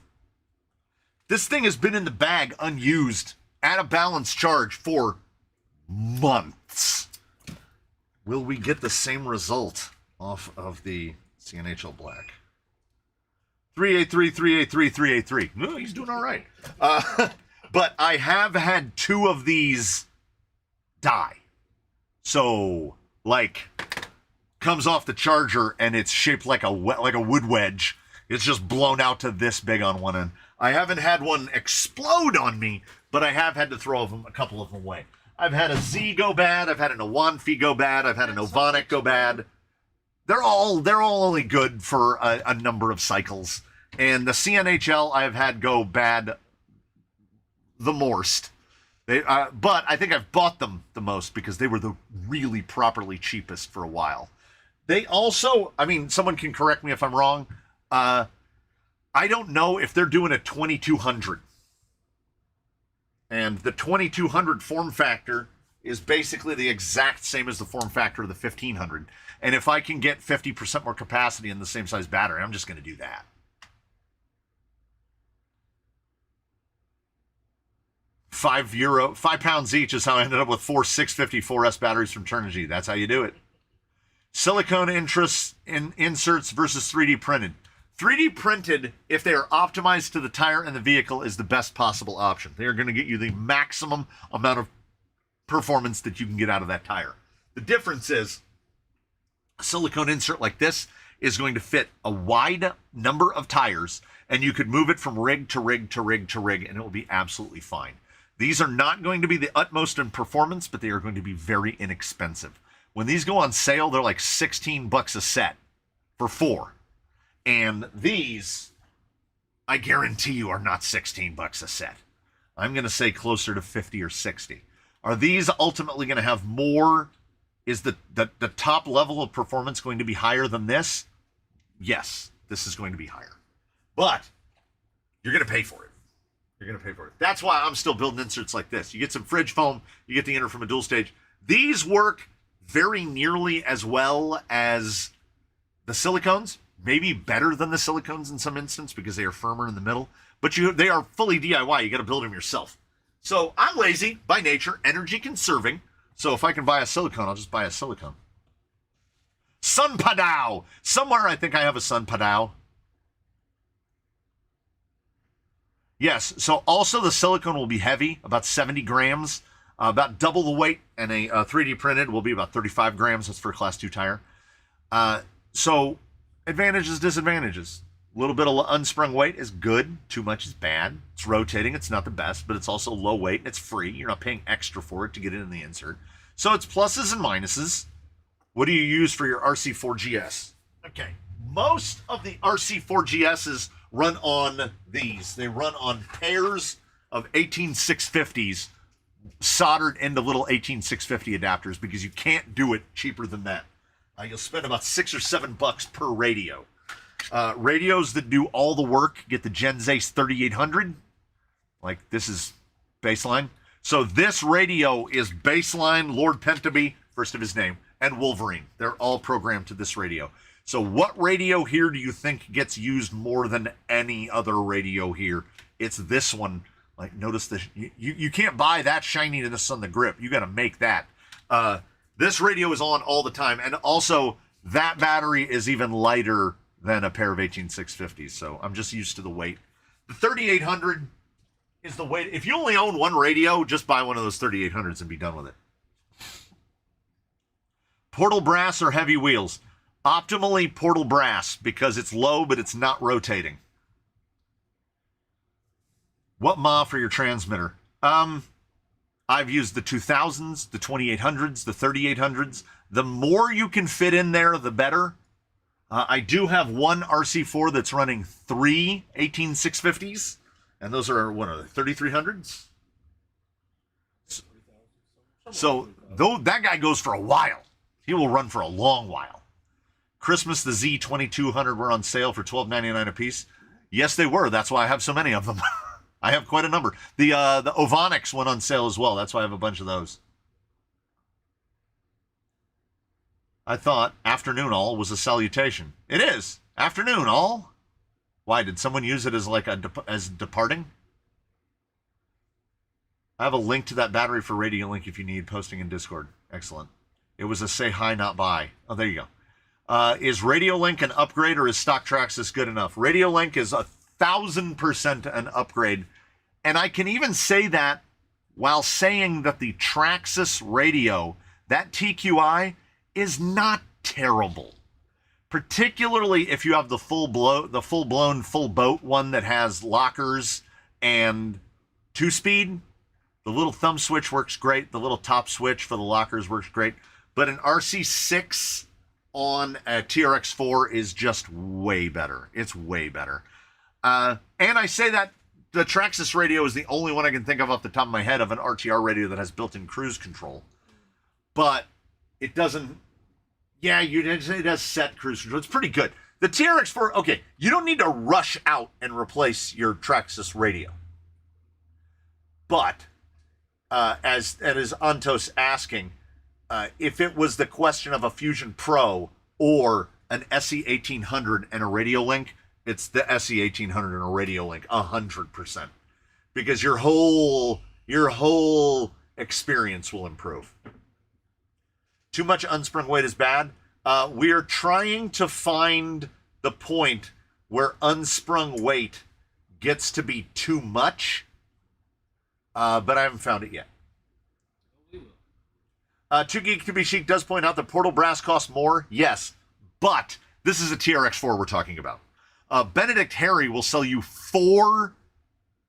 This thing has been in the bag unused at a balance charge for months. Will we get the same result off of the CNHL Black? 383, 383, 383. No, he's doing all right. But I have had 2 of these die. So, like, comes off the charger and it's shaped like a wood wedge. It's just blown out to this big on one end. I haven't had one explode on me, but I have had to throw a couple of them away. I've had a Z go bad. I've had an Awanfi go bad. I've had an Ovonic go bad. they're all only good for a number of cycles. And the CNHL I've had go bad the most. But I think I've bought them the most because they were the really properly cheapest for a while. They also, I mean, someone can correct me if I'm wrong. I don't know if they're doing a 2200. And the 2200 form factor is basically the exact same as the form factor of the 1500. And if I can get 50% more capacity in the same size battery, I'm just going to do that. £5 each is how I ended up with 4 654S batteries from Turnigy. That's how you do it. Silicone inserts versus 3D printed. 3D printed, if they are optimized to the tire and the vehicle, is the best possible option. They are going to get you the maximum amount of performance that you can get out of that tire. The difference is a silicone insert like this is going to fit a wide number of tires, and you could move it from rig to rig to rig to rig, and it will be absolutely fine. These are not going to be the utmost in performance, but they are going to be very inexpensive. When these go on sale, they're like $16 a set for 4. And these, I guarantee you, are not $16 a set. I'm going to say closer to 50 or 60. Are these ultimately going to have more? Is the top level of performance going to be higher than this? Yes, this is going to be higher. But you're going to pay for it. You're going to pay for it. That's why I'm still building inserts like this. You get some fridge foam, you get the inner from a dual stage. These work very nearly as well as the silicones, maybe better than the silicones in some instance because they are firmer in the middle, but they are fully DIY. You got to build them yourself. So I'm lazy by nature, energy conserving. So if I can buy a silicone, I'll just buy a silicone. Sun Padao. Somewhere I think I have a Sun Padao. Yes, so also the silicone will be heavy, about 70 grams, about double the weight, and a 3D printed will be about 35 grams. That's for a Class 2 tire. So advantages, disadvantages. A little bit of unsprung weight is good. Too much is bad. It's rotating. It's not the best, but it's also low weight. And it's free. You're not paying extra for it to get it in the insert. So it's pluses and minuses. What do you use for your RC4GS? Okay. Most of the RC4GSs run on these. They run on pairs of 18650s soldered into little 18650 adapters because you can't do it cheaper than that. You'll spend about $6 or $7 per radio. Radios that do all the work get the Genzace 3800. Like this is baseline. So this radio is baseline, Lord Pentaby, first of his name, and Wolverine. They're all programmed to this radio. So what radio here do you think gets used more than any other radio here? It's this one. Like notice this. You can't buy that shininess on the grip. You got to make that. This radio is on all the time. And also that battery is even lighter than a pair of 18650s. So I'm just used to the weight. The 3800 is the weight. If you only own one radio, just buy one of those 3800s and be done with it. Portal brass or heavy wheels? Optimally portal brass because it's low, but it's not rotating. What mah for your transmitter? I've used the 2000s, the 2800s, the 3800s. The more you can fit in there, the better. I do have one RC4 that's running 3 18650s, and those are, what are they, 3300s? So though that guy goes for a while. He will run for a long while. Christmas, the Z2200 were on sale for $12.99 a piece. Yes, they were. That's why I have so many of them. I have quite a number. The Ovonics went on sale as well. That's why I have a bunch of those. I thought afternoon all was a salutation. It is. Afternoon all. Why, did someone use it as like as departing? I have a link to that battery for Radio Link if you need, posting in Discord. Excellent. It was a say hi, not buy. Oh, there you go. Is Radio Link an upgrade or is Stock Traxxas good enough? Radio Link is 1,000% an upgrade. And I can even say that while saying that the Traxxas radio, that TQI, is not terrible. Particularly if you have the full-blown full boat one that has lockers and 2-speed. The little thumb switch works great. The little top switch for the lockers works great. But an RC6 on a TRX4 is just way better. It's way better. And I say that the Traxxas radio is the only one I can think of off the top of my head of an RTR radio that has built-in cruise control. But it doesn't... Yeah, it has set cruise control. It's pretty good. The TRX4, okay, you don't need to rush out and replace your Traxxas radio. But, as Antos asking, if it was the question of a Fusion Pro or an SE1800 and a radio link, it's the SE1800 and a radio link, 100%. Because your whole experience will improve. Too much unsprung weight is bad. We're trying to find the point where unsprung weight gets to be too much, but I haven't found it yet. Too Geek to be Chic does point out that portal brass costs more. Yes, but this is a TRX4 we're talking about. Benedict Harry will sell you 4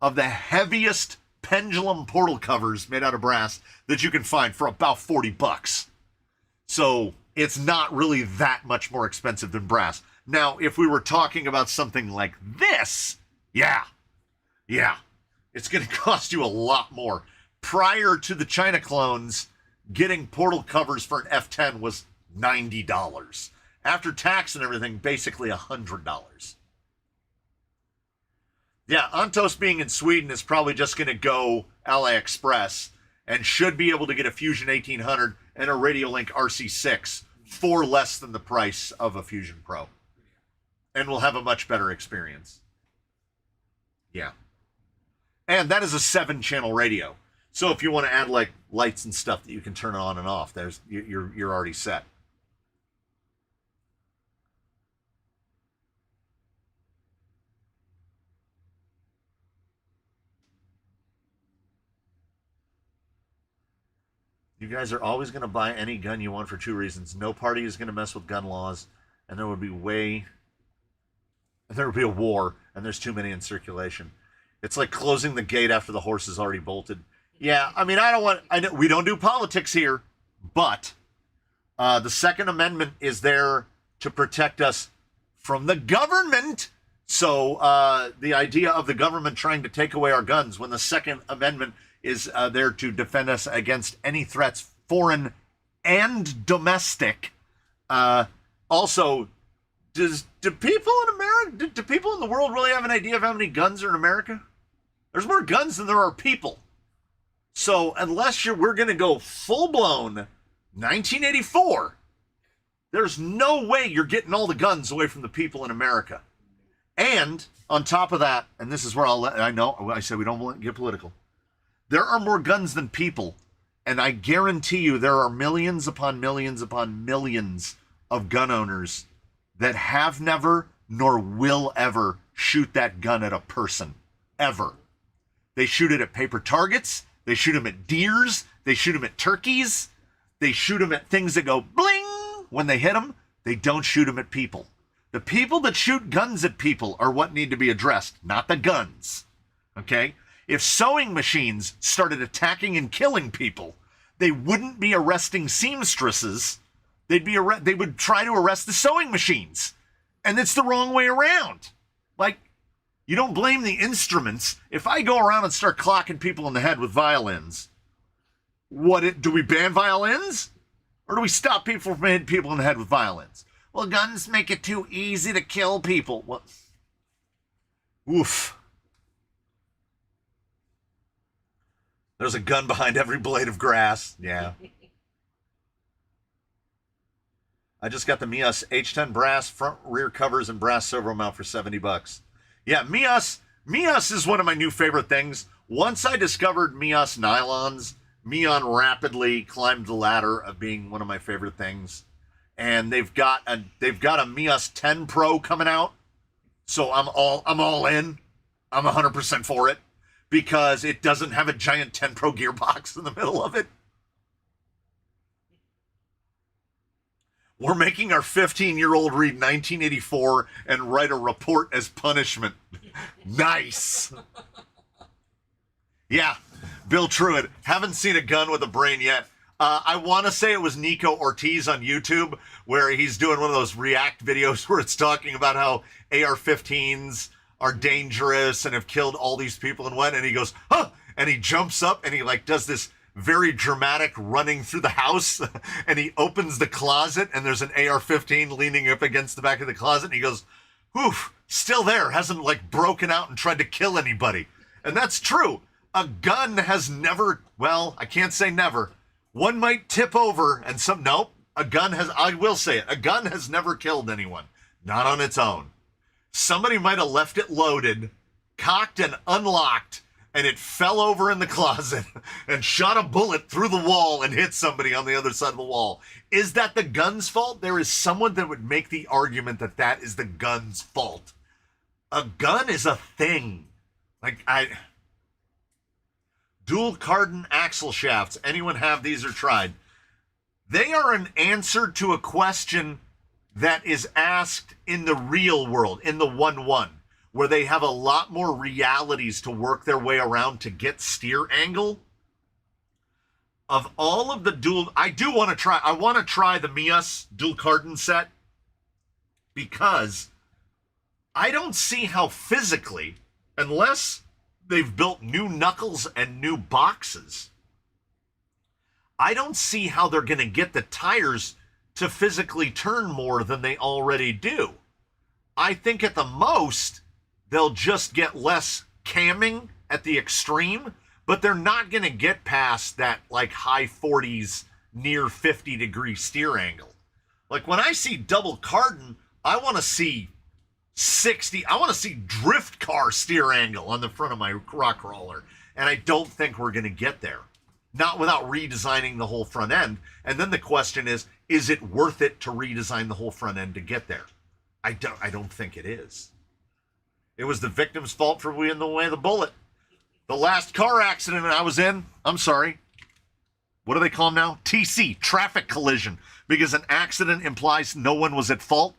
of the heaviest pendulum portal covers made out of brass that you can find for about $40. So it's not really that much more expensive than brass. Now, if we were talking about something like this, yeah, it's going to cost you a lot more. Prior to the China clones, getting portal covers for an F10 was $90. After tax and everything, basically $100. Yeah, Antos being in Sweden is probably just going to go AliExpress and should be able to get a Fusion 1800 and a Radiolink RC6 for less than the price of a Fusion Pro. And will have a much better experience. Yeah. And that is a 7-channel radio. So if you want to add like lights and stuff that you can turn on and off, you're already set. You guys are always going to buy any gun you want for 2 reasons. No party is going to mess with gun laws, and there would be a war, and there's too many in circulation. It's like closing the gate after the horse is already bolted. Yeah, I mean, we don't do politics here, but the Second Amendment is there to protect us from the government. So the idea of the government trying to take away our guns when the Second Amendment is there to defend us against any threats, foreign and domestic. Also, do people in America, do people in the world really have an idea of how many guns are in America? There's more guns than there are people. So unless we're going to go full-blown 1984, there's no way you're getting all the guns away from the people in America. And on top of that, and this is where I know I said we don't get political. There are more guns than people, and I guarantee you there are millions upon millions upon millions of gun owners that have never nor will ever shoot that gun at a person, ever. They shoot it at paper targets, they shoot them at deers, they shoot them at turkeys, they shoot them at things that go bling when they hit them. They don't shoot them at people. The people that shoot guns at people are what need to be addressed, not the guns, okay? If sewing machines started attacking and killing people, they wouldn't be arresting seamstresses. They would try to arrest the sewing machines. And it's the wrong way around. Like, you don't blame the instruments. If I go around and start clocking people in the head with violins, do we ban violins? Or do we stop people from hitting people in the head with violins? Well, guns make it too easy to kill people. Well, oof. There's a gun behind every blade of grass. Yeah. I just got the Mias H10 brass front rear covers and brass servo mount for $70. Yeah, Mias is one of my new favorite things. Once I discovered Mias nylons, Mion rapidly climbed the ladder of being one of my favorite things. And they've got a Mias 10 Pro coming out. So I'm all in. I'm 100% for it. Because it doesn't have a giant 10 Pro gearbox in the middle of it. We're making our 15-year-old read 1984 and write a report as punishment. Nice. Yeah, Bill Truitt. Haven't seen a gun with a brain yet. I want to say it was Nico Ortiz on YouTube, where he's doing one of those react videos where it's talking about how AR-15s are dangerous and have killed all these people and what, and he goes, huh, and he jumps up and he like does this very dramatic running through the house, and he opens the closet and there's an AR-15 leaning up against the back of the closet, and he goes, whew, still there, hasn't like broken out and tried to kill anybody. And that's true. A gun has never, well, I can't say never. One might tip over and nope, a gun has, I will say it, a gun has never killed anyone. Not on its own. Somebody might have left it loaded, cocked and unlocked, and it fell over in the closet and shot a bullet through the wall and hit somebody on the other side of the wall. Is that the gun's fault? There is someone that would make the argument that that is the gun's fault. A gun is a thing. Dual cardan axle shafts. Anyone have these or tried? They are an answer to a question that is asked in the real world, in the 1-1, where they have a lot more realities to work their way around to get steer angle. Of all of the dual, I want to try the Mias dual cardan set, because I don't see how physically, unless they've built new knuckles and new boxes, I don't see how they're going to get the tires to physically turn more than they already do. I think at the most, they'll just get less camming at the extreme, but they're not going to get past that like high 40s, near 50-degree steer angle. Like when I see double cardan, I want to see 60, I want to see drift car steer angle on the front of my rock crawler, and I don't think we're going to get there. Not without redesigning the whole front end. And then the question is it worth it to redesign the whole front end to get there? I don't think it is. It was the victim's fault for being in the way of the bullet. The last car accident I was in, I'm sorry, what do they call them now? TC, traffic collision, because an accident implies no one was at fault.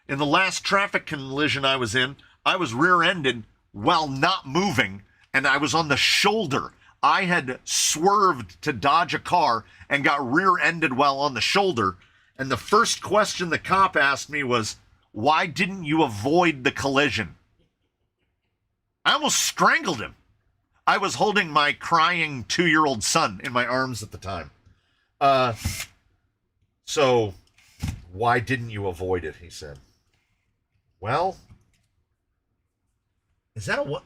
In the last traffic collision I was in, I was rear-ended while not moving, and I was on the shoulder. I had swerved to dodge a car and got rear-ended while on the shoulder. And the first question the cop asked me was, why didn't you avoid the collision? I almost strangled him. I was holding my crying 2-year-old son in my arms at the time. So, why didn't you avoid it, he said. Well, is that a what?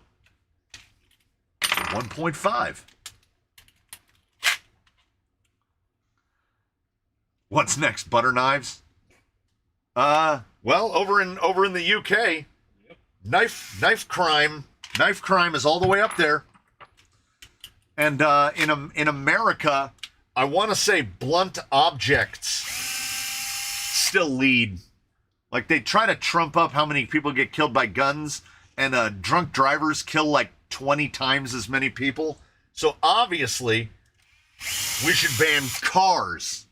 1.5. What's next? Butter knives? Well, over in the UK, knife crime is all the way up there. And in America, I want to say blunt objects still lead. Like they try to trump up how many people get killed by guns, and drunk drivers kill like 20 times as many people. So obviously, we should ban cars.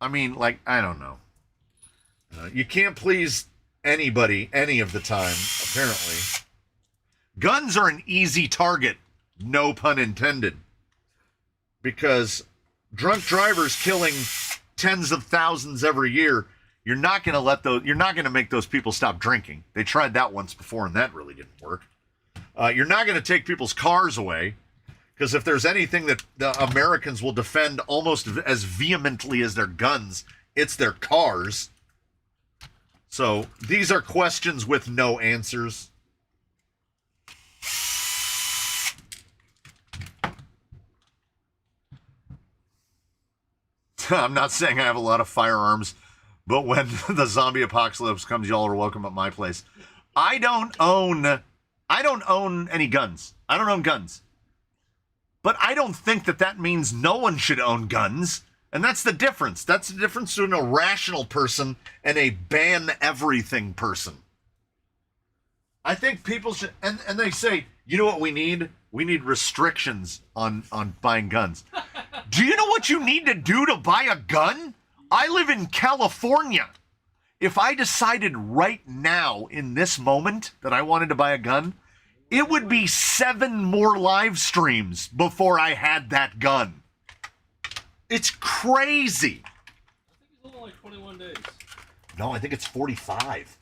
I mean, like, I don't know. You can't please anybody any of the time, apparently. Guns are an easy target, no pun intended. Because drunk drivers killing tens of thousands every year, you're not going to make those people stop drinking. They tried that once before and that really didn't work. You're not going to take people's cars away, because if there's anything that the Americans will defend almost as vehemently as their guns, it's their cars. So these are questions with no answers. I'm not saying I have a lot of firearms, but when the zombie apocalypse comes, y'all are welcome at my place. I don't own any guns. I don't own guns. But I don't think that means no one should own guns. And that's the difference. That's the difference between a rational person and a ban everything person. I think people should, and they say, you know what we need? We need restrictions on buying guns. Do you know what you need to do to buy a gun? I live in California. If I decided right now in this moment that I wanted to buy a gun, it would be 7 more live streams before I had that gun. It's crazy. I think it's only like 21 days. No, I think it's 45.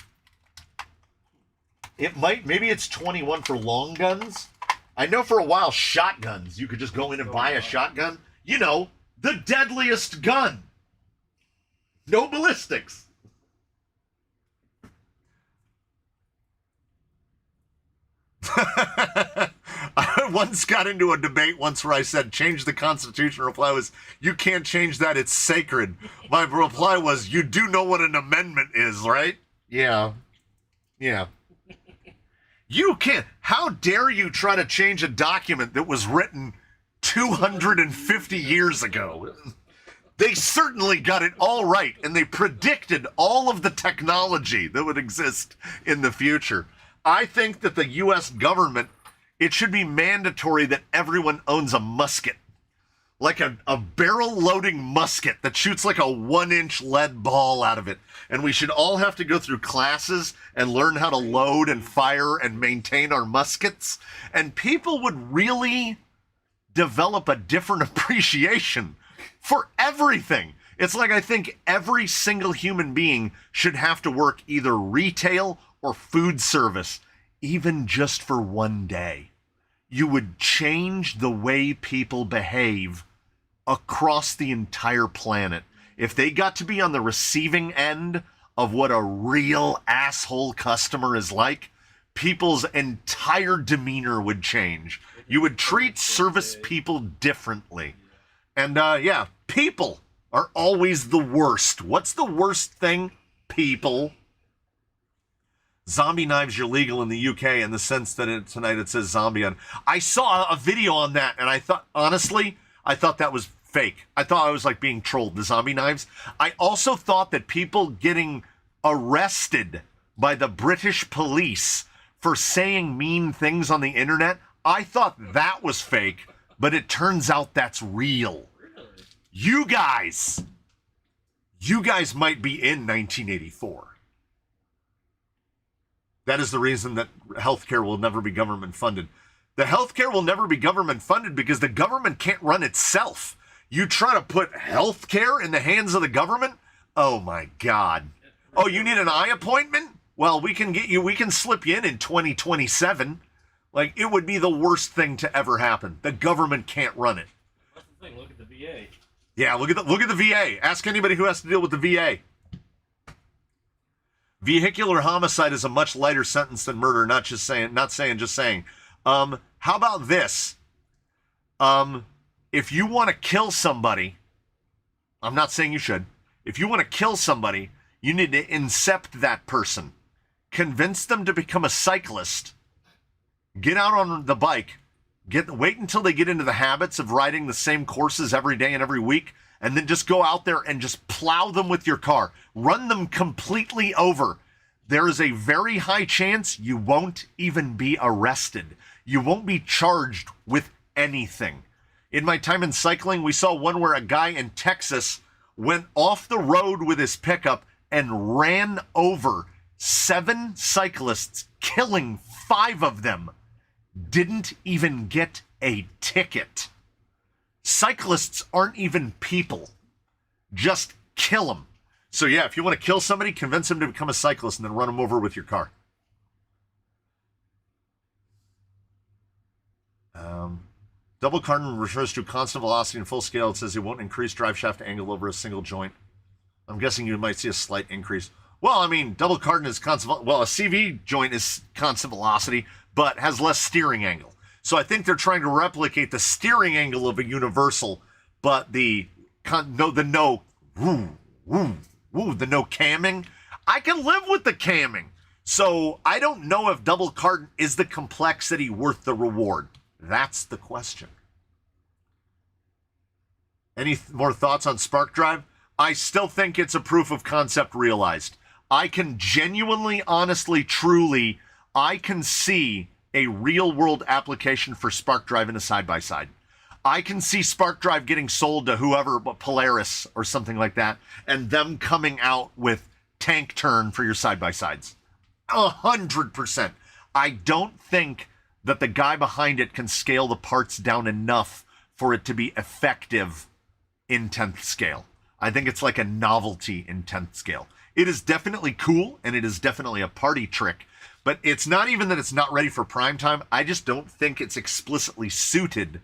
It might, maybe it's 21 for long guns. I know for a while, shotguns, you could just go in and buy a shotgun. You know, the deadliest gun. No ballistics. I once got into a debate once where I said, change the Constitution. Reply was, you can't change that. It's sacred. My reply was, you do know what an amendment is, right? Yeah. Yeah. You can't. How dare you try to change a document that was written 250 years ago? They certainly got it all right, and they predicted all of the technology that would exist in the future. I think that the U.S. government, it should be mandatory that everyone owns a musket. Like a barrel-loading musket that shoots like a 1-inch lead ball out of it. And we should all have to go through classes and learn how to load and fire and maintain our muskets. And people would really develop a different appreciation for everything. It's like I think every single human being should have to work either retail or food service, even just for one day. You would change the way people behave across the entire planet. If they got to be on the receiving end of what a real asshole customer is like, people's entire demeanor would change. You would treat service people differently. And yeah, people are always the worst. What's the worst thing? People. Zombie knives are legal in the UK in the sense that tonight it says zombie on. I saw a video on that and I thought, honestly, I thought that was fake. I thought I was like being trolled, the zombie knives. I also thought that people getting arrested by the British police for saying mean things on the internet, I thought that was fake, but it turns out that's real. Really? You guys might be in 1984. That is the reason that healthcare will never be government funded. The healthcare will never be government funded because the government can't run itself. You try to put healthcare in the hands of the government? Oh my God. Oh, you need an eye appointment? Well, we can slip you in 2027. Like, it would be the worst thing to ever happen. The government can't run it. That's the thing. Look at the VA. Yeah, look at the VA. Ask anybody who has to deal with the VA. Vehicular homicide is a much lighter sentence than murder, just saying. How about this? If you want to kill somebody, I'm not saying you should. If you want to kill somebody, you need to incept that person. Convince them to become a cyclist. Get out on the bike. Wait until they get into the habits of riding the same courses every day and every week, and then just go out there and just plow them with your car. Run them completely over. There is a very high chance you won't even be arrested. You won't be charged with anything. In my time in cycling, we saw one where a guy in Texas went off the road with his pickup and ran over 7 cyclists, killing 5 of them. Didn't even get a ticket. Cyclists aren't even people. Just kill them. So yeah, if you want to kill somebody, convince them to become a cyclist and then run them over with your car. Double carbon refers to constant velocity and full scale. It says it won't increase drive shaft angle over a single joint. I'm guessing you might see a slight increase. Well, I mean, double carbon is constant. Well, a CV joint is constant velocity, but has less steering angle. So I think they're trying to replicate the steering angle of a universal, but the no camming. I can live with the camming. So I don't know if double carbon is the complexity worth the reward. That's the question. Any more thoughts on Spark Drive? I still think it's a proof of concept realized. I can genuinely, honestly, truly, I can see a real-world application for Spark Drive in a side-by-side. I can see Spark Drive getting sold to whoever, but Polaris or something like that, and them coming out with tank turn for your side-by-sides. 100%. I don't think that the guy behind it can scale the parts down enough for it to be effective in 10th scale. I think it's like a novelty in 10th scale. It is definitely cool, and it is definitely a party trick, but it's not even that it's not ready for prime time. I just don't think it's explicitly suited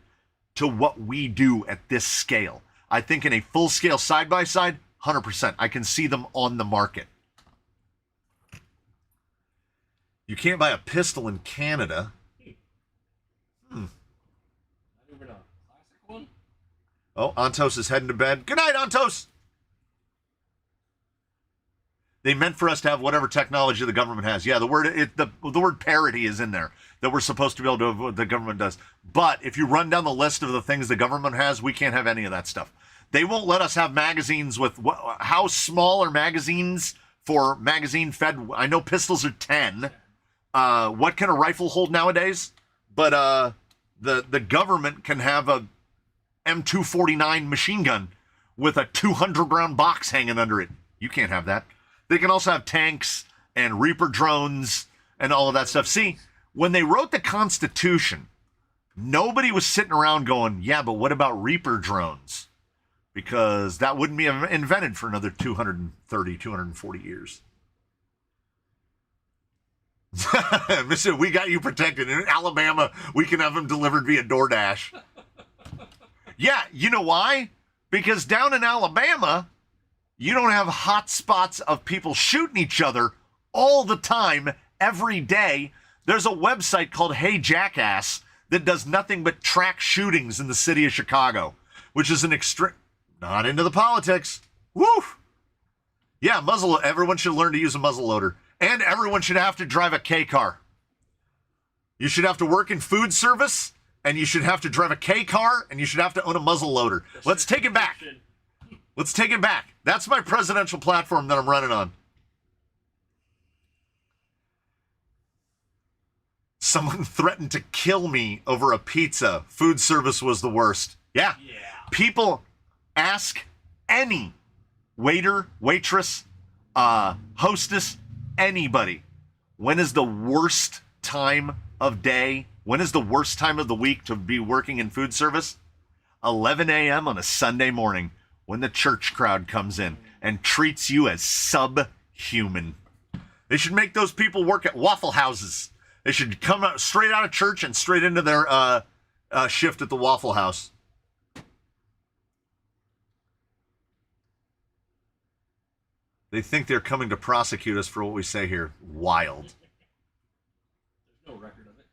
to what we do at this scale. I think in a full-scale side-by-side, 100%. I can see them on the market. You can't buy a pistol in Canada. Not even a classic one? Oh, Antos is heading to bed. Good night, Antos! They meant for us to have whatever technology the government has. Yeah, the word parity is in there, that we're supposed to be able to do what the government does. But if you run down the list of the things the government has, we can't have any of that stuff. They won't let us have magazines with, how small are magazines for magazine fed? I know pistols are 10. What can a rifle hold nowadays? But the government can have a M249 machine gun with a 200-round box hanging under it. You can't have that. They can also have tanks and Reaper drones and all of that stuff. See, when they wrote the Constitution, nobody was sitting around going, yeah, but what about Reaper drones? Because that wouldn't be invented for another 230, 240 years. Mister, we got you protected. In Alabama, we can have them delivered via DoorDash. Yeah, you know why? Because down in Alabama, you don't have hot spots of people shooting each other all the time, every day. There's a website called Hey Jackass that does nothing but track shootings in the city of Chicago, which is an extreme... Not into the politics. Woo! Yeah, everyone should learn to use a muzzle loader. And everyone should have to drive a K car. You should have to work in food service, and you should have to drive a K car, and you should have to own a muzzle loader. Let's take it back. Let's take it back. That's my presidential platform that I'm running on. Someone threatened to kill me over a pizza. Food service was the worst. Yeah. People ask any waiter, waitress, hostess, anybody, when is the worst time of day? When is the worst time of the week to be working in food service? 11 a.m. on a Sunday morning, when the church crowd comes in and treats you as subhuman. They should make those people work at Waffle Houses. They should come out straight out of church and straight into their shift at the Waffle House. They think they're coming to prosecute us for what we say here. Wild. There's no record of it.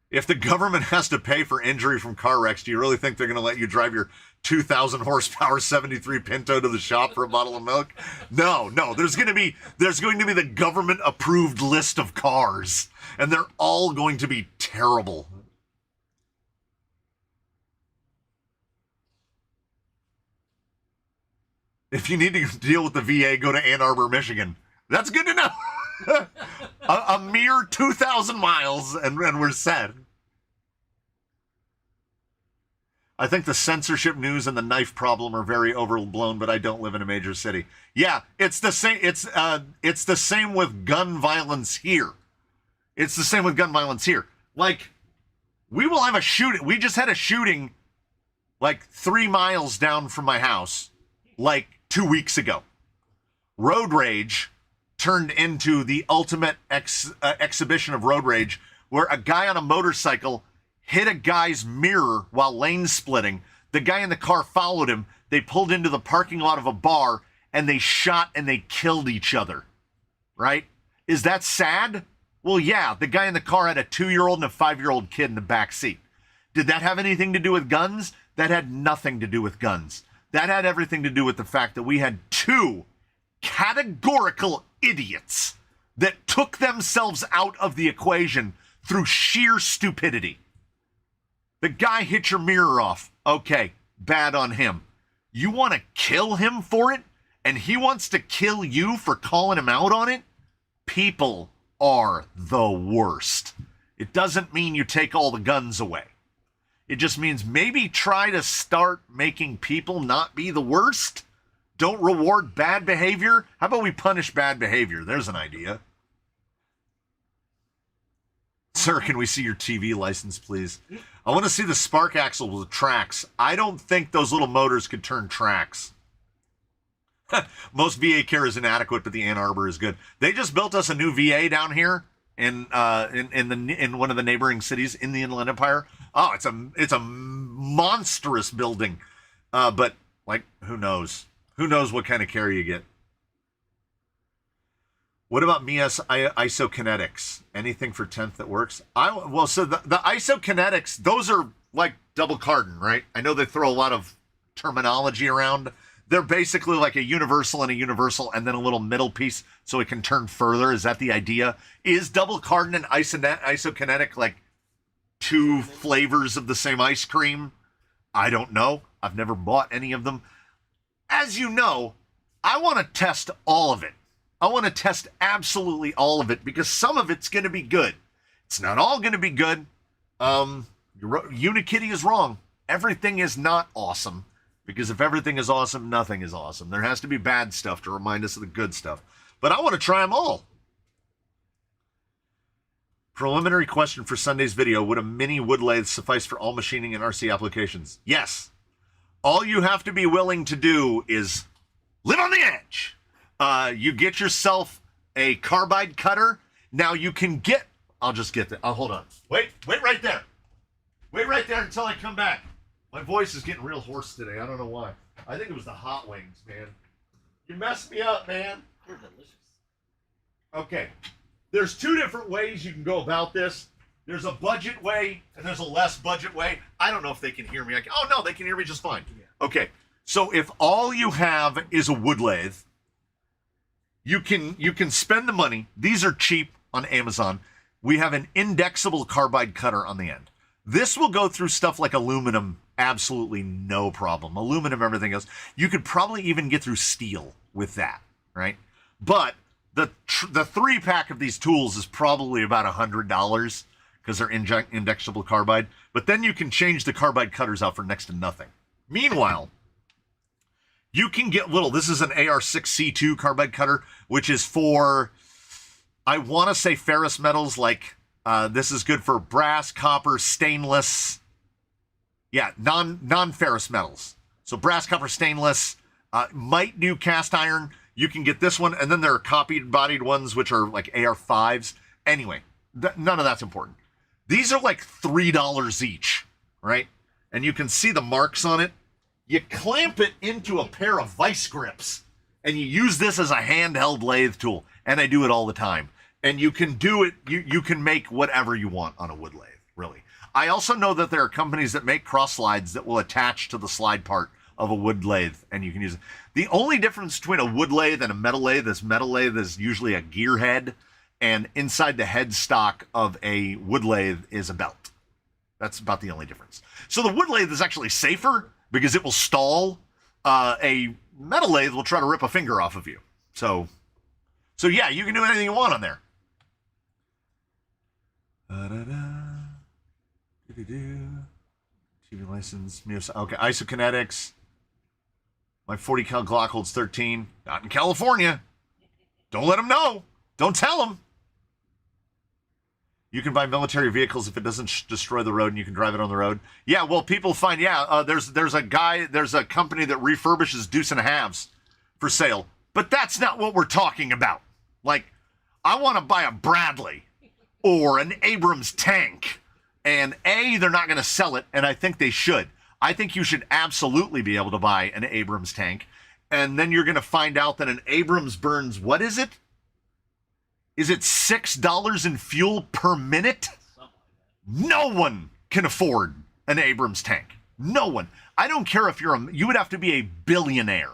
If the government has to pay for injury from car wrecks, do you really think they're going to let you drive your 2,000 horsepower 73 Pinto to the shop for a bottle of milk? No. There's going to be the government approved list of cars, and they're all going to be terrible. If you need to deal with the VA, go to Ann Arbor, Michigan. That's good to know. a mere 2,000 miles, and we're set. I think the censorship news and the knife problem are very overblown, but I don't live in a major city. Yeah, it's the same. It's the same with gun violence here. It's the same with gun violence here. Like, we will have a shooting. We just had a shooting, like 3 miles down from my house, like 2 weeks ago. Road rage turned into the ultimate exhibition of road rage, where a guy on a motorcycle hit a guy's mirror while lane splitting. The guy in the car followed him. They pulled into the parking lot of a bar, and they shot and they killed each other. Right? Is that sad? Well, yeah, the guy in the car had a 2-year-old and a 5-year-old kid in the back seat. Did that have anything to do with guns? That had nothing to do with guns. That had everything to do with the fact that we had 2 categorical idiots that took themselves out of the equation through sheer stupidity. The guy hit your mirror off. Okay, bad on him. You want to kill him for it? And he wants to kill you for calling him out on it? People are the worst. It doesn't mean you take all the guns away. It just means maybe try to start making people not be the worst. Don't reward bad behavior. How about we punish bad behavior? There's an idea. Sir, can we see your TV license, please? I want to see the spark axle with tracks. I don't think those little motors could turn tracks. Most VA care is inadequate, but the Ann Arbor is good. They just built us a new VA down here in one of the neighboring cities in the Inland Empire. Oh, it's a monstrous building. But like, who knows? Who knows what kind of care you get? What about Mia's isokinetics? Anything for 10th that works? So the isokinetics, those are like double cardon, right? I know they throw a lot of terminology around. They're basically like a universal and then a little middle piece so it can turn further. Is that the idea? Is double cardon and isokinetic like two flavors of the same ice cream? I don't know. I've never bought any of them. As you know, I want to test all of it. I want to test absolutely all of it because some of it's going to be good. It's not all going to be good. Unikitty is wrong. Everything is not awesome because if everything is awesome, nothing is awesome. There has to be bad stuff to remind us of the good stuff. But I want to try them all. Preliminary question for Sunday's video. Would a mini wood lathe suffice for all machining and RC applications? Yes. All you have to be willing to do is live on the edge. You get yourself a carbide cutter. Now you can get, I'll just get that. Oh, hold on. Wait right there. Wait right there until I come back. My voice is getting real hoarse today. I don't know why. I think it was the hot wings, man. You messed me up, man. They're delicious. Okay. There's two different ways you can go about this. There's a budget way and there's a less budget way. I don't know if they can hear me. Oh, no, they can hear me just fine. Yeah. Okay. So if all you have is a wood lathe, you can spend the money. These are cheap on Amazon. We have an indexable carbide cutter on the end. This will go through stuff like aluminum, absolutely no problem. Aluminum, everything else. You could probably even get through steel with that, right? But the 3-pack of these tools is probably about $100 because they're indexable carbide. But then you can change the carbide cutters out for next to nothing. Meanwhile, you can get this is an AR6C2 carbide cutter, which is for, I want to say ferrous metals, like this is good for brass, copper, stainless. Yeah, non-ferrous metals. So brass, copper, stainless, might do cast iron. You can get this one, and then there are copy-bodied ones, which are like AR5s. Anyway, none of that's important. These are like $3 each, right? And you can see the marks on it. You clamp it into a pair of vice grips, and you use this as a handheld lathe tool. And I do it all the time. And you can do it, you can make whatever you want on a wood lathe, really. I also know that there are companies that make cross slides that will attach to the slide part of a wood lathe, and you can use it. The only difference between a wood lathe and a metal lathe is usually a gear head, and inside the headstock of a wood lathe is a belt. That's about the only difference. So the wood lathe is actually safer because it will stall. A metal lathe will try to rip a finger off of you. So yeah, you can do anything you want on there. TV license, okay, isokinetics. My 40 cal Glock holds 13. Not in California. Don't let them know. Don't tell them. You can buy military vehicles if it doesn't destroy the road and you can drive it on the road. Yeah, well, people find, there's a company that refurbishes deuce and a halves for sale. But that's not what we're talking about. Like, I want to buy a Bradley or an Abrams tank. And they're not going to sell it, and I think they should. I think you should absolutely be able to buy an Abrams tank. And then you're going to find out that an Abrams burns, what is it? Is it $6 in fuel per minute? No one can afford an Abrams tank. No one. I don't care if you would have to be a billionaire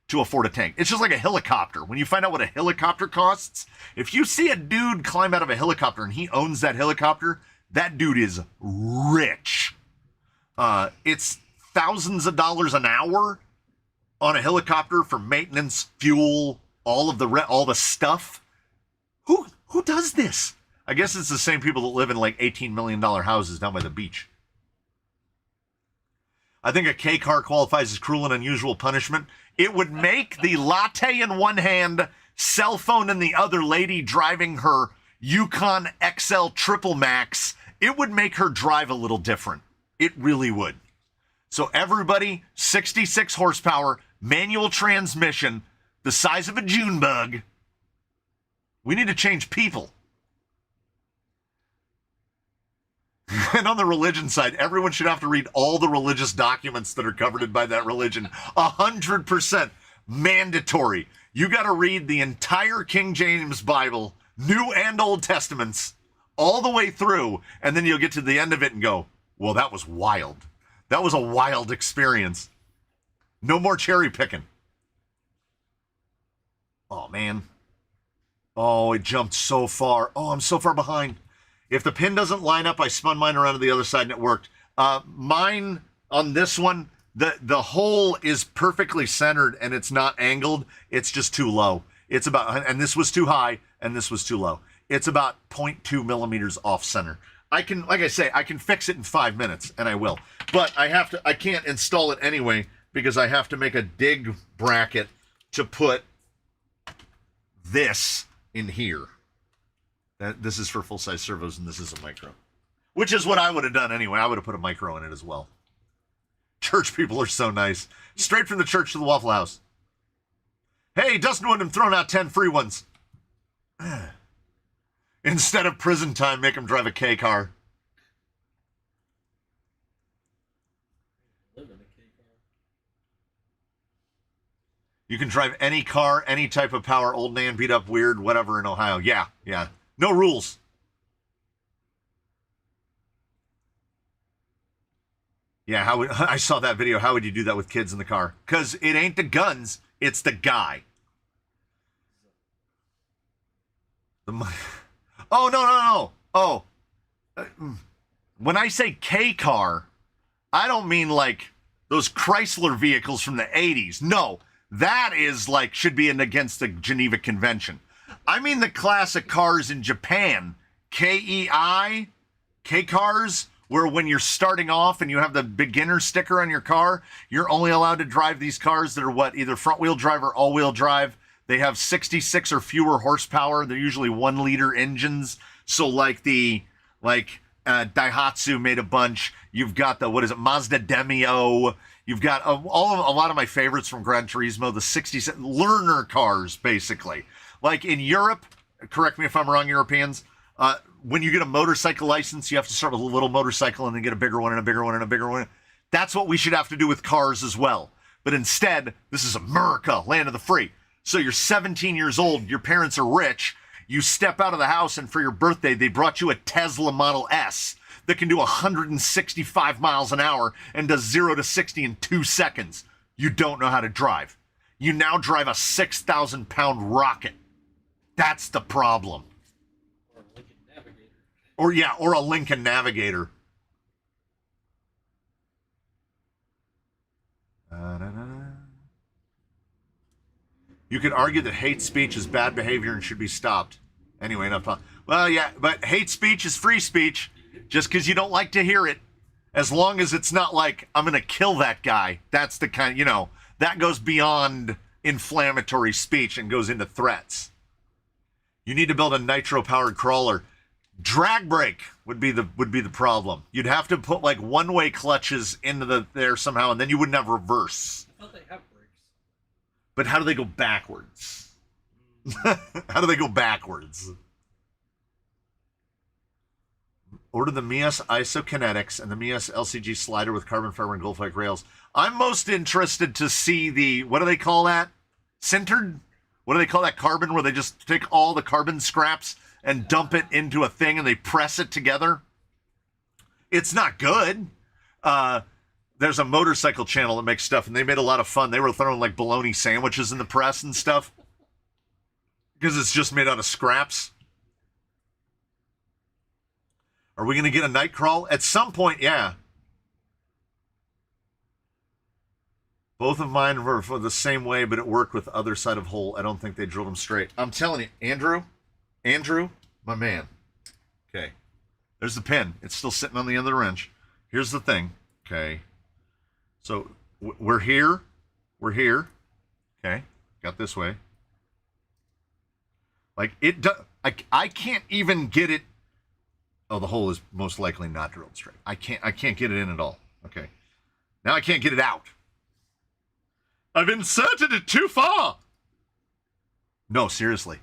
to afford a tank. It's just like a helicopter. When you find out what a helicopter costs, if you see a dude climb out of a helicopter and he owns that helicopter, that dude is rich. It's thousands of dollars an hour on a helicopter for maintenance, fuel, all the stuff. Who does this? I guess it's the same people that live in like $18 million houses down by the beach. I think a K car qualifies as cruel and unusual punishment. It would make the latte in one hand, cell phone in the other, lady driving her, Yukon XL Triple Max, it would make her drive a little different. It really would. So everybody, 66 horsepower, manual transmission, the size of a June bug. We need to change people. And on the religion side, everyone should have to read all the religious documents that are covered by that religion. 100% mandatory. You got to read the entire King James Bible, New and Old Testaments, all the way through, and then you'll get to the end of it and go, well, that was wild. That was a wild experience. No more cherry picking. Oh, man. Oh, it jumped so far. Oh, I'm so far behind. If the pin doesn't line up, I spun mine around to the other side and it worked. Mine on this one, the hole is perfectly centered and it's not angled. It's just too low. It's about, and this was too high and this was too low. It's about 0.2 millimeters off center. I can, like I say, I can fix it in 5 minutes and I will. But I can't install it anyway because I have to make a dig bracket to put this in here. This is for full-size servos, and this is a micro. Which is what I would have done anyway. I would have put a micro in it as well. Church people are so nice. Straight from the church to the Waffle House. Hey, Dustin wouldn't have thrown out 10 free ones. Instead of prison time, make him drive a K car. Live in a K car. You can drive any car, any type of power, old man, beat up, weird, whatever in Ohio. Yeah. No rules. Yeah, I saw that video. How would you do that with kids in the car? Because it ain't the guns, it's the guy. Oh, no. Oh. When I say K car, I don't mean like those Chrysler vehicles from the 80s. No, that is like, should be against the Geneva Convention. I mean the classic cars in Japan, KEI, K cars, where when you're starting off and you have the beginner sticker on your car, you're only allowed to drive these cars that are either front wheel drive or all wheel drive. They have 66 or fewer horsepower. They're usually 1 liter engines. So like Daihatsu made a bunch. You've got the, Mazda Demio. You've got a lot of my favorites from Gran Turismo, the 66 learner cars, basically. Like in Europe, correct me if I'm wrong, Europeans, when you get a motorcycle license, you have to start with a little motorcycle and then get a bigger one and a bigger one and a bigger one. That's what we should have to do with cars as well. But instead, this is America, land of the free. So you're 17 years old, your parents are rich, you step out of the house and for your birthday, they brought you a Tesla Model S that can do 165 miles an hour and does 0 to 60 in 2 seconds. You don't know how to drive. You now drive a 6,000-pound rocket. That's the problem. Or a Lincoln Navigator. Or a Lincoln Navigator. You could argue that hate speech is bad behavior and should be stopped. Anyway, enough talk. Well, yeah, but hate speech is free speech. Just because you don't like to hear it. As long as it's not like, I'm going to kill that guy. That's the kind, that goes beyond inflammatory speech and goes into threats. You need to build a nitro-powered crawler. Drag brake would be the problem. You'd have to put like one-way clutches into there somehow, and then you wouldn't have reverse. I thought they have brakes. But how do they go backwards? How do they go backwards? Order the Mias Isokinetics and the Mias LCG slider with carbon fiber and gold-flake rails. I'm most interested to see the, what do they call that? Sintered? What do they call that carbon where they just take all the carbon scraps and dump it into a thing and they press it together? It's not good. There's a motorcycle channel that makes stuff and they made a lot of fun. They were throwing like bologna sandwiches in the press and stuff because it's just made out of scraps. Are we going to get a night crawl? At some point, yeah. Both of mine were for the same way, but it worked with the other side of hole. I don't think they drilled them straight. I'm telling you, Andrew, my man. Okay. There's the pin. It's still sitting on the end of the wrench. Here's the thing. Okay. So we're here. We're here. Okay. Got this way. Like I can't even get it. Oh, the hole is most likely not drilled straight. I can't get it in at all. Okay. Now I can't get it out. I've inserted it too far. No, seriously.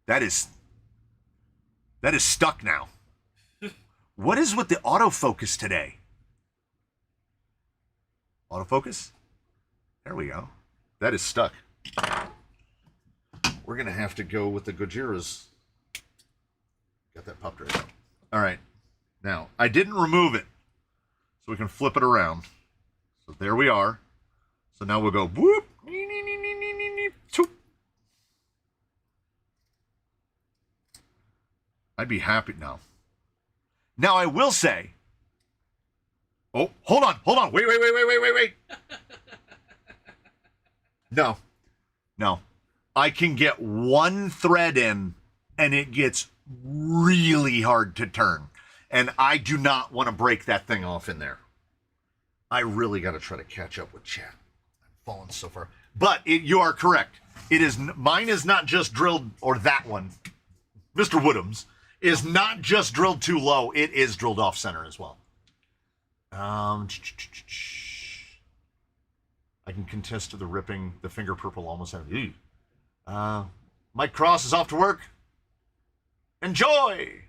That is stuck now. What is with the autofocus today? Autofocus? There we go. That is stuck. We're going to have to go with the Gojiras. Got that popped right out. All right. Now, I didn't remove it, so we can flip it around. So there we are. So now we'll go whoop. I'd be happy now. Now I will say. Oh, hold on. Wait. No. I can get one thread in, and it gets really hard to turn. And I do not want to break that thing off in there. I really got to try to catch up with chat. I've fallen so far. But you are correct. Mine is not just drilled, or that one, Mr. Woodham's, is not just drilled too low. It is drilled off center as well. I can contest to the ripping. The finger purple almost had. Mike Cross is off to work. Enjoy.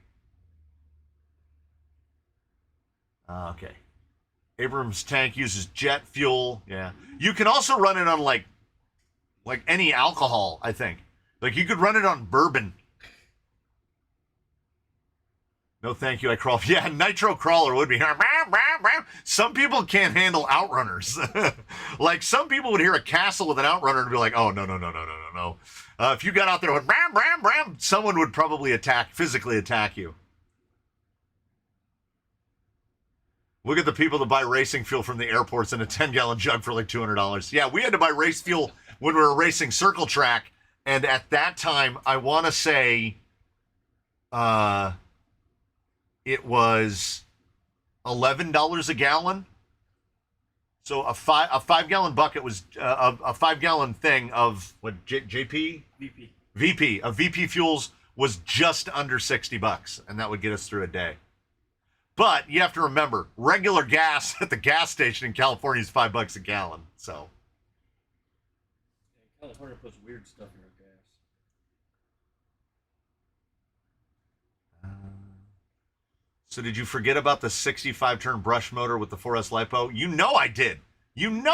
Okay. Abrams tank uses jet fuel. Yeah. You can also run it on like any alcohol, I think. Like you could run it on bourbon. No, thank you. I crawl. Yeah, nitro crawler would be. Some people can't handle outrunners. Like some people would hear a castle with an outrunner and be like, "Oh no." If you got out there with ram, someone would probably physically attack you. Look at the people that buy racing fuel from the airports in a 10-gallon jug for like $200. Yeah, we had to buy race fuel when we were racing circle track, and at that time, I want to say, it was $11 a gallon. So a 5-gallon bucket was a 5-gallon thing of what JP VP of VP fuels was just under $60, and that would get us through a day. But you have to remember, regular gas at the gas station in California is $5 a gallon. So California puts weird stuff in our gas. So did you forget about the 65-turn brush motor with the 4S LiPo? You know I did. You're an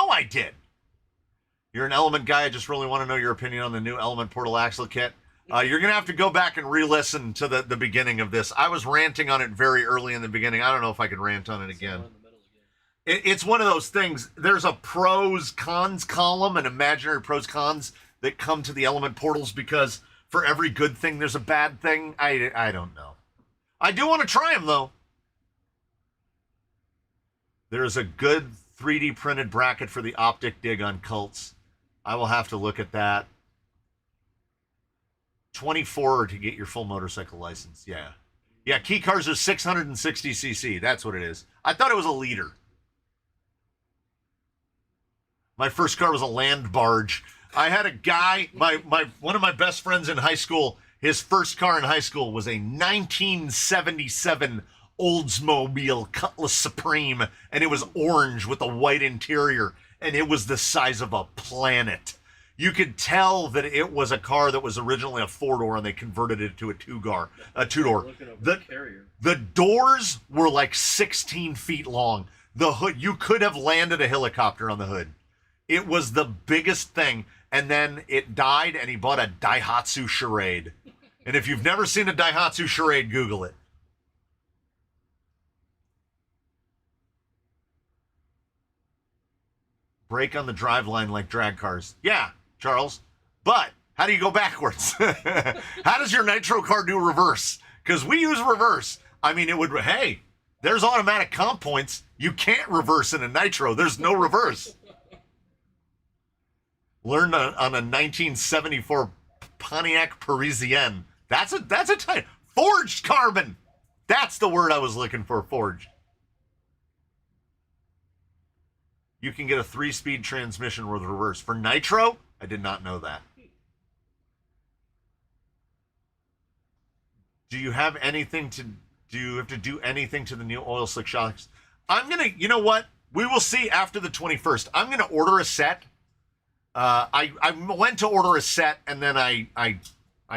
Element guy. I just really want to know your opinion on the new Element Portal Axle Kit. You're going to have to go back and re-listen to the beginning of this. I was ranting on it very early in the beginning. I don't know if I can rant on it again. It's one of those things. There's a pros, cons column, an imaginary pros, cons that come to the Element portals because for every good thing, there's a bad thing. I don't know. I do want to try them, though. There's a good 3D printed bracket for the optic dig on Cults. I will have to look at that. 24 to get your full motorcycle license. Yeah, key cars are 660 cc. That's what it is. I thought it was a liter. My first car was a land barge. I had a guy, one of my best friends in high school, his first car in high school was a 1977 Oldsmobile Cutlass Supreme, and it was orange with a white interior, and it was the size of a planet. You could tell that it was a car that was originally a 4-door, and they converted it to a two-door. The doors were like 16 feet long. The hood, you could have landed a helicopter on the hood. It was the biggest thing. And then it died, and he bought a Daihatsu Charade. And if you've never seen a Daihatsu Charade, Google it. Brake on the driveline like drag cars. Yeah, Charles. But how do you go backwards? How does your nitro car do reverse? Because we use reverse. I mean, hey, there's automatic comp points. You can't reverse in a nitro. There's no reverse. Learned on a 1974 Pontiac Parisienne. That's a type. Forged carbon. That's the word I was looking for, forged. You can get a 3-speed transmission with reverse. For nitro, I did not know that. Do you have anything to? Do you have to do anything to the new oil slick shocks? I'm gonna. You know what? We will see after the 21st. I'm gonna order a set. I went to order a set and then I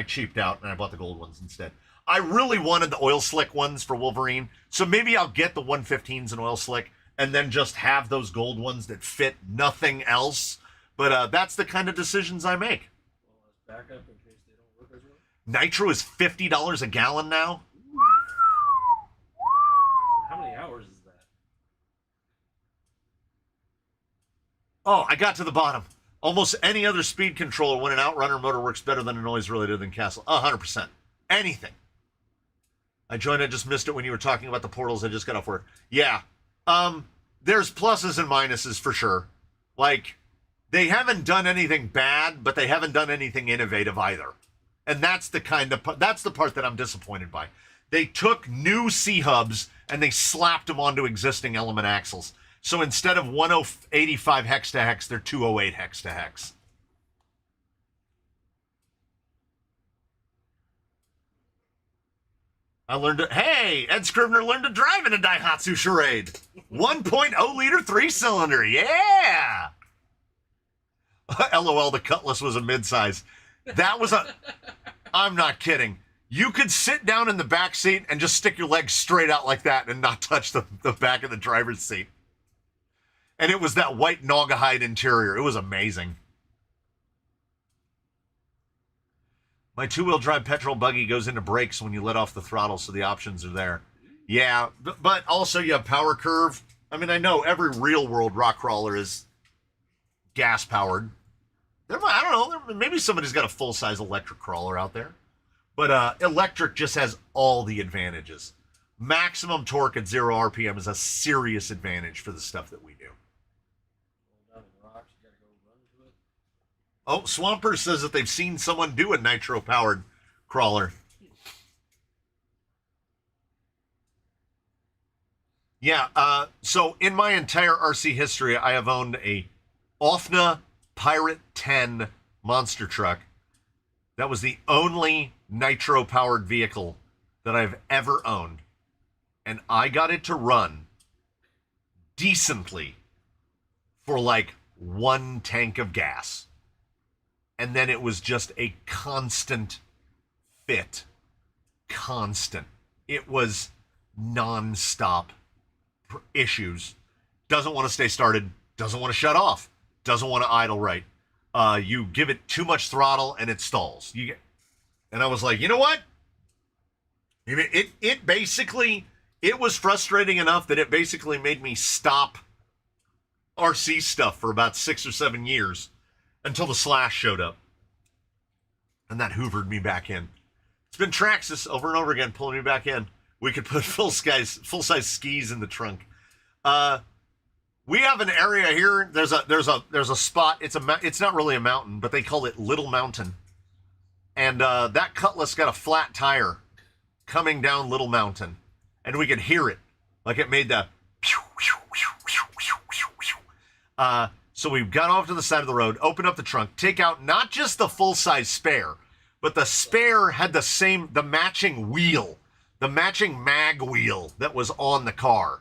cheaped out and I bought the gold ones instead. I really wanted the oil slick ones for Wolverine, so maybe I'll get the 115s in oil slick and then just have those gold ones that fit nothing else. But that's the kind of decisions I make. Well, let's back up in case they don't work as well. Nitro is $50 a gallon now. How many hours is that? Oh, I got to the bottom. Almost any other speed controller when an outrunner motor works better than a noise related than Castle. 100%. Anything. I joined, I just missed it when you were talking about the portals. I just got off work. Yeah. There's pluses and minuses for sure. Like, they haven't done anything bad, but they haven't done anything innovative either. And that's the part that I'm disappointed by. They took new C-hubs and they slapped them onto existing element axles. So instead of 1085 hex to hex, they're 208 hex to hex. Hey, Ed Scrivener learned to drive in a Daihatsu Charade. 1.0 liter 3-cylinder, yeah! LOL, the Cutlass was a midsize. I'm not kidding. You could sit down in the back seat and just stick your legs straight out like that and not touch the back of the driver's seat. And it was that white Naugahyde interior. It was amazing. My two-wheel drive petrol buggy goes into brakes when you let off the throttle, so the options are there. Yeah, but also you have power curve. I mean, I know every real-world rock crawler is gas-powered. I don't know. Maybe somebody's got a full-size electric crawler out there. But electric just has all the advantages. Maximum torque at 0 RPM is a serious advantage for the stuff that we do. Oh, Swamper says that they've seen someone do a nitro-powered crawler. Yeah, so in my entire RC history, I have owned a Offna Pirate 10 monster truck. That was the only nitro-powered vehicle that I've ever owned. And I got it to run decently for like 1 tank of gas. And then it was just a constant fit. Constant. It was non-stop issues. Doesn't want to stay started. Doesn't want to shut off. Doesn't want to idle right. You give it too much throttle and it stalls. And I was like, you know what? It basically, it was frustrating enough that it basically made me stop RC stuff for about 6 or 7 years. Until the Slash showed up. And that hoovered me back in. It's been Traxxas over and over again pulling me back in. We could put full-size skis in the trunk. We have an area here. There's a spot. It's not really a mountain, but they call it Little Mountain. And that Cutlass got a flat tire coming down Little Mountain. And we could hear it. Like it made the so we got off to the side of the road, open up the trunk, take out not just the full-size spare, but the spare had the matching wheel, the matching mag wheel that was on the car.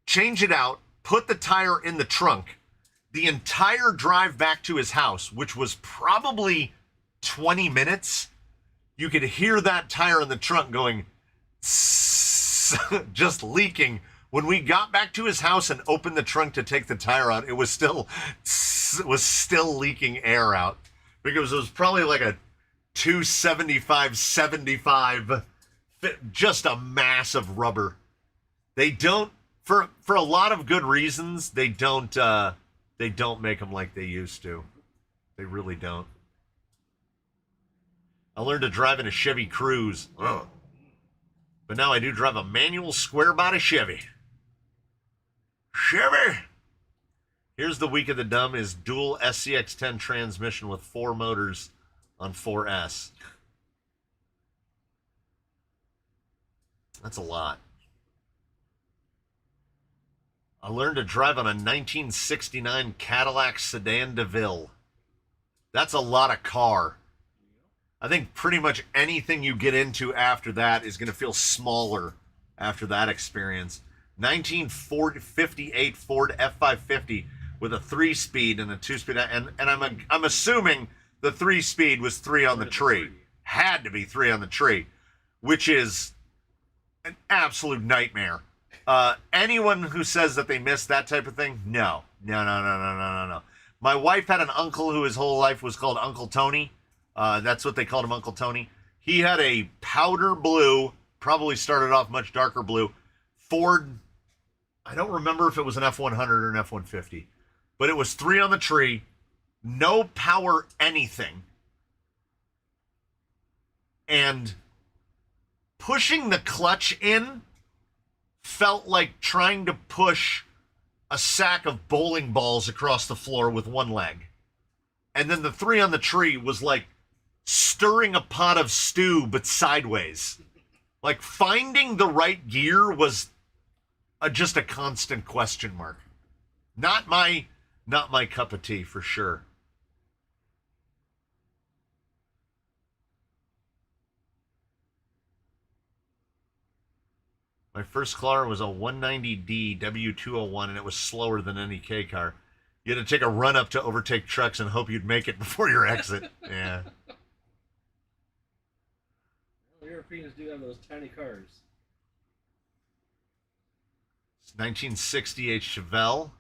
Change it out, put the tire in the trunk. The entire drive back to his house, which was probably 20 minutes, you could hear that tire in the trunk going, just leaking. When we got back to his house and opened the trunk to take the tire out, it was still leaking air out because it was probably like a 275/75, just a mass of rubber. They don't, for a lot of good reasons, they don't make them like they used to. They really don't. I learned to drive in a Chevy Cruze, but now I do drive a manual square body Chevy. Chevy! Here's the week of the dumb is dual SCX-10 transmission with 4 motors on 4S. That's a lot. I learned to drive on a 1969 Cadillac Sedan DeVille. That's a lot of car. I think pretty much anything you get into after that is going to feel smaller after that experience. 1958 Ford F550 with a 3-speed and a 2-speed, and I'm assuming the 3-speed was 3 on the tree. Had to be 3 on the tree, which is an absolute nightmare. Anyone who says that they missed that type of thing, no. My wife had an uncle who his whole life was called Uncle Tony. That's what they called him, Uncle Tony. He had a powder blue, probably started off much darker blue, Ford. I don't remember if it was an F100 or an F150, but it was 3 on the tree, no power anything. And pushing the clutch in felt like trying to push a sack of bowling balls across the floor with one leg. And then the 3 on the tree was like stirring a pot of stew, but sideways. Like finding the right gear was just a constant question mark. Not my cup of tea for sure. My first car was a 190D W201, and it was slower than any K car. You had to take a run up to overtake trucks and hope you'd make it before your exit. Yeah. Well, Europeans do have those tiny cars. It's 1968 Chevelle.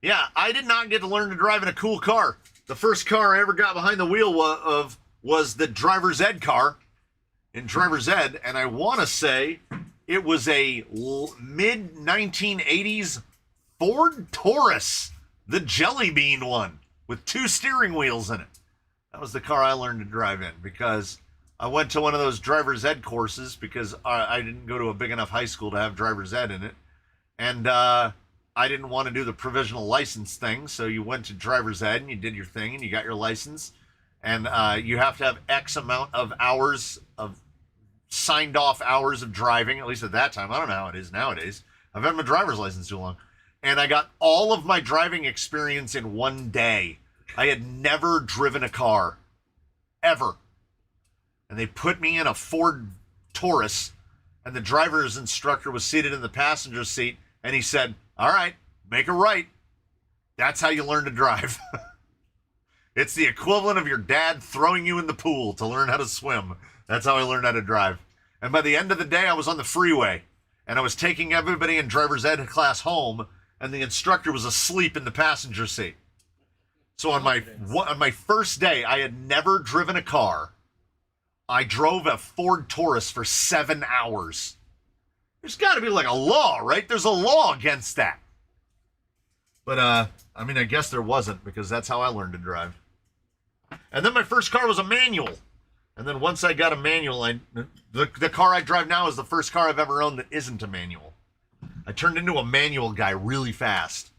Yeah, I did not get to learn to drive in a cool car. The first car I ever got behind the wheel of was the driver's ed car in driver's ed, and I want to say it was a mid-1980s Ford Taurus, the Jelly Bean one, with 2 steering wheels in it. That was the car I learned to drive in because I went to one of those driver's ed courses because I didn't go to a big enough high school to have driver's ed in it. And I didn't want to do the provisional license thing, so you went to driver's ed and you did your thing and you got your license. And you have to have X amount of hours of signed off hours of driving, at least at that time. I don't know how it is nowadays. I've had my driver's license too long. And I got all of my driving experience in one day. I had never driven a car. Ever. And they put me in a Ford Taurus, and the driver's instructor was seated in the passenger seat, and he said, "All right, make a right. That's how you learn to drive." It's the equivalent of your dad throwing you in the pool to learn how to swim. That's how I learned how to drive. And by the end of the day, I was on the freeway, and I was taking everybody in driver's ed class home, and the instructor was asleep in the passenger seat. So on my first day, I had never driven a car. I drove a Ford Taurus for 7 hours. There's got to be like a law, right? There's a law against that. But, I guess there wasn't, because that's how I learned to drive. And then my first car was a manual. And then once I got a manual, the car I drive now is the first car I've ever owned that isn't a manual. I turned into a manual guy really fast.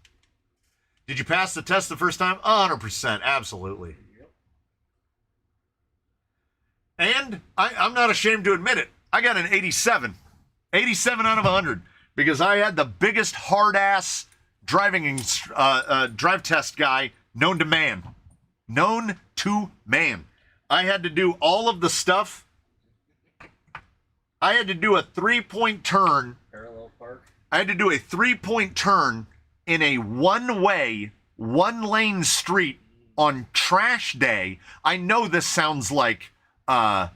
Did you pass the test the first time? 100%, absolutely. Yep. And I'm not ashamed to admit it. I got an 87. 87 out of 100. Because I had the biggest hard-ass drive test guy known to man. Known to man. I had to do all of the stuff. I had to do a 3-point turn. Parallel park. I had to do a 3-point turn in a one-way, one-lane street on trash day. I know this sounds like I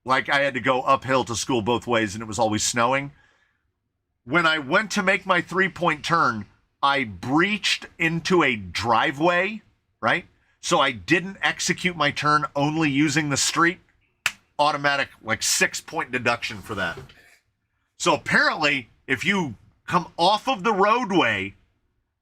had to go uphill to school both ways and it was always snowing. When I went to make my 3-point turn, I breached into a driveway, right? So I didn't execute my turn only using the street. Automatic, 6-point deduction for that. So apparently, if you come off of the roadway,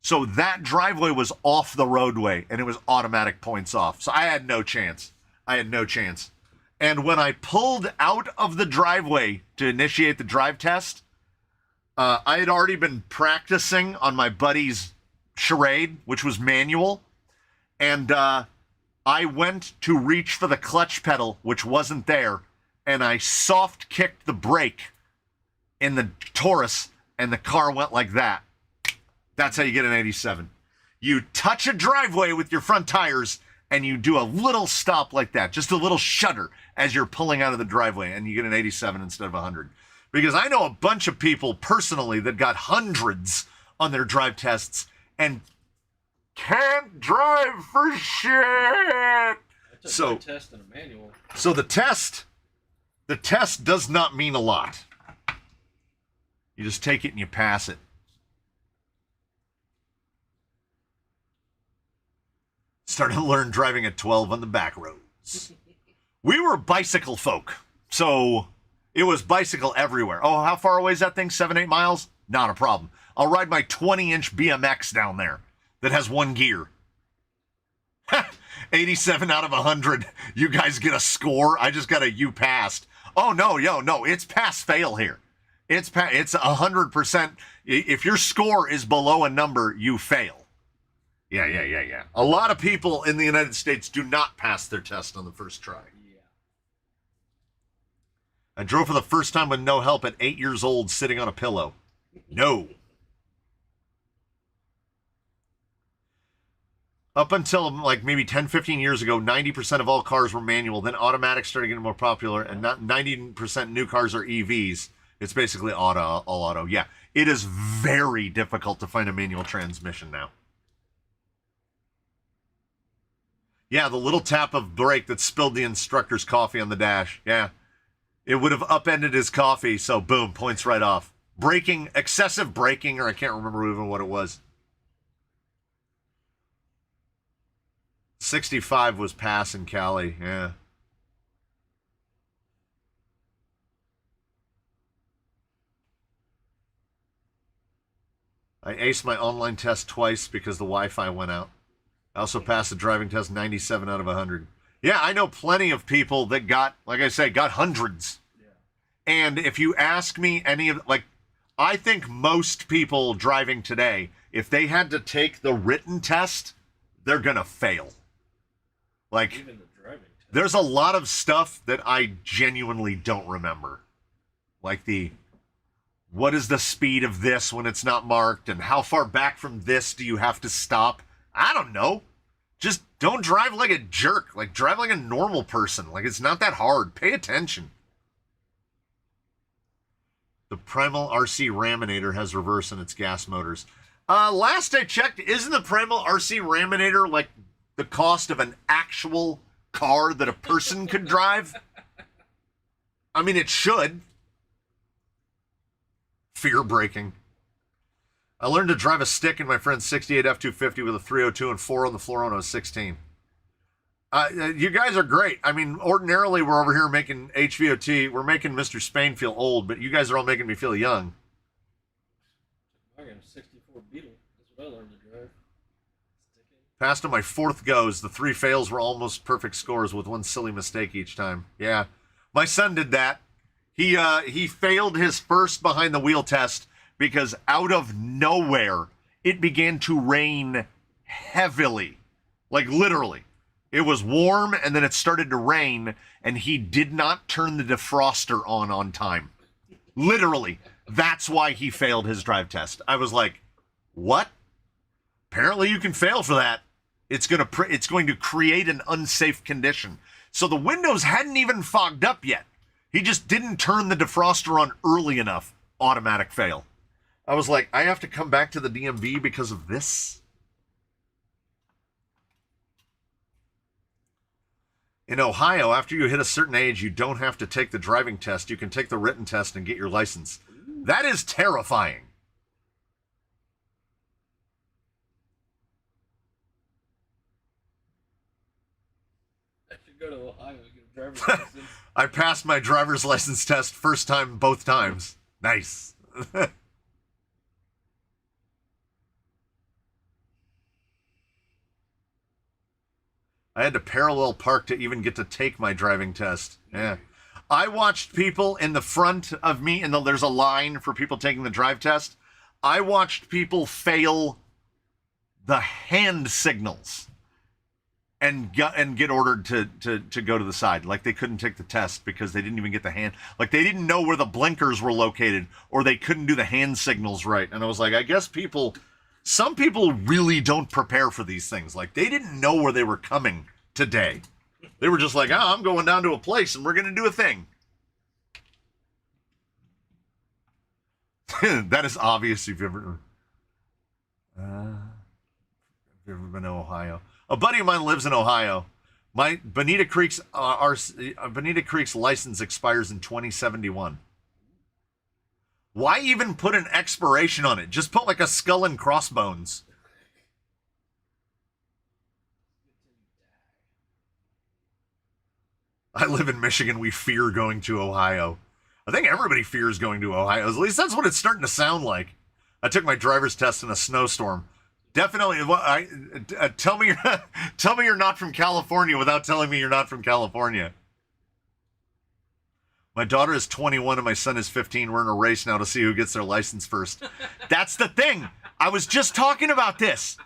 so that driveway was off the roadway, and it was automatic points off. So I had no chance. And when I pulled out of the driveway to initiate the drive test, I had already been practicing on my buddy's charade, which was manual. And I went to reach for the clutch pedal, which wasn't there, and I soft kicked the brake in the Taurus, and the car went like that. That's how you get an 87. You touch a driveway with your front tires, and you do a little stop like that, just a little shudder as you're pulling out of the driveway, and you get an 87 instead of 100. Because I know a bunch of people personally that got hundreds on their drive tests and can't drive for shit. I took my test in a manual. So the test does not mean a lot. You just take it and you pass it. Started to learn driving at 12 on the back roads. We were bicycle folk, so it was bicycle everywhere. Oh, how far away is that thing? 7-8 miles? Not a problem. I'll ride my 20-inch BMX down there that has one gear. 87 out of 100. You guys get a score. I just got a you passed. Oh, no, it's pass-fail here. It's 100%. If your score is below a number, you fail. Yeah. A lot of people in the United States do not pass their test on the first try. Yeah. I drove for the first time with no help at 8 years old, sitting on a pillow. No. Up until like maybe 10, 15 years ago, 90% of all cars were manual. Then automatic started getting more popular, and not 90% new cars are EVs. It's basically all auto. Yeah, it is very difficult to find a manual transmission now. Yeah, the little tap of brake that spilled the instructor's coffee on the dash. Yeah, it would have upended his coffee, so boom, points right off. Braking, excessive braking, or I can't remember even what it was. 65 was pass in Cali, yeah. I aced my online test twice because the Wi-Fi went out. I also passed the driving test 97 out of 100. Yeah, I know plenty of people that got, like I say, got hundreds. Yeah. And if you ask me any of, like, I think most people driving today, if they had to take the written test, they're going to fail. Like, Even the driving test. there's a lot of stuff that I genuinely don't remember. Like what is the speed of this when it's not marked, and how far back from this do you have to stop? I don't know. Just don't drive like a jerk. Like, drive like a normal person. Like, it's not that hard. Pay attention. The Primal RC Raminator has reverse in its gas motors. Last I checked, isn't the Primal RC Raminator like the cost of an actual car that a person could drive? I mean, it should. Fear braking. I learned to drive a stick in my friend's 68 F-250 with a 302 and 4 on the floor when I was 16. You guys are great. I mean, ordinarily we're over here making HVOT. We're making Mr. Spain feel old, but you guys are all making me feel young. I got a 64 Beetle. That's what I learned to drive. Passed on my fourth goes. The 3 fails were almost perfect scores with one silly mistake each time. Yeah. My son did that. He failed his first behind the wheel test because out of nowhere, it began to rain heavily. Like, literally. It was warm, and then it started to rain, and he did not turn the defroster on time. Literally. That's why he failed his drive test. I was like, what? Apparently you can fail for that. It's going to create an unsafe condition. So the windows hadn't even fogged up yet. He just didn't turn the defroster on early enough. Automatic fail. I was like, I have to come back to the DMV because of this? In Ohio, after you hit a certain age, you don't have to take the driving test. You can take the written test and get your license. That is terrifying. I should go to Ohio and get a driver's license. I passed my driver's license test first time, both times. Nice. I had to parallel park to even get to take my driving test. Yeah. I watched people in the front of me, and there's a line for people taking the drive test. I watched people fail the hand signals and get ordered to go to the side. Like, they couldn't take the test because they didn't even get the hand. Like, they didn't know where the blinkers were located, or they couldn't do the hand signals right. And I was like, I guess some people really don't prepare for these things. Like, they didn't know where they were coming today. They were just like, oh, I'm going down to a place and we're going to do a thing. That is obvious if you've ever been to Ohio. A buddy of mine lives in Ohio. My Bonita Creek's license expires in 2071. Why even put an expiration on it? Just put like a skull and crossbones. I live in Michigan. We fear going to Ohio. I think everybody fears going to Ohio. At least that's what it's starting to sound like. I took my driver's test in a snowstorm. Definitely. Tell me you're not from California without telling me you're not from California. My daughter is 21 and my son is 15. We're in a race now to see who gets their license first. That's the thing. I was just talking about this.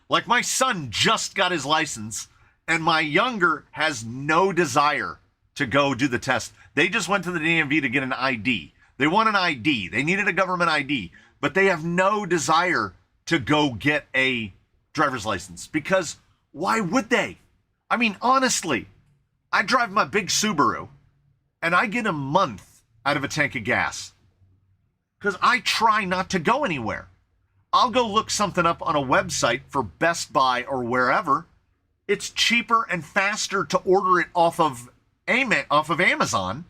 Like, my son just got his license and my younger has no desire to go do the test. They just went to the DMV to get an ID. They want an ID. They needed a government ID, but they have no desire to go get a driver's license because why would they? I mean, honestly, I drive my big Subaru and I get a month out of a tank of gas because I try not to go anywhere. I'll go look something up on a website for Best Buy or wherever. It's cheaper and faster to order it off of Amazon,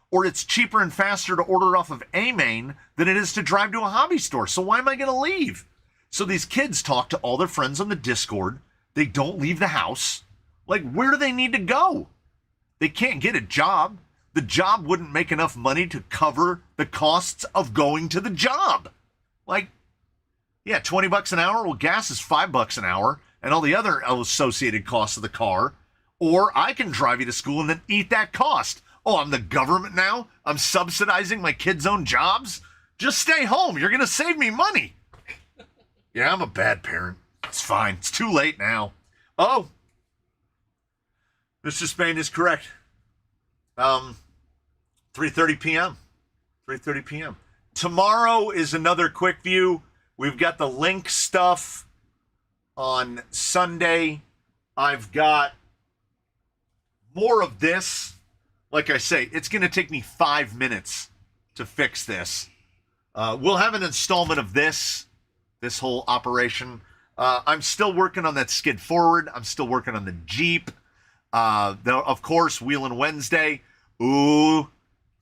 or it's cheaper and faster to order it off of AMain than it is to drive to a hobby store. So why am I going to leave? So these kids talk to all their friends on the Discord. They don't leave the house. Like, where do they need to go? They can't get a job. The job wouldn't make enough money to cover the costs of going to the job. Like, yeah, $20 an hour. Well, gas is $5 an hour and all the other associated costs of the car. Or I can drive you to school and then eat that cost. Oh, I'm the government now? I'm subsidizing my kids' own jobs? Just stay home. You're going to save me money. Yeah, I'm a bad parent. It's fine. It's too late now. Oh, Mr. Spain is correct. 3:30 p.m. 3:30 p.m. Tomorrow is another quick view. We've got the link stuff on Sunday. I've got more of this. Like I say, it's going to take me 5 minutes to fix this. We'll have an installment of this whole operation. I'm still working on that skid forward. I'm still working on the Jeep. Of course, Wheelin' Wednesday. Ooh,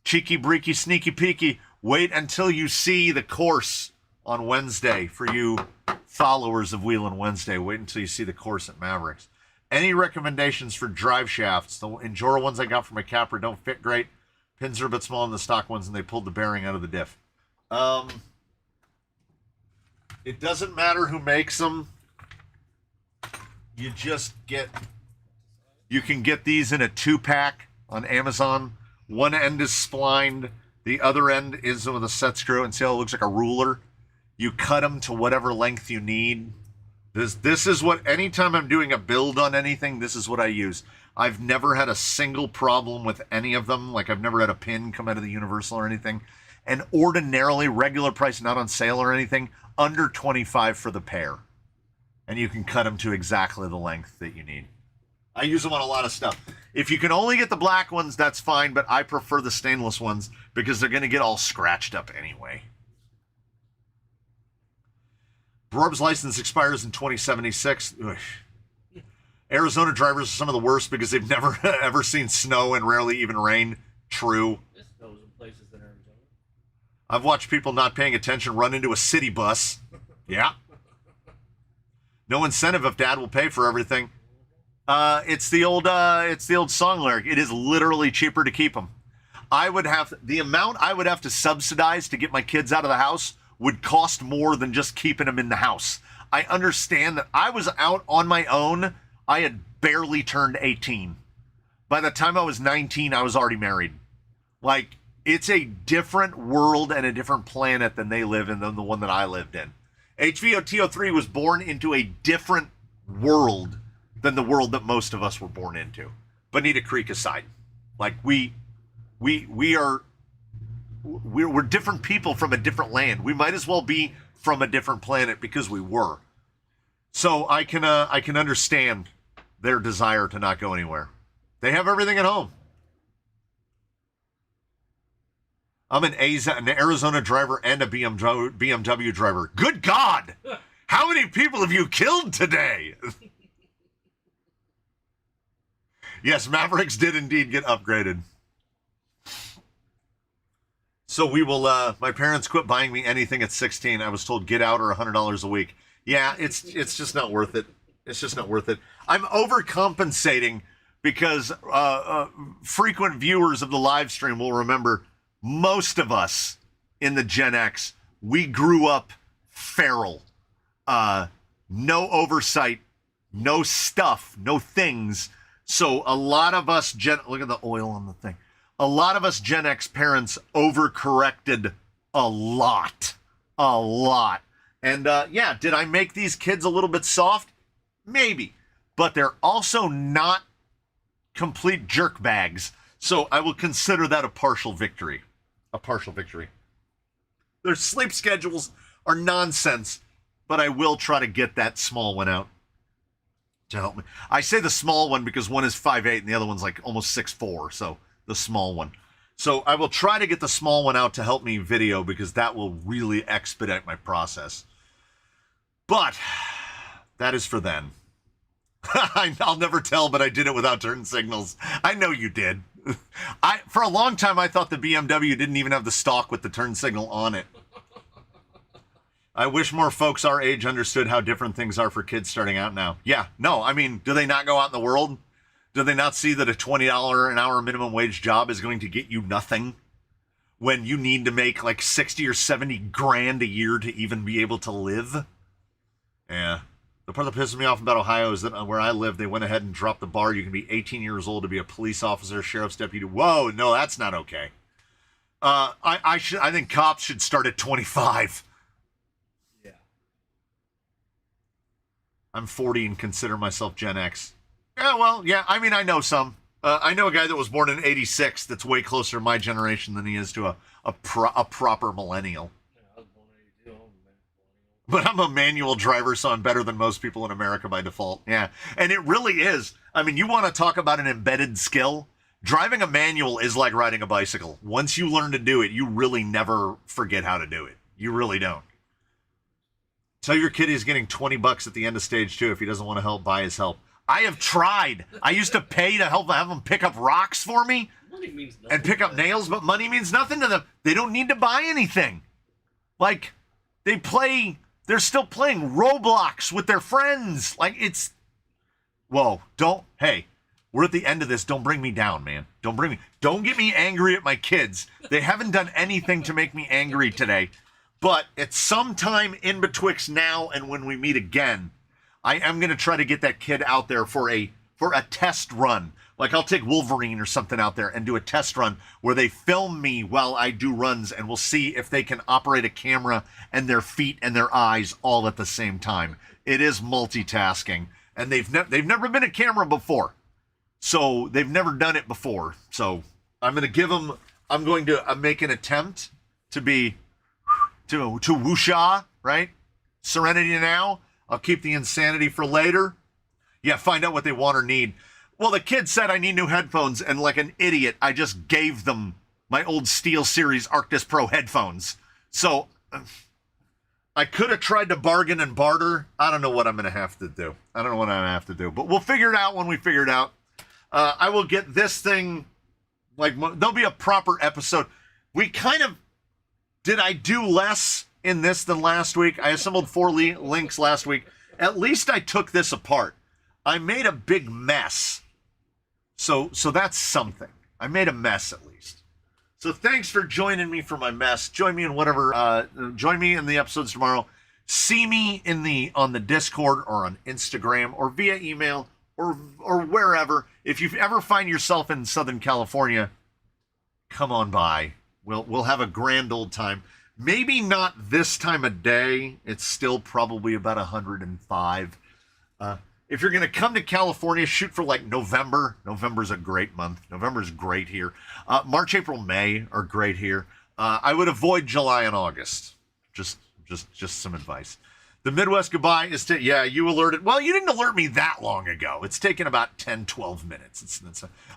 cheeky, breaky, sneaky, peeky. Wait until you see the course on Wednesday for you followers of Wheelin' Wednesday. Wait until you see the course at Mavericks. Any recommendations for drive shafts? The Injora ones I got from my Capra don't fit great. Pins are a bit smaller than the stock ones, and they pulled the bearing out of the diff. It doesn't matter who makes them. You can get these in a 2-pack on Amazon. One end is splined. The other end is with a set screw. And see how it looks like a ruler? You cut them to whatever length you need. This is what, anytime I'm doing a build on anything, this is what I use. I've never had a single problem with any of them. Like, I've never had a pin come out of the Universal or anything. And ordinarily, regular price, not on sale or anything, under $25 for the pair. And you can cut them to exactly the length that you need. I use them on a lot of stuff. If you can only get the black ones, that's fine, but I prefer the stainless ones because they're going to get all scratched up anyway. Brorb's license expires in 2076. Ugh. Arizona drivers are some of the worst because they've never ever seen snow and rarely even rain. True. It snows in places in Arizona. I've watched people not paying attention run into a city bus. Yeah. No incentive if dad will pay for everything. It's the old song lyric. It is literally cheaper to keep them. The amount I would have to subsidize to get my kids out of the house would cost more than just keeping them in the house. I understand that I was out on my own. I had barely turned 18. By the time I was 19, I was already married. Like, it's a different world and a different planet than they live in than the one that I lived in. HVOTO3 was born into a different world than the world that most of us were born into. Bonita Creek aside. Like, we're different people from a different land. We might as well be from a different planet because we were. So I can understand their desire to not go anywhere. They have everything at home. I'm an Arizona driver and a BMW driver. Good God! How many people have you killed today? Yes, Mavericks did indeed get upgraded. So we will, my parents quit buying me anything at 16. I was told get out or $100 a week. Yeah, it's just not worth it. It's just not worth it. I'm overcompensating because frequent viewers of the live stream will remember most of us in the Gen X, we grew up feral. No oversight, no stuff, no things. So a lot of us, look at the oil on the thing. A lot of us Gen X parents overcorrected a lot. And yeah, did I make these kids a little bit soft? Maybe. But they're also not complete jerk bags. So I will consider that a partial victory. A partial victory. Their sleep schedules are nonsense, but I will try to get that small one out to help me. I say the small one because one is 5'8" and the other one's like almost 6'4", so the small one. So I will try to get the small one out to help me video because that will really expedite my process. But that is for then. I'll never tell, but I did it without turn signals. I know you did. For a long time, I thought the BMW didn't even have the stock with the turn signal on it. I wish more folks our age understood how different things are for kids starting out now. Yeah, no, I mean, do they not go out in the world? Do they not see that a $20 an hour minimum wage job is going to get you nothing when you need to make like 60 or 70 grand a year to even be able to live? Yeah. The part that pisses me off about Ohio is that where I live, they went ahead and dropped the bar. You can be 18 years old to be a police officer, sheriff's deputy. Whoa, no, that's not okay. I think cops should start at 25. Yeah. I'm 40 and consider myself Gen X. Yeah, well, yeah, I mean, I know some. I know a guy that was born in 86 that's way closer to my generation than he is to a proper millennial. Yeah, I was born in 82. But I'm a manual driver, so I'm better than most people in America by default. Yeah, and it really is. I mean, you want to talk about an embedded skill? Driving a manual is like riding a bicycle. Once you learn to do it, you really never forget how to do it. You really don't. Tell your kid he's getting $20 at the end of stage 2 if he doesn't want to help buy his help. I have tried. I used to pay to have them pick up rocks for me Money means nothing. and pick up nails, but money means nothing to them. They don't need to buy anything. Like, they're still playing Roblox with their friends. Like, it's, whoa, hey, we're at the end of this. Don't bring me down, man. Don't get me angry at my kids. They haven't done anything to make me angry today. But at some time in betwixt now and when we meet again, I am going to try to get that kid out there for a test run. Like, I'll take Wolverine or something out there and do a test run where they film me while I do runs, and we'll see if they can operate a camera and their feet and their eyes all at the same time. It is multitasking, and they've never been a camera before, so they've never done it before. So I'm going to make an attempt to woosha, right? Serenity now. I'll keep the insanity for later. Yeah, find out what they want or need. Well, the kid said I need new headphones, and like an idiot, I just gave them my old SteelSeries Arctis Pro headphones. So I could have tried to bargain and barter. I don't know what I'm going to have to do. But we'll figure it out when we figure it out. I will get this thing, like, there'll be a proper episode. Did I do less in this than last week? I assembled 4 links last week. At least I took this apart. I made a big mess. So that's something. I made a mess at least. So thanks for joining me for my mess. Join me in the episodes tomorrow. See me on the Discord or on Instagram or via email or wherever. If you ever find yourself in Southern California, come on by. We'll have a grand old time. Maybe not this time of day. It's still probably about 105. If you're going to come to California, shoot for like November. November's a great month. November's great here. March, April, May are great here. I would avoid July and August. Just some advice. The Midwest goodbye is yeah, you alerted. Well, you didn't alert me that long ago. It's taken about 10, 12 minutes.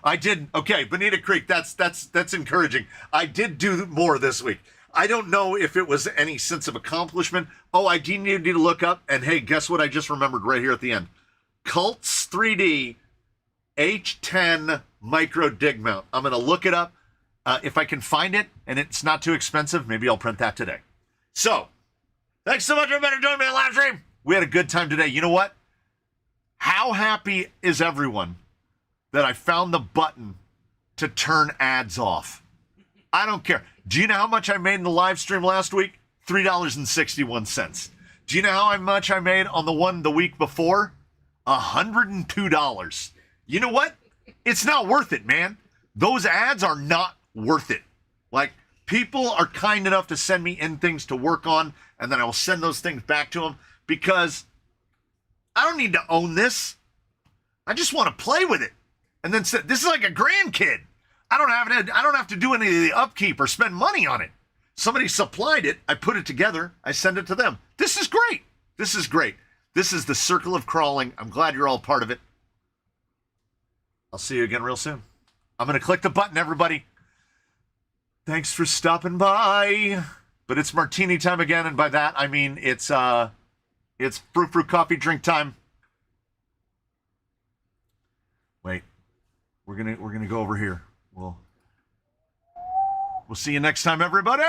I did. Okay, Bonita Creek, that's encouraging. I did do more this week. I don't know if it was any sense of accomplishment. Oh, I do need to look up. And hey, guess what I just remembered right here at the end? Cults 3D H10 micro dig mount. I'm going to look it up. If I can find it and it's not too expensive, maybe I'll print that today. So, thanks so much, everybody, for joining me on the live stream. We had a good time today. You know what? How happy is everyone that I found the button to turn ads off? I don't care. Do you know how much I made in the live stream last week? $3.61. Do you know how much I made on the one the week before? $102. You know what? It's not worth it, man. Those ads are not worth it. Like, people are kind enough to send me in things to work on, and then I will send those things back to them because I don't need to own this. I just want to play with it. And then say, this is like a grandkid. I don't have to do any of the upkeep or spend money on it. Somebody supplied it. I put it together. I send it to them. This is great. This is great. This is the circle of crawling. I'm glad you're all part of it. I'll see you again real soon. I'm going to click the button, everybody. Thanks for stopping by. But it's martini time again, and by that I mean it's fruit coffee drink time. Wait. We're gonna go over here. We'll see you next time, everybody.